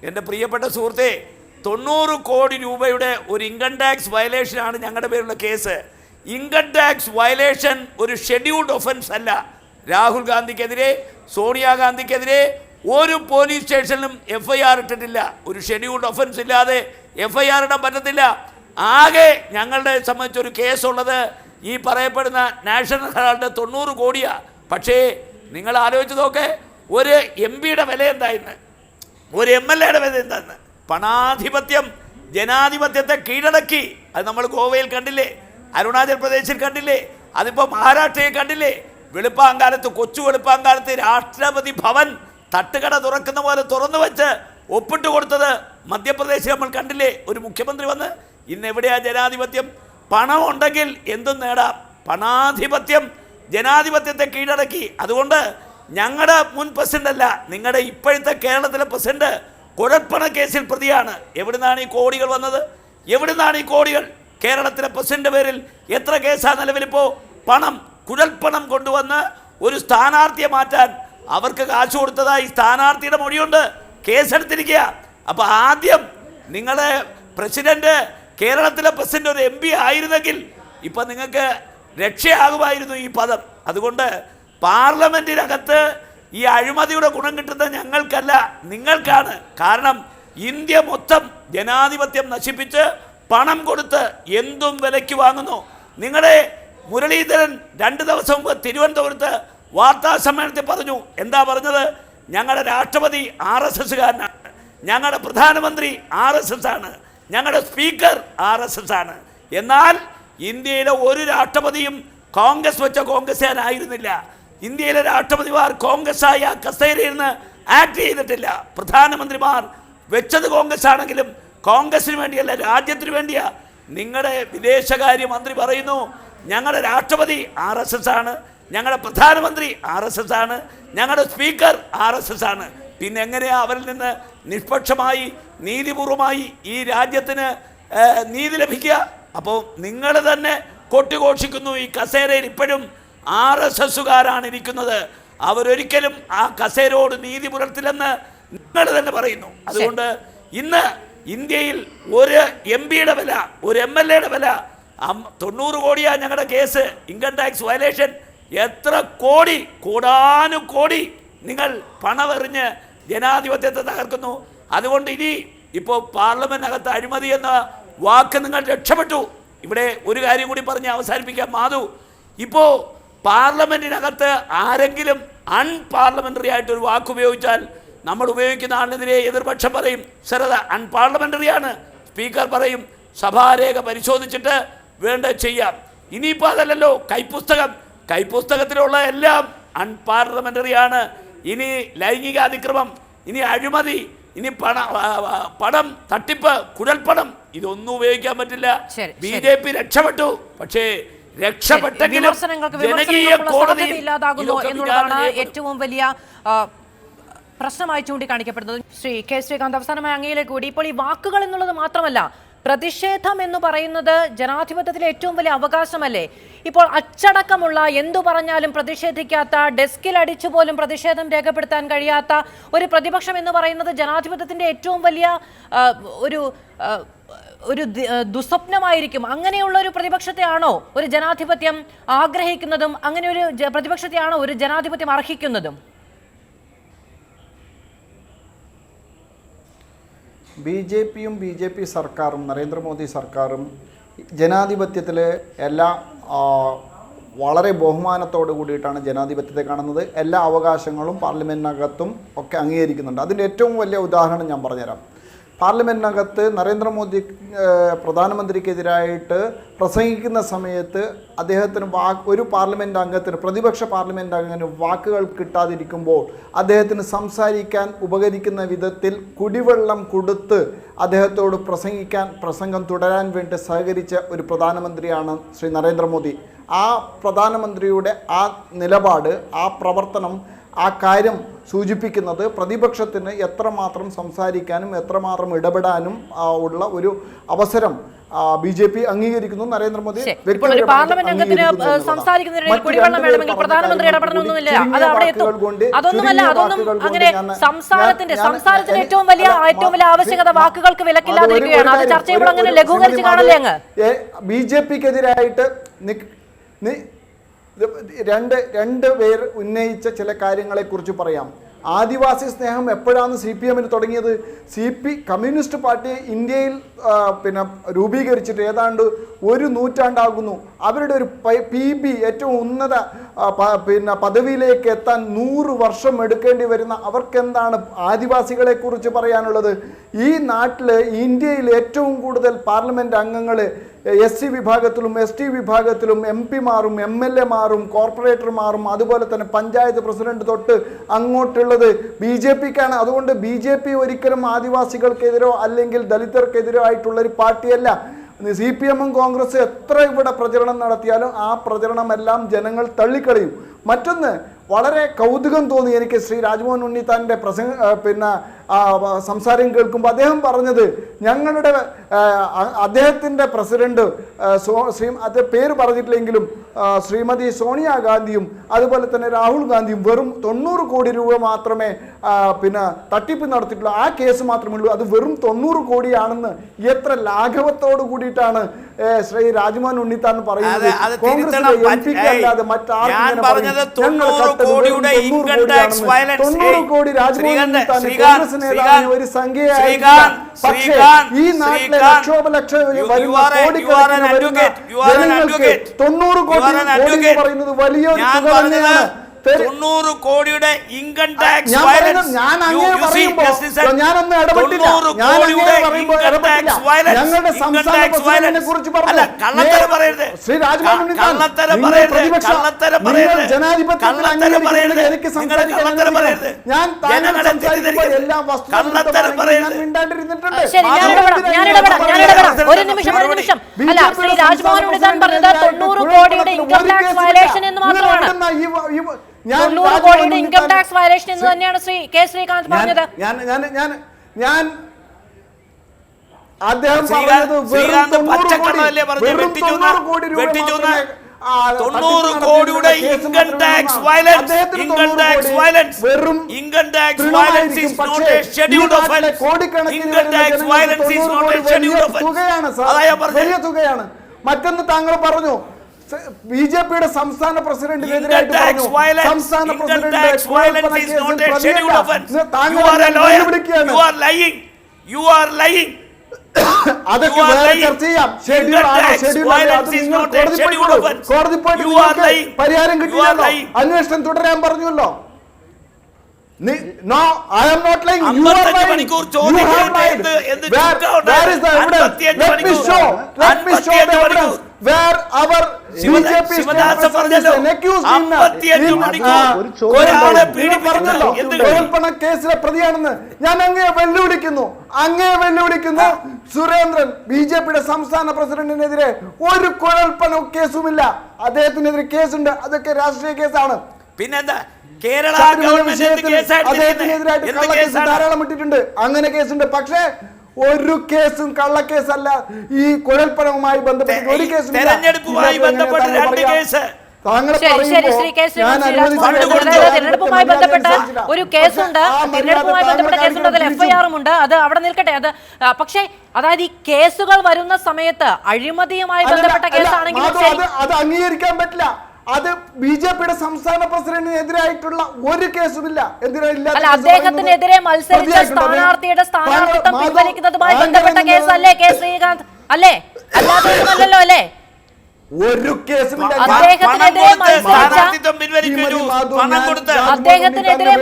എൻ്റെ പ്രിയപ്പെട്ട സുഹൃത്തെ, 90 കോടി രൂപയുടെ ഒരു ഇൻകം ടാക്സ് വയലേഷനാണ് ഞങ്ങളുടെ പേരുള്ള കേസ്. ഇൻകം ടാക്സ് വയലേഷൻ ഒരു ഷെഡ്യൂൾഡ് ഒഫൻസ് അല്ല. രാഹുൽ ഗാന്ധിക്കെതിരെ, സോണിയാഗാന്ധിക്കെതിരെ ഒരു പോലീസ് സ്റ്റേഷനിലും FIR ഇട്ടിട്ടില്ല. ഒരു ഷെഡ്യൂൾഡ് ഒഫൻസ് ഇല്ലാതെ FIR ഇടാൻ പറ്റത്തില്ല. ആകെ ഞങ്ങളുടെ സംബന്ധിച്ചൊരു കേസുള്ളത് ഈ പറയപ്പെടുന്ന നാഷണൽ ഹെറാൾഡ് 90 കോടിയാണ്. പക്ഷേ നിങ്ങൾ ആലോചിച്ച് നോക്ക്, ഒരു MP-യുടെ വില എന്തായിരുന്നു, ഒരു MLA-യുടെ വില എന്തായിരുന്നു? പണാധിപത്യം ജനാധിപത്യത്തെ കീഴടക്കി. അത് നമ്മൾ ഗോവയിൽ കണ്ടില്ലേ, അരുണാചൽ പ്രദേശിൽ കണ്ടില്ലേ, അതിപ്പോൾ മഹാരാഷ്ട്രയിൽ കണ്ടില്ലേ. വെളുപ്പാങ്കാലത്ത്, കൊച്ചു വെളുപ്പാങ്കാലത്ത് രാഷ്ട്രപതി ഭവൻ തട്ടുകട തുറക്കുന്ന പോലെ തുറന്നു വെച്ച് ഒപ്പിട്ട് കൊടുത്തത് മധ്യപ്രദേശിൽ നമ്മൾ കണ്ടില്ലേ. ഒരു മുഖ്യമന്ത്രി വന്ന്, ഇന്ന് എവിടെയാ ജനാധിപത്യം? പണം ഉണ്ടെങ്കിൽ എന്തും നേടാം. പണാധിപത്യം ജനാധിപത്യത്തെ കീഴടക്കി. അതുകൊണ്ട് ഞങ്ങളുടെ മുൻ പ്രസിഡന്റ് അല്ല, നിങ്ങളുടെ ഇപ്പോഴത്തെ കേരളത്തിലെ പ്രസിഡന്റ് കുഴൽപ്പണ കേസിൽ പ്രതിയാണ്. എവിടുന്നാണ് ഈ കോടികൾ വന്നത്? എവിടുന്നാണ് ഈ കോടികൾ? കേരളത്തിലെ പ്രസിഡന്റ് പേരിൽ എത്ര കേസാണ് നിലവിലിപ്പോൾ? പണം, കുഴൽപ്പണം കൊണ്ടുവന്ന് ഒരു സ്ഥാനാർത്ഥിയെ മാറ്റാൻ അവർക്ക് കാശ് കൊടുത്തതായി സ്ഥാനാർത്ഥിയുടെ മൊഴിയുണ്ട്, കേസെടുത്തിരിക്കുക. അപ്പോൾ ആദ്യം നിങ്ങളുടെ പ്രസിഡന്റ്, കേരളത്തിലെ പ്രസിഡന്റ് ഒരു MP ആയിരുന്നെങ്കിൽ ഇപ്പം നിങ്ങൾക്ക് രക്ഷയാകുമായിരുന്നു ഈ പദം. അതുകൊണ്ട് പാർലമെൻറ്റിനകത്ത് ഈ അഴിമതിയുടെ ഗുണം കിട്ടുന്നത് ഞങ്ങൾക്കല്ല, നിങ്ങൾക്കാണ്. കാരണം ഇന്ത്യ മൊത്തം ജനാധിപത്യം നശിപ്പിച്ച് പണം കൊടുത്ത് എന്തും വിലയ്ക്ക് വാങ്ങുന്നു. നിങ്ങളുടെ മുരളീധരൻ 2 ദിവസം മുമ്പ് തിരുവനന്തപുരത്ത് വാർത്താ സമ്മേളനത്തിൽ പറഞ്ഞു. എന്താ പറഞ്ഞത്? ഞങ്ങളുടെ രാഷ്ട്രപതി RSSകാരനാണ്, ഞങ്ങളുടെ പ്രധാനമന്ത്രി RSS ആണ്, ഞങ്ങളുടെ സ്പീക്കർ RSS ആണ്. എന്നാൽ ഇന്ത്യയിലെ ഒരു രാഷ്ട്രപതിയും കോൺഗ്രസ് വെച്ച കോൺഗ്രസ്സുകാരായിരുന്നില്ല. ഇന്ത്യയിലെ രാഷ്ട്രപതിമാർ കോൺഗ്രസ്സായ കസേരയിൽ നിന്ന് ആക്ട് ചെയ്തിട്ടില്ല. പ്രധാനമന്ത്രിമാർ വെച്ചത് കോൺഗ്രസ് ആണെങ്കിലും കോൺഗ്രസിന് വേണ്ടിയല്ല, രാജ്യത്തിന് വേണ്ടിയാ. നിങ്ങളുടെ വിദേശകാര്യ മന്ത്രി പറയുന്നു ഞങ്ങളുടെ രാഷ്ട്രപതി RSS ആണ്, ഞങ്ങളുടെ പ്രധാനമന്ത്രി RSS ആണ്, ഞങ്ങളുടെ സ്പീക്കർ RSS ആണ്. പിന്നെ എങ്ങനെയാണ് അവരിൽ നിന്ന് നിഷ്പക്ഷമായി നീതിപൂർവമായി ഈ രാജ്യത്തിന് നീതി ലഭിക്കുക? അപ്പോൾ നിങ്ങൾ തന്നെ കൊട്ടിഘോഷിക്കുന്നു ഈ കസേരയിൽ ഇപ്പോഴും RSSകാരാണ് ഇരിക്കുന്നത്, അവരൊരിക്കലും ആ കസേരയോട് നീതി പുലർത്തില്ലെന്ന് നിങ്ങൾ തന്നെ പറയുന്നു. അതുകൊണ്ട് ഇന്ന് ഇന്ത്യയിൽ ഒരു MP-യുടെ വില, ഒരു MLA-യുടെ വില 90 കോടിയാണ് ഞങ്ങളുടെ കേസ്, ഇൻകം ടാക്സ് വയലേഷൻ. എത്ര കോടി, കോടാനുകോടി നിങ്ങൾ പണമെറിഞ്ഞ് ജനാധിപത്യത്തെ തകർക്കുന്നു. അതുകൊണ്ട് ഇനി ഇപ്പോൾ പാർലമെൻറ്റിനകത്ത് അഴിമതി എന്ന വാക്ക് നിങ്ങൾ രക്ഷപ്പെട്ടു. ഇവിടെ ഒരു കാര്യം കൂടി പറഞ്ഞ് അവസാനിപ്പിക്കാം മാധു. ഇപ്പോൾ പാർലമെൻറ്റിനകത്ത് ആരെങ്കിലും അൺപാർലമെൻ്ററി ആയിട്ടൊരു വാക്ക് ഉപയോഗിച്ചാൽ നമ്മൾ ഉപയോഗിക്കുന്ന ആളിനെതിരെ എതിർപക്ഷം പറയും സർ അത് അൺപാർലമെൻ്ററിയാണ്. സ്പീക്കർ പറയും സഭാരേഖ പരിശോധിച്ചിട്ട് വേണ്ട ചെയ്യാം. ഇനിയിപ്പോൾ അതല്ലല്ലോ, കൈപ്പുസ്തകത്തിലുള്ള എല്ലാം അൺപാർലമെൻ്ററിയാണ്. ഇനി ലൈംഗിക അതിക്രമം, ഇനി അഴിമതി, ഇനി പണം തട്ടിപ്പ്, കുഴൽപ്പണം, ഇതൊന്നും ഉപയോഗിക്കാൻ പറ്റില്ല. BJP രക്ഷപ്പെട്ടു. പക്ഷേ രക്ഷപ്പെട്ടെങ്കിലും ജനകീയ കോടതി ഇല്ലാതാകുന്നു എന്നുള്ളതാണ് ഏറ്റവും വലിയ പ്രശ്നമായി ചൂണ്ടിക്കാണിക്കപ്പെടുന്നത്. ശ്രീ K. ശ്രീകാന്ത്, അവസാനമായി അങ്ങയിലേക്ക് കൂടി, ഇപ്പോൾ ഈ വാക്കുകൾ എന്നുള്ളത് മാത്രമല്ല, പ്രതിഷേധം എന്ന് പറയുന്നത് ജനാധിപത്യത്തിലെ ഏറ്റവും വലിയ അവകാശമല്ലേ? ഇപ്പോൾ അച്ചടക്കമുള്ള, എന്തു പറഞ്ഞാലും പ്രതിഷേധിക്കാത്ത, ഡെസ്കിൽ അടിച്ചു പോലും പ്രതിഷേധം രേഖപ്പെടുത്താൻ കഴിയാത്ത ഒരു പ്രതിപക്ഷം എന്ന് പറയുന്നത് ജനാധിപത്യത്തിന്റെ ഏറ്റവും വലിയ ഒരു ദുസ്വപ്നമായിരിക്കും. അങ്ങനെയുള്ള ഒരു പ്രതിപക്ഷത്തെയാണോ ഒരു ജനാധിപത്യം ആഗ്രഹിക്കുന്നതും? അങ്ങനെ ഒരു പ്രതിപക്ഷത്തെയാണോ ഒരു ജനാധിപത്യം അർഹിക്കുന്നതും? ബി.ജെ.പിയും ബി.ജെ.പി സർക്കാരും നരേന്ദ്രമോദി സർക്കാരും ജനാധിപത്യത്തിലെ എല്ലാ വളരെ ബഹുമാനത്തോടു കൂടിയിട്ടാണ് ജനാധിപത്യത്തെ കാണുന്നത്. എല്ലാ അവകാശങ്ങളും പാർലമെൻറ്റിനകത്തും ഒക്കെ അംഗീകരിക്കുന്നുണ്ട്. അതിൻ്റെ ഏറ്റവും വലിയ ഉദാഹരണം ഞാൻ പറഞ്ഞുതരാം. പാർലമെൻറ്റിനകത്ത് നരേന്ദ്രമോദി പ്രധാനമന്ത്രിക്കെതിരായിട്ട് പ്രസംഗിക്കുന്ന സമയത്ത് അദ്ദേഹത്തിന് ഒരു പാർലമെൻറ്റ് അംഗത്തിന്, പ്രതിപക്ഷ പാർലമെൻറ്റ് അംഗത്തിന് വാക്കുകൾ കിട്ടാതിരിക്കുമ്പോൾ അദ്ദേഹത്തിന് സംസാരിക്കാൻ ഉപകരിക്കുന്ന വിധത്തിൽ കുടിവെള്ളം കൊടുത്ത് അദ്ദേഹത്തോട് പ്രസംഗം തുടരാൻ വേണ്ടി സഹകരിച്ച ഒരു പ്രധാനമന്ത്രിയാണ് ശ്രീ നരേന്ദ്രമോദി. ആ പ്രധാനമന്ത്രിയുടെ ആ നിലപാട്, ആ പ്രവർത്തനം, ആ കാര്യം സൂചിപ്പിക്കുന്നത് പ്രതിപക്ഷത്തിന് എത്രമാത്രം സംസാരിക്കാനും എത്രമാത്രം ഇടപെടാനും ഉള്ള ഒരു അവസരം ബി.ജെ.പി അംഗീകരിക്കുന്നു. നരേന്ദ്രമോദി പാർലമെന്റ് അംഗത്തിന് സംസാരിക്കുന്നതിനിടയിൽ കുടിവെള്ളം വേണമെങ്കിൽ പ്രധാനമന്ത്രി ഇടപെടണമെന്നില്ല. അത് അവിടെ എത്തും. അതൊന്നുമല്ല, അതൊന്നും അങ്ങനെ സംസാരത്തിന്റെ ഏറ്റവും വലിയ ആവശ്യകത വാക്കുകൾക്ക് വിലക്കില്ലാതിരിക്കുകയാണ്. അത് ചർച്ച ചെയ്യുമ്പോൾ അങ്ങനെ ലഘൂകരിച്ച് കാണല്ലേ അങ്ങ്? ബി.ജെ.പിക്കെതിരായിട്ട് രണ്ട് പേർ ഉന്നയിച്ച ചില കാര്യങ്ങളെക്കുറിച്ച് പറയാം. ആദിവാസി സ്നേഹം എപ്പോഴാണ് CPM തുടങ്ങിയത്? കമ്മ്യൂണിസ്റ്റ് പാർട്ടി ഇന്ത്യയിൽ രൂപീകരിച്ചിട്ട് ഏതാണ്ട് ഒരു നൂറ്റാണ്ടാകുന്നു. അവരുടെ ഒരു PB ഏറ്റവും ഉന്നത പദവിയിലേക്ക് എത്താൻ 100 വർഷം എടുക്കേണ്ടി വരുന്ന അവർക്കെന്താണ് ആദിവാസികളെ കുറിച്ച് പറയാനുള്ളത്? ഈ നാട്ടിൽ, ഇന്ത്യയിൽ ഏറ്റവും കൂടുതൽ പാർലമെന്റ് അംഗങ്ങൾ SC വിഭാഗത്തിലും ST വിഭാഗത്തിലും MP-മാരും MLA-മാരും കോർപ്പറേറ്റർമാരും അതുപോലെ തന്നെ പഞ്ചായത്ത് പ്രസിഡന്റ് തൊട്ട് അങ്ങോട്ടുള്ളത് BJP-ക്കാണ്. അതുകൊണ്ട് BJP ഒരിക്കലും ആദിവാസികൾക്കെതിരോ അല്ലെങ്കിൽ ദലിതർക്കെതിരോ ആയിട്ടുള്ളൊരു പാർട്ടിയല്ല. CPM-ഉം കോൺഗ്രസ് എത്ര ഇവിടെ പ്രചരണം നടത്തിയാലും ആ പ്രചരണമെല്ലാം ജനങ്ങൾ തള്ളിക്കളയും. മറ്റൊന്ന്, വളരെ കൗതുകം തോന്നി എനിക്ക് ശ്രീ രാജ്മോഹൻ ഉണ്ണിത്താൻ്റെ സംസാരം കേൾക്കുമ്പോൾ അദ്ദേഹം പറഞ്ഞത്, ഞങ്ങളുടെ അദ്ദേഹത്തിൻ്റെ പ്രസിഡന്റ് പേര് പറഞ്ഞിട്ടില്ലെങ്കിലും ശ്രീമതി സോണിയാഗാന്ധിയും അതുപോലെ തന്നെ രാഹുൽ ഗാന്ധിയും വെറും 90 കോടി രൂപ മാത്രമേ തട്ടിപ്പ് നടത്തിയിട്ടുള്ളൂ. ആ കേസ് മാത്രമേ ഉള്ളൂ. അത് വെറും 90 കോടിയാണെന്ന് എത്ര ലാഘവത്തോടു കൂടിയിട്ടാണ് ശ്രീ രാജ്മോഹൻ ഉണ്ണിത്താൻ പറയുന്നത്. കോൺഗ്രസിലെ MP അല്ലാതെ മറ്റാർക്കും 90 കോടി രാജ്മോഹൻ ഉണ്ണിത്താൻ കോൺഗ്രസ് നേതാവിന് ഒരു സംഖ്യയായില്ല. പക്ഷേ ഈ നാട്ടിലെ ലക്ഷോപലക്ഷം വരുന്ന കോടിക്കണക്കിന് വരുന്ന ജനങ്ങൾക്ക് 90 കോടി പറയുന്നത് വലിയൊരു തുക തന്നെയാണ്. 90 കോടിയുടെ ഇൻകം ടാക്സ് ഞാനൊന്നും ഇടപെട്ടില്ല. ഞങ്ങളുടെ സംസ്ഥാന പ്രസിഡന്റിനെ കുറിച്ച് പറഞ്ഞു. ശ്രീ രാജ്മോഹൻ ഉണ്ണിത്താൻ, ജനാധിപത്യത്തിൽ അംഗീകരിക്കുന്നത് എനിക്ക് സംസാരിക്കാൻ ഞാൻ താങ്കൾ സംസാരിക്കുമ്പോൾ എല്ലാം മിണ്ടാണ്ടിരുന്നിട്ടുണ്ട്. ഒരു നിമിഷം. അല്ല, ശ്രീ രാജ്മോഹൻ ഉണ്ണിത്താൻ പറഞ്ഞത് 90 കോടിയുടെ ഇൻകം ടാക്സ് വയലേഷൻ എന്ന് മാത്രമാണ്. 90 കോടിയുടെ ഇൻകം ടാക്സ് വയലേഷൻ എന്ന് തന്നെയാണ് ശ്രീ കെ ശ്രീകാന്ത് പറഞ്ഞത്. ഞാൻ അദ്ദേഹം പറഞ്ഞത് 90 കോടി രൂപ 90 കോടിയുടെ income tax violence is not a scheduled offence. Income tax violence is not a scheduled offence. വലിയ തുകയാണ്. മറ്റൊന്ന് താങ്കൾ പറഞ്ഞു, BJP-യുടെ സംസ്ഥാന പ്രസിഡന്റിനെതിരായിട്ട് പറഞ്ഞു, സംസ്ഥാന പ്രസിഡന്റ് അതൊക്കെ വേറെ ചർച്ച ചെയ്യാം. കോടതി പോയിട്ട് പരിഹാരം കിട്ടിയല്ലോ, അന്വേഷണം തുടരാൻ പറഞ്ഞല്ലോ. No, I am not lying. You are lying. You have lied. Where is the evidence? Let me show the evidence where our BJP കേസിലെ പ്രതിയാണെന്ന് ഞാൻ അങ്ങേ വെല്ലുവിളിക്കുന്നു. സുരേന്ദ്രൻ, BJP-യുടെ സംസ്ഥാന പ്രസിഡന്റിനെതിരെ ഒരു കുഴൽപ്പണ കേസുമില്ല. അദ്ദേഹത്തിനെതിരെ കേസുണ്ട്. അതൊക്കെ രാഷ്ട്രീയ കേസാണ്. പിന്നെന്താ അദ്ദേഹത്തിനെതിരായിട്ട് ധാരാളം ഇട്ടിട്ടുണ്ട്. അങ്ങനെ കേസുണ്ട്. പക്ഷേ ഒരു കേസും കള്ളക്കേസല്ല. ഈ കുഴൽപ്പണവുമായി ബന്ധപ്പെട്ട് ഒരു കേസും തെരഞ്ഞെടുപ്പുമായി ബന്ധപ്പെട്ട ഒരു കേസുണ്ട്. തെരഞ്ഞെടുപ്പുമായി ബന്ധപ്പെട്ട കേസുണ്ട്. അതിൽ FIR-ഉം ഉണ്ട്. അത് അവിടെ നിൽക്കട്ടെ. അത് പക്ഷേ അതായത് ഈ കേസുകൾ വരുന്ന സമയത്ത് അഴിമതിയുമായി ബന്ധപ്പെട്ട കേസാണെങ്കിലും അത് അംഗീകരിക്കാൻ പറ്റില്ല. അത് BJP-യുടെ സംസ്ഥാന പ്രസിഡന്റിനെതിരായിട്ടുള്ള ഒരു കേസുമില്ല. അല്ല, അദ്ദേഹത്തിനെതിരെ മത്സരിച്ച സ്ഥാനാർത്ഥിയുടെ സ്ഥാനാർത്ഥിത്വം പിൻവലിക്കുന്നതുമായി ബന്ധപ്പെട്ട കേസല്ലേ കെ ശ്രീകാന്ത്? അല്ലേ? അല്ലാതെ ഒന്നുമല്ലല്ലോ അല്ലേ? ഒരു കേസുമില്ല. അദ്ദേഹത്തിനെതിരെ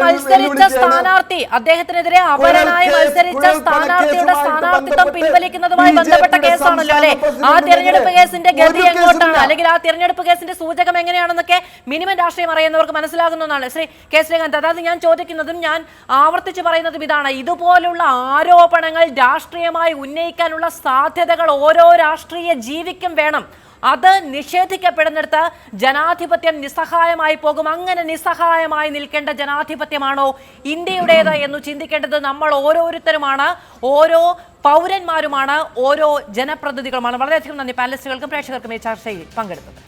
മത്സരിച്ച സ്ഥാനാർത്ഥി, അദ്ദേഹത്തിനെതിരെ അപരനായി മത്സരിച്ച സ്ഥാനാർത്ഥിയുടെ സ്ഥാനാർത്ഥിത്വം പിൻവലിക്കുന്നതുമായി ബന്ധപ്പെട്ട കേസാണല്ലോ അല്ലെ? ആ തിരഞ്ഞെടുപ്പ് കേസിന്റെ ഗതി എങ്ങോട്ടാണ്, അല്ലെങ്കിൽ ആ തിരഞ്ഞെടുപ്പ് കേസിന്റെ സൂചകം എങ്ങനെയാണെന്നൊക്കെ മിനിമം രാഷ്ട്രീയം അറിയുന്നവർക്ക് മനസ്സിലാകുന്നതാണ് ശ്രീ കെ ശ്രീകാന്ത്. അതായത് ഞാൻ ചോദിക്കുന്നതും ഞാൻ ആവർത്തിച്ച് പറയുന്നതും ഇതാണ്, ഇതുപോലുള്ള ആരോപണങ്ങൾ രാഷ്ട്രീയമായി ഉന്നയിക്കാനുള്ള സാധ്യതകൾ ഓരോ രാഷ്ട്രീയ ജീവിക്കും വേണം. അത് നിഷേധിക്കപ്പെടുന്നിടത്ത് ജനാധിപത്യം നിസ്സഹായമായി പോകും. അങ്ങനെ നിസ്സഹായമായി നിൽക്കേണ്ട ജനാധിപത്യമാണോ ഇന്ത്യയുടേത് എന്ന് ചിന്തിക്കേണ്ടത് നമ്മൾ ഓരോരുത്തരുമാണ്, ഓരോ പൗരന്മാരുമാണ്, ഓരോ ജനപ്രതിനിധികളുമാണ്. വളരെയധികം നന്ദി പാനലിസ്റ്റുകൾക്കും പ്രേക്ഷകർക്കും ഈ ചർച്ചയിൽ പങ്കെടുത്തത്.